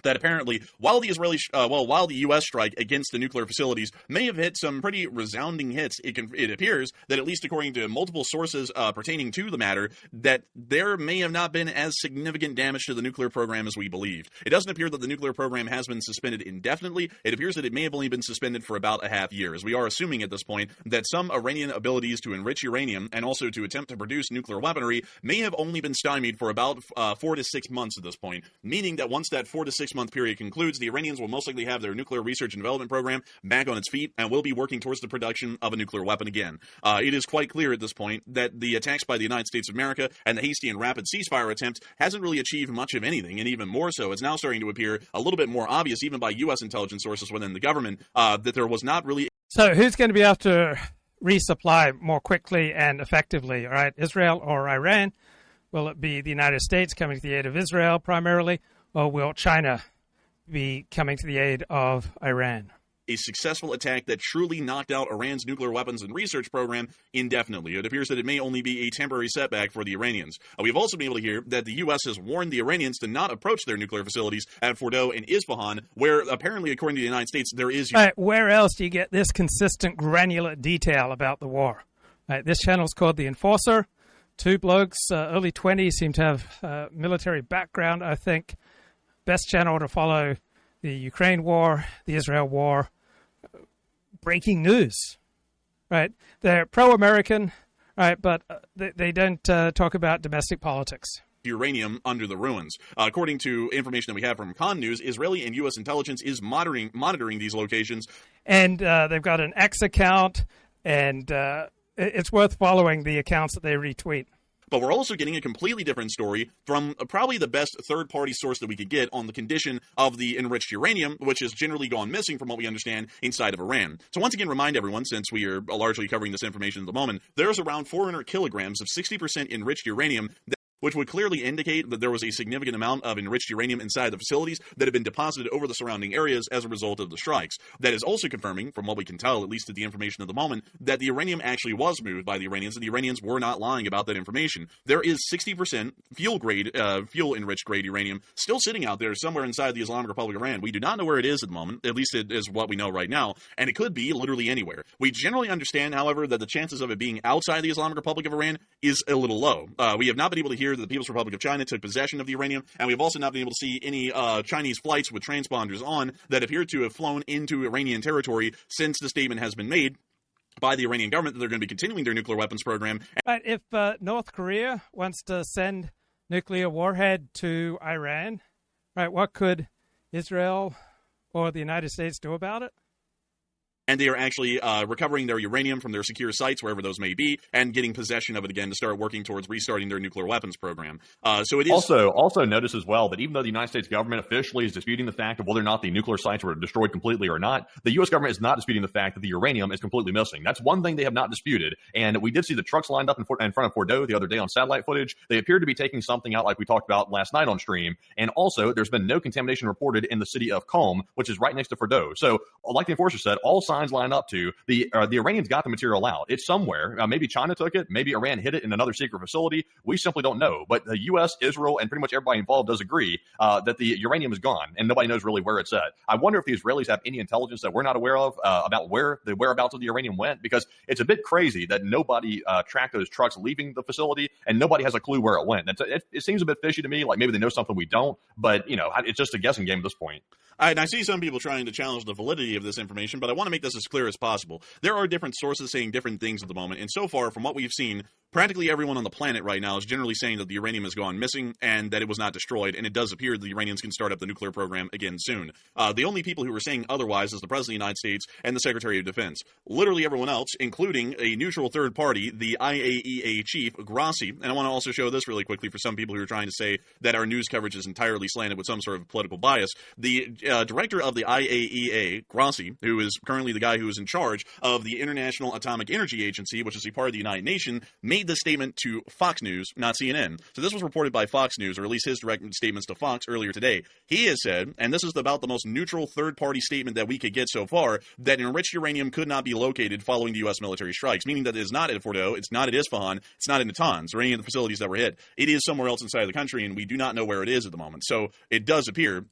that apparently, while the U.S. strike against the nuclear facilities may have hit some pretty resounding hits, it appears that, at least according to multiple sources pertaining to the matter, that there may have not been as significant damage to the nuclear program as we believed. It doesn't appear that the nuclear program has been suspended indefinitely. It appears that it may have only been suspended for about a half year, as we are assuming at this point that some Iranian abilities to enrich uranium and also to attempt to produce nuclear weaponry may have only been stymied for about 4 to 6 months at this point, meaning that once that 4 to 6 month period concludes, the Iranians will most likely have their nuclear research and development program back on its feet and will be working towards the production of a nuclear weapon again. It is quite clear at this point that the attacks by the United States of America and the hasty and rapid ceasefire attempt hasn't really achieved much of anything, and even more so, it's now starting to appear a little bit more obvious, even by U.S. intelligence sources within the government, that there was not really... So who's going to be able to resupply more quickly and effectively, all right, Israel or Iran? Will it be the United States coming to the aid of Israel primarily, or will China be coming to the aid of Iran? A successful attack that truly knocked out Iran's nuclear weapons and research program indefinitely. It appears that it may only be a temporary setback for the Iranians. We've also been able to hear that the U.S. has warned the Iranians to not approach their nuclear facilities at Fordow and Isfahan, where apparently, according to the United States, there is... All right, where else do you get this consistent granular detail about the war? All right, this channel is called The Enforcer. Two blokes, early 20s, seem to have military background, I think. Best channel to follow the Ukraine war, the Israel war, breaking news, right? They're pro-American, right, but they don't talk about domestic politics. Uranium under the ruins. According to information that we have from Con News, Israeli and U.S. intelligence is monitoring these locations. And they've got an X account, and it's worth following the accounts that they retweet. But we're also getting a completely different story from probably the best third-party source that we could get on the condition of the enriched uranium, which has generally gone missing from what we understand inside of Iran. So once again, remind everyone, since we are largely covering this information at the moment, there's around 400 kilograms of 60% enriched uranium which would clearly indicate that there was a significant amount of enriched uranium inside the facilities that had been deposited over the surrounding areas as a result of the strikes. That is also confirming, from what we can tell, at least at the information at the moment, that the uranium actually was moved by the Iranians, and the Iranians were not lying about that information. There is 60% fuel-enriched grade uranium still sitting out there somewhere inside the Islamic Republic of Iran. We do not know where it is at the moment, at least it is what we know right now, and it could be literally anywhere. We generally understand, however, that the chances of it being outside the Islamic Republic of Iran is a little low. We have not been able to hear that the People's Republic of China took possession of the uranium, and we've also not been able to see any Chinese flights with transponders on that appear to have flown into Iranian territory since the statement has been made by the Iranian government that they're going to be continuing their nuclear weapons program. But if North Korea wants to send nuclear warhead to Iran, right, what could Israel or the United States do about it? And they are actually recovering their uranium from their secure sites, wherever those may be, and getting possession of it again to start working towards restarting their nuclear weapons program. So it is also notice as well that even though the United States government officially is disputing the fact of whether or not the nuclear sites were destroyed completely or not, the U.S. government is not disputing the fact that the uranium is completely missing. That's one thing they have not disputed. And we did see the trucks lined up in front of Fordow the other day on satellite footage. They appear to be taking something out like we talked about last night on stream. And also, there's been no contamination reported in the city of Qom, which is right next to Fordow. So, like the enforcer said, all signs signs line up to, the Iranians got the material out. It's somewhere. Maybe China took it. Maybe Iran hid it in another secret facility. We simply don't know. But the U.S., Israel, and pretty much everybody involved does agree that the uranium is gone, and nobody knows really where it's at. I wonder if the Israelis have any intelligence that we're not aware of about where the whereabouts of the uranium went, because it's a bit crazy that nobody tracked those trucks leaving the facility, and nobody has a clue where it went. It seems a bit fishy to me, like maybe they know something we don't, but, it's just a guessing game at this point. And I see some people trying to challenge the validity of this information, but I want to make this as clear as possible. There are different sources saying different things at the moment, and so far, from what we've seen, practically everyone on the planet right now is generally saying that the uranium has gone missing and that it was not destroyed, and it does appear that the Iranians can start up the nuclear program again soon. The only people who are saying otherwise is the President of the United States and the Secretary of Defense. Literally everyone else, including a neutral third party, the IAEA chief, Grossi, and I want to also show this really quickly for some people who are trying to say that our news coverage is entirely slanted with some sort of political bias. The director of the IAEA, Grossi, who is currently the guy who is in charge of the International Atomic Energy Agency, which is a part of the United Nations, made this statement to Fox News, not CNN. So this was reported by Fox News, or at least his direct statements to Fox earlier today. He has said, and this is about the most neutral third-party statement that we could get so far, that enriched uranium could not be located following the U.S. military strikes, meaning that it is not at Fordo, it's not at Isfahan, it's not in Natanz, or any of the facilities that were hit. It is somewhere else inside the country, and we do not know where it is at the moment. So it does appear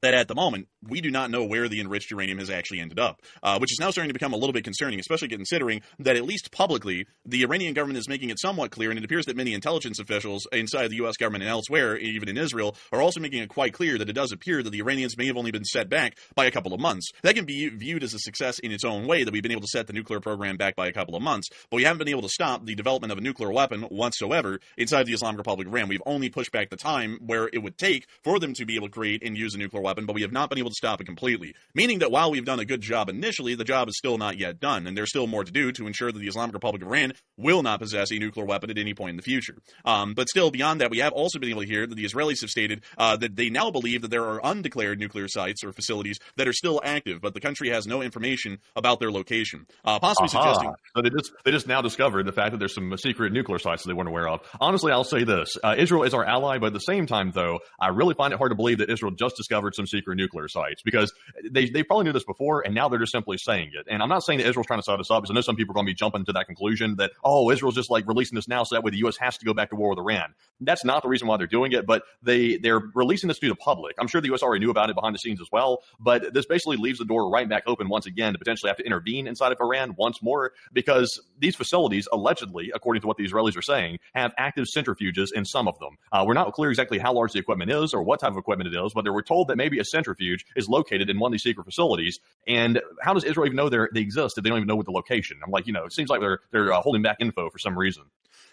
that at the moment, we do not know where the enriched uranium has actually ended up, which is now starting to become a little bit concerning, especially considering that at least publicly, the Iranian government is making it somewhat clear, and it appears that many intelligence officials inside the U.S. government and elsewhere, even in Israel, are also making it quite clear that it does appear that the Iranians may have only been set back by a couple of months. That can be viewed as a success in its own way, that we've been able to set the nuclear program back by a couple of months, but we haven't been able to stop the development of a nuclear weapon whatsoever inside the Islamic Republic of Iran. We've only pushed back the time where it would take for them to be able to create and use a nuclear weapon, but we have not been able to stop it completely, meaning that while we've done a good job initially, the job is still not yet done, and there's still more to do to ensure that the Islamic Republic of Iran will not possess a nuclear weapon at any point in the future. But still, beyond that, we have also been able to hear that the Israelis have stated that they now believe that there are undeclared nuclear sites or facilities that are still active, but the country has no information about their location, possibly suggesting... So they just now discovered the fact that there's some secret nuclear sites that they weren't aware of. Honestly, I'll say this. Israel is our ally, but at the same time, though, I really find it hard to believe that Israel just discovered some secret nuclear sites, because they probably knew this before, and now they're just simply saying it. And I'm not saying that Israel's trying to set us up, because I know some people are going to be jumping to that conclusion that, Israel's just like releasing this now so that way the U.S. has to go back to war with Iran. That's not the reason why they're doing it, but they're releasing this to the public. I'm sure the U.S. already knew about it behind the scenes as well, but this basically leaves the door right back open once again to potentially have to intervene inside of Iran once more, because these facilities, allegedly, according to what the Israelis are saying, have active centrifuges in some of them. We're not clear exactly how large the equipment is or what type of equipment it is, but we're told that maybe a centrifuge is located in one of these secret facilities. And how does Israel even know they exist if they don't even know what the location? I'm like, it seems like they're holding back info for some reason.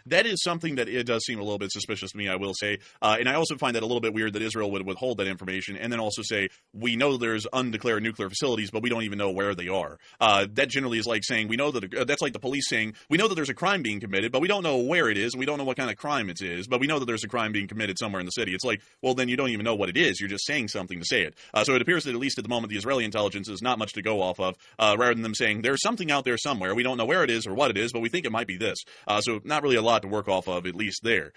That is something that it does seem a little bit suspicious to me, I will say. And I also find that a little bit weird that Israel would withhold that information and then also say, we know there's undeclared nuclear facilities, but we don't even know where they are. That generally is like saying, we know that that's like the police saying, we know that there's a crime being committed, but we don't know where it is, and we don't know what kind of crime it is, but we know that there's a crime being committed somewhere in the city. It's like, well, then you don't even know what it is. You're just saying something to say it. So it appears that at least at the moment, the Israeli intelligence is not much to go off of, rather than them saying, there's something out there somewhere. We don't know where it is or what it is, but we think it might be this. So not really a lot to work off of, at least there.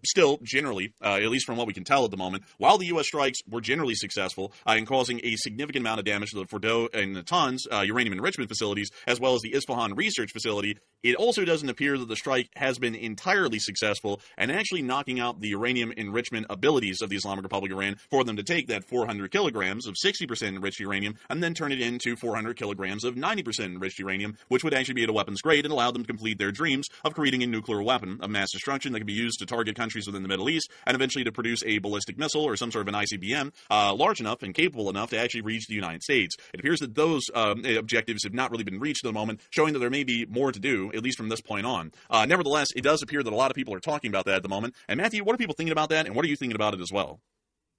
Still, generally, at least from what we can tell at the moment, while the U.S. strikes were generally successful in causing a significant amount of damage to the Fordo and Natanz uranium enrichment facilities, as well as the Isfahan research facility, it also doesn't appear that the strike has been entirely successful and actually knocking out the uranium enrichment abilities of the Islamic Republic of Iran for them to take that 400 kilograms of 60% enriched uranium and then turn it into 400 kilograms of 90% enriched uranium, which would actually be at a weapons grade and allow them to complete their dreams of creating a nuclear weapon of mass destruction that can be used to target countries within the Middle East and eventually to produce a ballistic missile or some sort of an ICBM large enough and capable enough to actually reach the United States. It appears that those objectives have not really been reached at the moment, showing that there may be more to do, at least from this point on. Nevertheless, it does appear that a lot of people are talking about that at the moment. And Matthew, what are people thinking about that, and what are you thinking about it as well?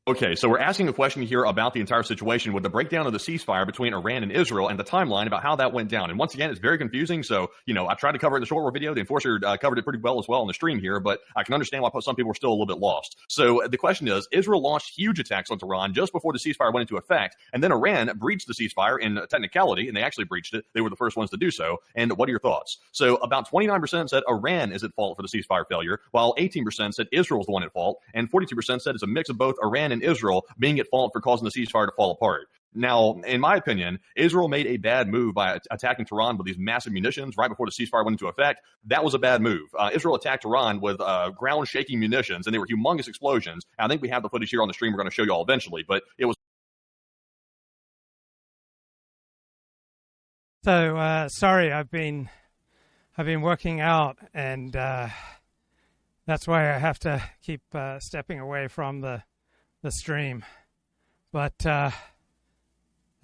Okay, so we're asking a question here about the entire situation with the breakdown of the ceasefire between Iran and Israel and the timeline about how that went down. And once again, it's very confusing. So, I tried to cover it in the short video. The enforcer covered it pretty well as well on the stream here, but I can understand why some people are still a little bit lost. So the question is, Israel launched huge attacks on Tehran just before the ceasefire went into effect, and then Iran breached the ceasefire in technicality, and they actually breached it. They were the first ones to do so. And what are your thoughts? So about 29% said Iran is at fault for the ceasefire failure, while 18% said Israel's the one at fault, and 42% said it's a mix of both Iran and Israel being at fault for causing the ceasefire to fall apart. Now, in my opinion, Israel made a bad move by attacking Tehran with these massive munitions right before the ceasefire went into effect. That was a bad move. Israel attacked Tehran with ground-shaking munitions, and they were humongous explosions. I think we have the footage here on the stream. We're going to show you all eventually, but it was. So sorry, I've been working out, and that's why I have to keep stepping away from the stream. But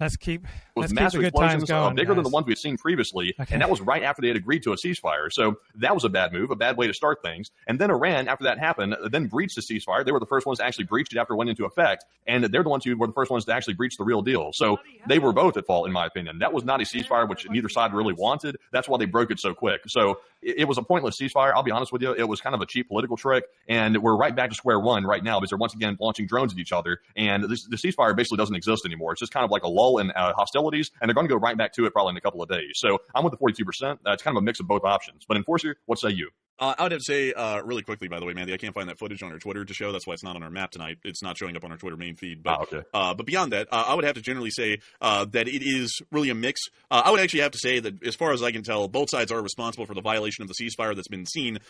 let's keep the good times going. Bigger than guys. the ones we've seen previously, Okay. and that was right after they had agreed to a ceasefire. So that was a bad move, a bad way to start things. And then Iran, after that happened, then breached the ceasefire. They were the first ones to actually breach it after it went into effect, and they're the ones who were the first ones to actually breach the real deal. So they were both at fault, in my opinion. That was not a ceasefire, which neither side really wanted. That's why they broke it so quick. So it was a pointless ceasefire. I'll be honest with you. It was kind of a cheap political trick, and we're right back to square one right now because they're once again launching drones at each other, and the ceasefire basically doesn't exist anymore. It's just kind of like a lull in hostilities, and they're going to go right back to it probably in a couple of days. So I'm with the 42%. It's kind of a mix of both options. But Enforcer, what say you? I would have to say really quickly, by the way, Mandy, I can't find that footage on our Twitter to show. That's why it's not on our map tonight. It's not showing up on our Twitter main feed. But, but beyond that, I would have to generally say that it is really a mix. I would actually have to say that, as far as I can tell, both sides are responsible for the violation of the ceasefire that's been seen.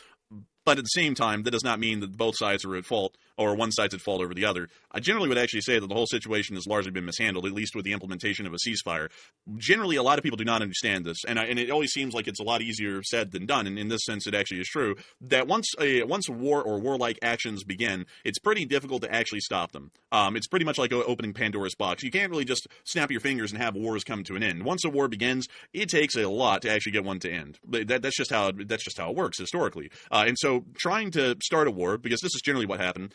But at the same time, that does not mean that both sides are at fault or one side's at fault over the other. I generally would actually say that the whole situation has largely been mishandled, at least with the implementation of a ceasefire. Generally, a lot of people do not understand this, and it always seems like it's a lot easier said than done. And in this sense, it actually is true that once a war or warlike actions begin, it's pretty difficult to actually stop them. It's pretty much like opening Pandora's box. You can't really just snap your fingers and have wars come to an end. Once a war begins, it takes a lot to actually get one to end. That's just how it works historically. And so, trying to start a war, because this is generally what happened,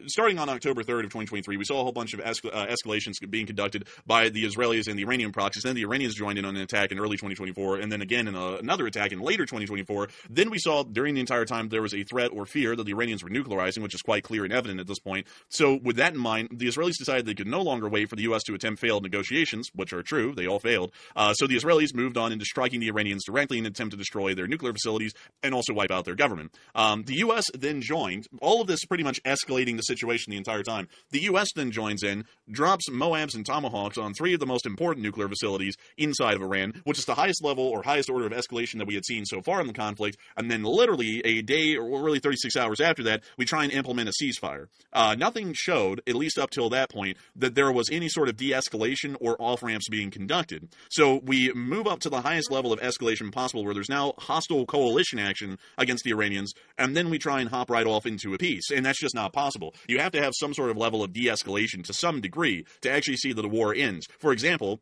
starting on October 3rd of 2023, we saw a whole bunch of escalations being conducted by the Israelis and the Iranian proxies. Then the Iranians joined in on an attack in early 2024, and then again in another attack in later 2024. Then we saw during the entire time there was a threat or fear that the Iranians were nuclearizing, which is quite clear and evident at this point. So with that in mind, the Israelis decided they could no longer wait for the U.S. to attempt failed negotiations, which are true. They all failed. So the Israelis moved on into striking the Iranians directly in an attempt to destroy their nuclear facilities and also wipe out their government. The U.S. then joined. All of this pretty much escalating the situation the entire time. The U.S. then joins in, drops Moabs and Tomahawks on 3 of the most important nuclear facilities inside of Iran, which is the highest level or highest order of escalation that we had seen so far in the conflict. And then literally a day or really 36 hours after that, we try and implement a ceasefire. Nothing showed, at least up till that point, that there was any sort of de-escalation or off-ramps being conducted. So we move up to the highest level of escalation possible, where there's now hostile coalition action against the Iranians, and then we try and hop right off into a peace. And that's just not possible. You have to have some sort of level of de-escalation to some degree to actually see that a war ends. For example,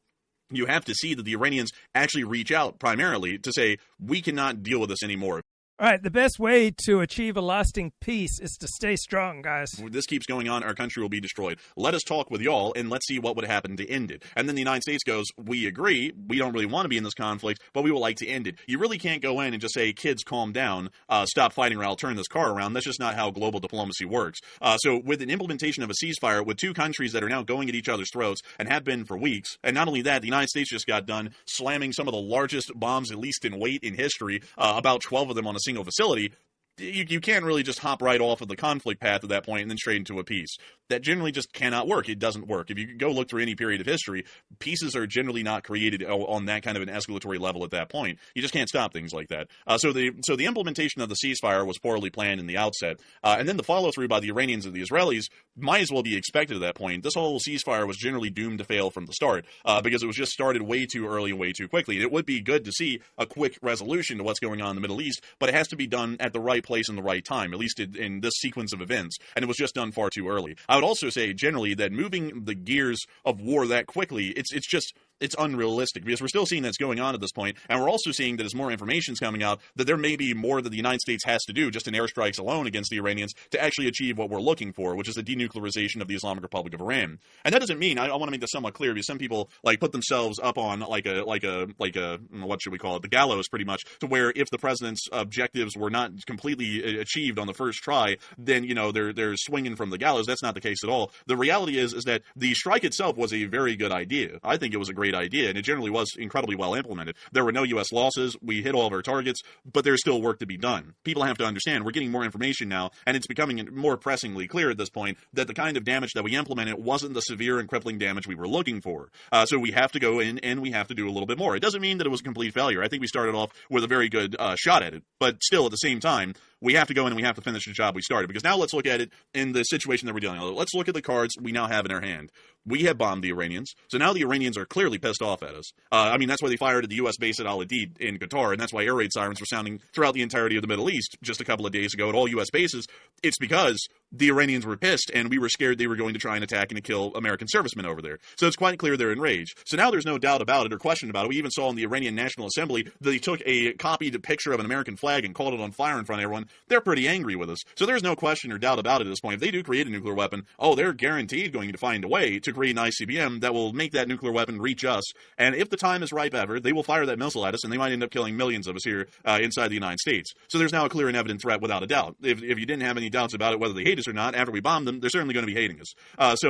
you have to see that the Iranians actually reach out primarily to say, we cannot deal with this anymore. All right, the best way to achieve a lasting peace is to stay strong, guys. If this keeps going on, our country will be destroyed. Let us talk with y'all, and let's see what would happen to end it. And then the United States goes, we agree, we don't really want to be in this conflict, but we would like to end it. You really can't go in and just say, kids, calm down, stop fighting or I'll turn this car around. That's just not how global diplomacy works. So with an implementation of a ceasefire, with 2 countries that are now going at each other's throats and have been for weeks, and not only that, the United States just got done slamming some of the largest bombs, at least in weight, in history, about 12 of them on a single facility. You can't really just hop right off of the conflict path at that point and then straight into a peace. That generally just cannot work. It doesn't work. If you go look through any period of history, peaces are generally not created on that kind of an escalatory level at that point. You just can't stop things like that. So the implementation of the ceasefire was poorly planned in the outset. And then the follow-through by the Iranians and the Israelis might as well be expected at that point. This whole ceasefire was generally doomed to fail from the start because it was just started way too early and way too quickly. And it would be good to see a quick resolution to what's going on in the Middle East, but it has to be done at the right place and the right time, at least in this sequence of events, and it was just done far too early. I would also say generally that moving the gears of war that quickly, it's unrealistic because we're still seeing that's going on at this point, and we're also seeing that as more information is coming out, that there may be more that the United States has to do just in airstrikes alone against the Iranians to actually achieve what we're looking for, which is the denuclearization of the Islamic Republic of Iran. And that doesn't mean, I want to make this somewhat clear, because some people put themselves up on like a what should we call it, the gallows pretty much, to where if the president's objectives were not completely achieved on the first try, then they're swinging from the gallows. That's not the case at all. The reality is that the strike itself was a very good idea. I think it was a great great idea, and it generally was incredibly well implemented. There were no U.S. losses. We hit all of our targets, but there's still work to be done. People have to understand we're getting more information now, and it's becoming more pressingly clear at this point that the kind of damage that we implemented wasn't the severe and crippling damage we were looking for. So we have to go in and we have to do a little bit more. It doesn't mean that it was a complete failure. I think we started off with a very good shot at it, but still at the same time, we have to go in and we have to finish the job we started. Because now let's look at it in the situation that we're dealing with. Let's look at the cards we now have in our hand. We have bombed the Iranians, so now the Iranians are clearly pissed off at us. I mean, that's why they fired at the U.S. base at Al-Adid in Qatar, and that's why air raid sirens were sounding throughout the entirety of the Middle East just a couple of days ago at all U.S. bases. It's because the Iranians were pissed, and we were scared they were going to try and attack and to kill American servicemen over there. So it's quite clear they're enraged. So now there's no doubt about it or question about it. We even saw in the Iranian National Assembly that they took a copied picture of an American flag and called it on fire in front of everyone. They're pretty angry with us. So there's no question or doubt about it at this point. If they do create a nuclear weapon, they're guaranteed going to find a way to create an ICBM that will make that nuclear weapon reach us. And if the time is ripe ever, they will fire that missile at us, and they might end up killing millions of us here inside the United States. So there's now a clear and evident threat without a doubt. If you didn't have any doubts about it, whether they hate us or not, after we bomb them, they're certainly going to be hating us.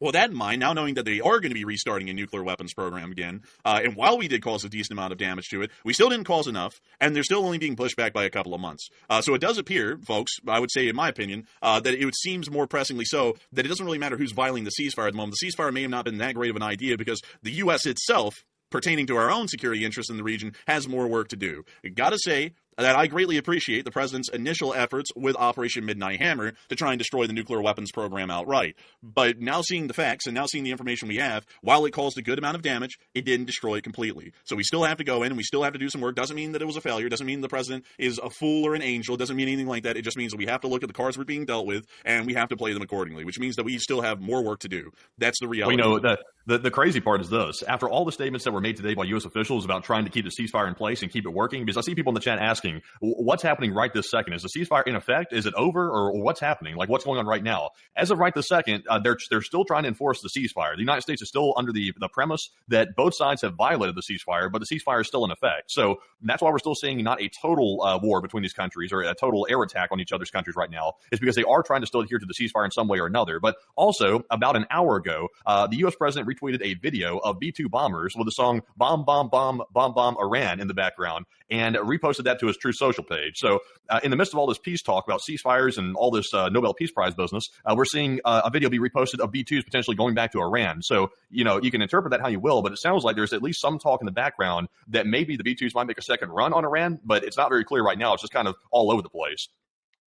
With that in mind, now knowing that they are going to be restarting a nuclear weapons program again, and while we did cause a decent amount of damage to it, we still didn't cause enough, and they're still only being pushed back by a couple of months. So it does appear, folks, I would say in my opinion, that it seems more pressingly so that it doesn't really matter who's violating the ceasefire at the moment. The ceasefire may have not been that great of an idea because the U.S. itself, pertaining to our own security interests in the region, has more work to do. Gotta say that I greatly appreciate the president's initial efforts with Operation Midnight Hammer to try and destroy the nuclear weapons program outright. But now seeing the facts and now seeing the information we have, while it caused a good amount of damage, it didn't destroy it completely. So we still have to go in and we still have to do some work. Doesn't mean that it was a failure. Doesn't mean the president is a fool or an angel. Doesn't mean anything like that. It just means that we have to look at the cards we're being dealt with and we have to play them accordingly, which means that we still have more work to do. That's the reality. We know that the crazy part is this. After all the statements that were made today by U.S. officials about trying to keep the ceasefire in place and keep it working, because I see people in the chat asking, what's happening right this second? Is the ceasefire in effect? Is it over? Or what's happening? Like, what's going on right now? As of right this second, they're still trying to enforce the ceasefire. The United States is still under the premise that both sides have violated the ceasefire, but the ceasefire is still in effect. So that's why we're still seeing not a total war between these countries or a total air attack on each other's countries right now. It's because they are trying to still adhere to the ceasefire in some way or another. But also, about an hour ago, the U.S. president retweeted a video of B-2 bombers with the song Bomb, Bomb, Bomb, Bomb, Bomb, Iran in the background and reposted that to his Truth Social page. So in the midst of all this peace talk about ceasefires and all this Nobel Peace Prize business, we're seeing a video be reposted of B-2s potentially going back to Iran. So, you can interpret that how you will, but it sounds like there's at least some talk in the background that maybe the B-2s might make a second run on Iran, but it's not very clear right now. It's just kind of all over the place.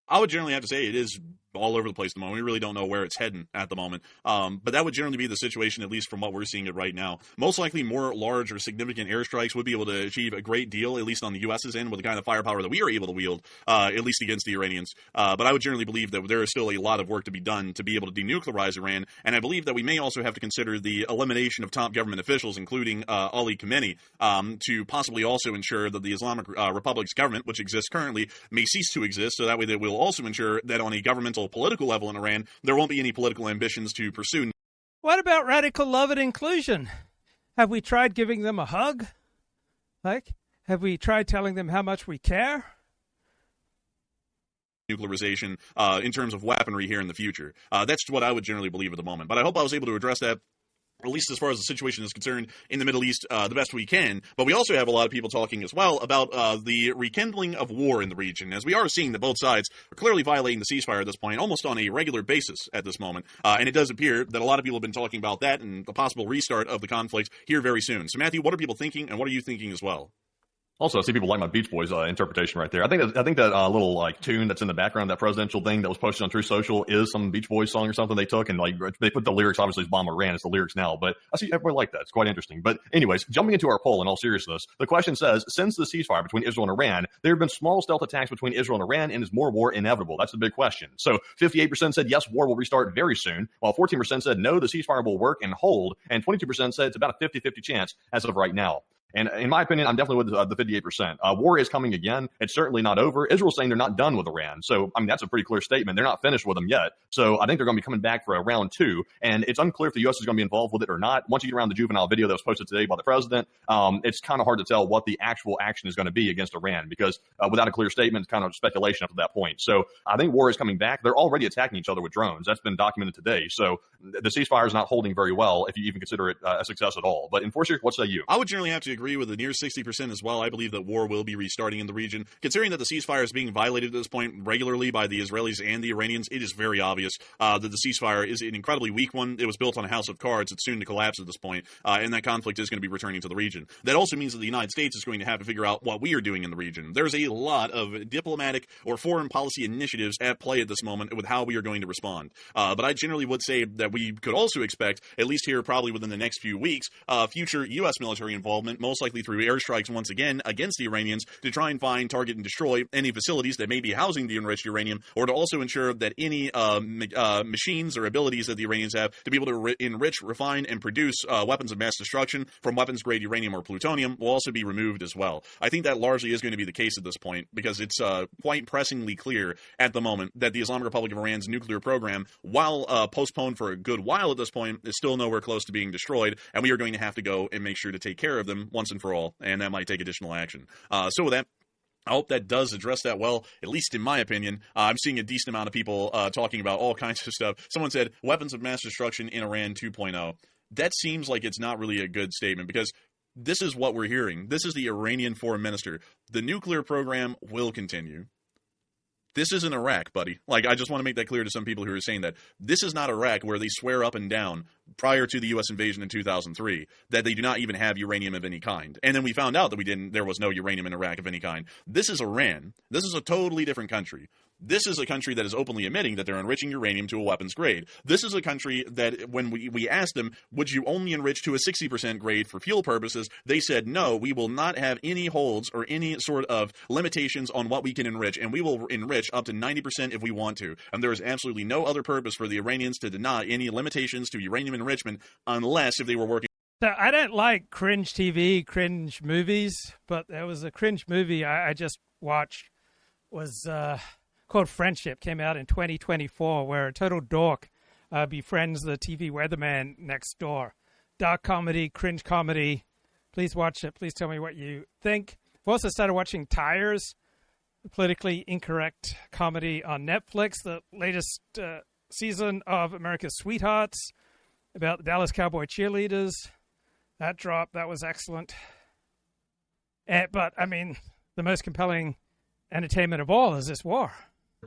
I would generally have to say it is all over the place at the moment. We really don't know where it's heading at the moment. But that would generally be the situation, at least from what we're seeing it right now. Most likely more large or significant airstrikes would be able to achieve a great deal, at least on the U.S.'s end, with the kind of firepower that we are able to wield, at least against the Iranians. But I would generally believe that there is still a lot of work to be done to be able to denuclearize Iran. And I believe that we may also have to consider the elimination of top government officials, including Ali Khamenei, to possibly also ensure that the Islamic Republic's government, which exists currently, may cease to exist. So that way they will also ensure that on a governmental political level in Iran, there won't be any political ambitions to pursue. What about radical love and inclusion? Have we tried giving them a hug? Have we tried telling them how much we care? Nuclearization in terms of weaponry here in the future. That's what I would generally believe at the moment. But I hope I was able to address that, at least as far as the situation is concerned in the Middle East, the best we can. But we also have a lot of people talking as well about the rekindling of war in the region, as we are seeing that both sides are clearly violating the ceasefire at this point, almost on a regular basis at this moment. And it does appear that a lot of people have been talking about that and the possible restart of the conflict here very soon. So, Matthew, what are people thinking, and what are you thinking as well? Also, I see people like my Beach Boys interpretation right there. I think that little tune that's in the background, that presidential thing that was posted on Truth Social, is some Beach Boys song or something they took, and they put the lyrics. Obviously, it's Bomb Iran. It's the lyrics now, but I see everybody like that. It's quite interesting. But anyways, jumping into our poll in all seriousness, the question says: since the ceasefire between Israel and Iran, there have been small stealth attacks between Israel and Iran, and is more war inevitable? That's the big question. So 58% said yes, war will restart very soon, while 14% said no, the ceasefire will work and hold, and 22% said it's about a 50-50 chance as of right now. And in my opinion, I'm definitely with the 58%. War is coming again. It's certainly not over. Israel's saying they're not done with Iran. So, I mean, that's a pretty clear statement. They're not finished with them yet. So I think they're going to be coming back for a round 2. And it's unclear if the U.S. is going to be involved with it or not. Once you get around the juvenile video that was posted today by the president, it's kind of hard to tell what the actual action is going to be against Iran because without a clear statement, it's kind of speculation up to that point. So I think war is coming back. They're already attacking each other with drones. That's been documented today. So the ceasefire is not holding very well if you even consider it a success at all. But Enforcer, what say you? I would generally have to agree with the near 60% as well. I believe that war will be restarting in the region. Considering that the ceasefire is being violated at this point regularly by the Israelis and the Iranians, it is very obvious that the ceasefire is an incredibly weak one. It was built on a house of cards. It's soon to collapse at this point, and that conflict is going to be returning to the region. That also means that the United States is going to have to figure out what we are doing in the region. There's a lot of diplomatic or foreign policy initiatives at play at this moment with how we are going to respond. But I generally would say that we could also expect, at least here probably within the next few weeks, future U.S. military involvement, most likely through airstrikes once again against the Iranians to try and find, target, and destroy any facilities that may be housing the enriched uranium, or to also ensure that any machines or abilities that the Iranians have to be able to enrich, refine, and produce weapons of mass destruction from weapons-grade uranium or plutonium will also be removed as well. I think that largely is going to be the case at this point because it's quite pressingly clear at the moment that the Islamic Republic of Iran's nuclear program, while postponed for a good while at this point, is still nowhere close to being destroyed, and we are going to have to go and make sure to take care of them once and for all, and that might take additional action. So with that, I hope that does address that well, at least in my opinion. I'm seeing a decent amount of people talking about all kinds of stuff. Someone said, weapons of mass destruction in Iran 2.0. That seems like it's not really a good statement because this is what we're hearing. This is the Iranian foreign minister. The nuclear program will continue. This isn't Iraq, buddy. Like, I just want to make that clear to some people who are saying that. This is not Iraq where they swear up and down prior to the U.S. invasion in 2003 that they do not even have uranium of any kind. And then we found out that there was no uranium in Iraq of any kind. This is Iran. This is a totally different country. This is a country that is openly admitting that they're enriching uranium to a weapons grade. This is a country that when we asked them, would you only enrich to a 60% grade for fuel purposes, they said, no, we will not have any holds or any sort of limitations on what we can enrich, and we will enrich up to 90% if we want to. And there is absolutely no other purpose for the Iranians to deny any limitations to uranium enrichment unless if they were working. So I don't like cringe TV, cringe movies, but there was a cringe movie I just watched was called Friendship, came out in 2024, where a total dork befriends the TV weatherman next door. Dark comedy, cringe comedy. Please watch it. Please tell me what you think. I've also started watching Tires, a politically incorrect comedy on Netflix, the latest season of America's Sweethearts about the Dallas Cowboy cheerleaders. That dropped. That was excellent. But, I mean, the most compelling entertainment of all is this war.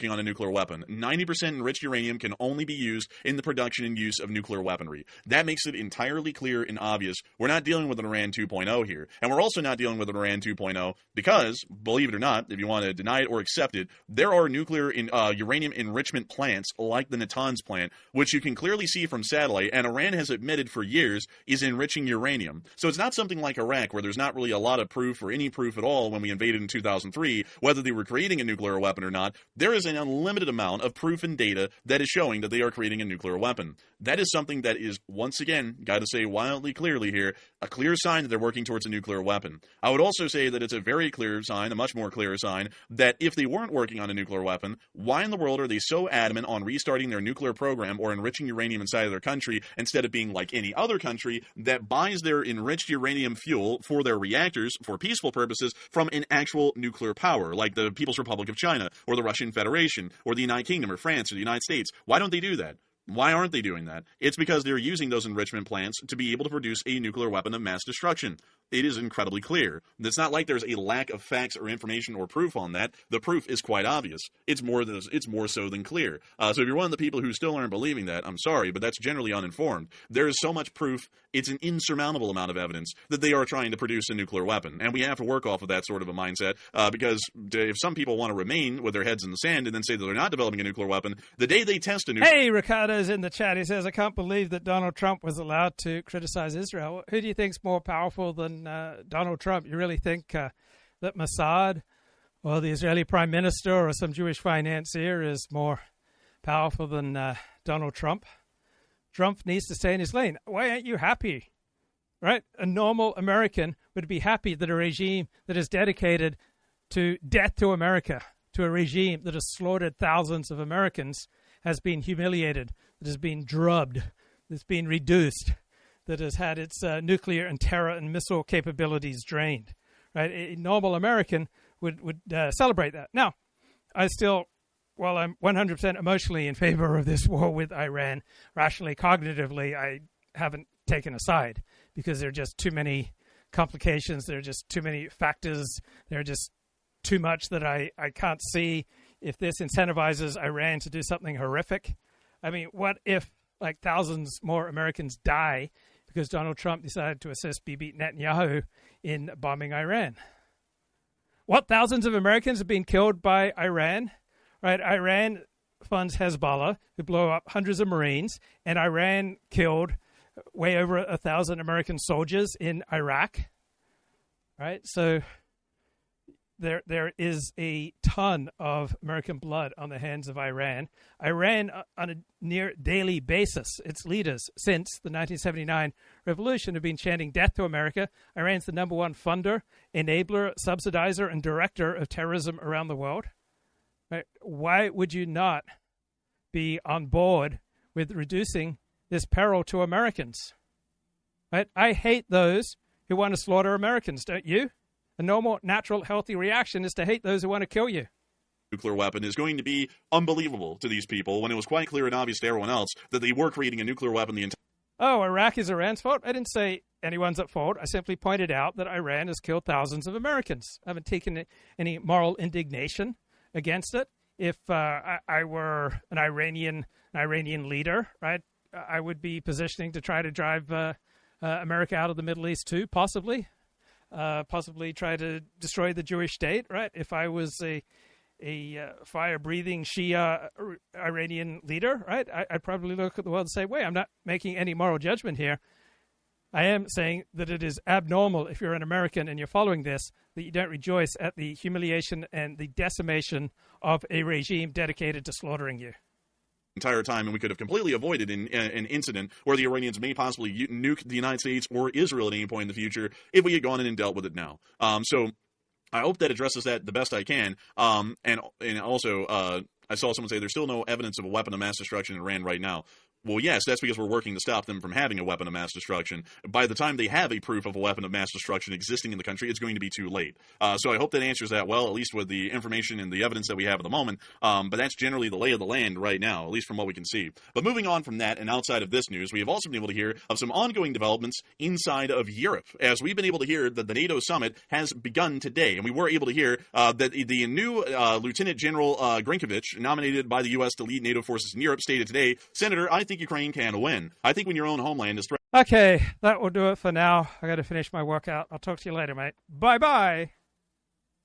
On a nuclear weapon. 90% enriched uranium can only be used in the production and use of nuclear weaponry. That makes it entirely clear and obvious. We're not dealing with an Iran 2.0 here. And we're also not dealing with an Iran 2.0 because, believe it or not, if you want to deny it or accept it, there are nuclear uranium enrichment plants like the Natanz plant, which you can clearly see from satellite, and Iran has admitted for years is enriching uranium. So it's not something like Iraq where there's not really a lot of proof or any proof at all when we invaded in 2003, whether they were creating a nuclear weapon or not. There is an unlimited amount of proof and data that is showing that they are creating a nuclear weapon. That is something that is, once again, got to say wildly clearly here, a clear sign that they're working towards a nuclear weapon. I would also say that it's a very clear sign, a much more clear sign, that if they weren't working on a nuclear weapon, why in the world are they so adamant on restarting their nuclear program or enriching uranium inside of their country instead of being like any other country that buys their enriched uranium fuel for their reactors for peaceful purposes from an actual nuclear power, like the People's Republic of China or the Russian Federation or the United Kingdom or France or the United States? Why don't they do that? Why aren't they doing that? It's because they're using those enrichment plants to be able to produce a nuclear weapon of mass destruction. It is incredibly clear. It's not like there's a lack of facts or information or proof on that. The proof is quite obvious. It's more so than clear. So if you're one of the people who still aren't believing that, I'm sorry, but that's generally uninformed. There is so much proof, it's an insurmountable amount of evidence that they are trying to produce a nuclear weapon. And we have to work off of that sort of a mindset because if some people want to remain with their heads in the sand and then say that they're not developing a nuclear weapon, the day they test a nuclear... Hey, Ricardo's in the chat. He says, I can't believe that Donald Trump was allowed to criticize Israel. Who do you think's more powerful than Donald Trump? You really think that Mossad or the Israeli prime minister or some Jewish financier is more powerful than Donald Trump? Trump needs to stay in his lane. Why aren't you happy right? A normal American would be happy that a regime that is dedicated to death to America, to a regime that has slaughtered thousands of Americans, has been humiliated, that has been drubbed, that's been reduced, that has had its nuclear and terror and missile capabilities drained, right? A normal American would celebrate that. Now, while I'm 100% emotionally in favor of this war with Iran, rationally, cognitively, I haven't taken a side because there are just too many complications. There are just too many factors. There are just too much that I can't see if this incentivizes Iran to do something horrific. I mean, what if like thousands more Americans die because Donald Trump decided to assist Bibi Netanyahu in bombing Iran? What thousands of Americans have been killed by Iran? Right? Iran funds Hezbollah, who blow up hundreds of Marines, and Iran killed way over 1,000 American soldiers in Iraq. Right? So there is a ton of American blood on the hands of Iran. Iran, on a near daily basis, its leaders since the 1979 revolution have been chanting death to America. Iran's the number one funder, enabler, subsidizer, and director of terrorism around the world. Right? Why would you not be on board with reducing this peril to Americans? Right? I hate those who want to slaughter Americans, don't you? A normal, natural, healthy reaction is to hate those who want to kill you. Nuclear weapon is going to be unbelievable to these people when it was quite clear and obvious to everyone else that they were creating a nuclear weapon the entire. Oh, Iraq is Iran's fault? I didn't say anyone's at fault. I simply pointed out that Iran has killed thousands of Americans. I haven't taken any moral indignation against it. If I were an Iranian leader, right, I would be positioning to try to drive America out of the Middle East too, possibly try to destroy the Jewish state, right? If I was a fire-breathing Shia Iranian leader, right, I'd probably look at the world and say, wait, I'm not making any moral judgment here. I am saying that it is abnormal if you're an American and you're following this, that you don't rejoice at the humiliation and the decimation of a regime dedicated to slaughtering you. Entire time, and we could have completely avoided an incident where the Iranians may possibly nuke the United States or Israel at any point in the future if we had gone in and dealt with it now. So I hope that addresses that the best I can. And also, I saw someone say there's still no evidence of a weapon of mass destruction in Iran right now. Well, yes, that's because we're working to stop them from having a weapon of mass destruction. By the time they have a proof of a weapon of mass destruction existing in the country, it's going to be too late. So I hope that answers that well, at least with the information and the evidence that we have at the moment. But that's generally the lay of the land right now, at least from what we can see. But moving on from that and outside of this news, we have also been able to hear of some ongoing developments inside of Europe, as we've been able to hear that the NATO summit has begun today. And we were able to hear that the new Lieutenant General Grinkovich, nominated by the U.S. to lead NATO forces in Europe, stated today, Senator, I think Ukraine can win. I think when your own homeland is threatened. Okay, that will do it for now. I got to finish my workout. I'll talk to you later, mate. Bye-bye.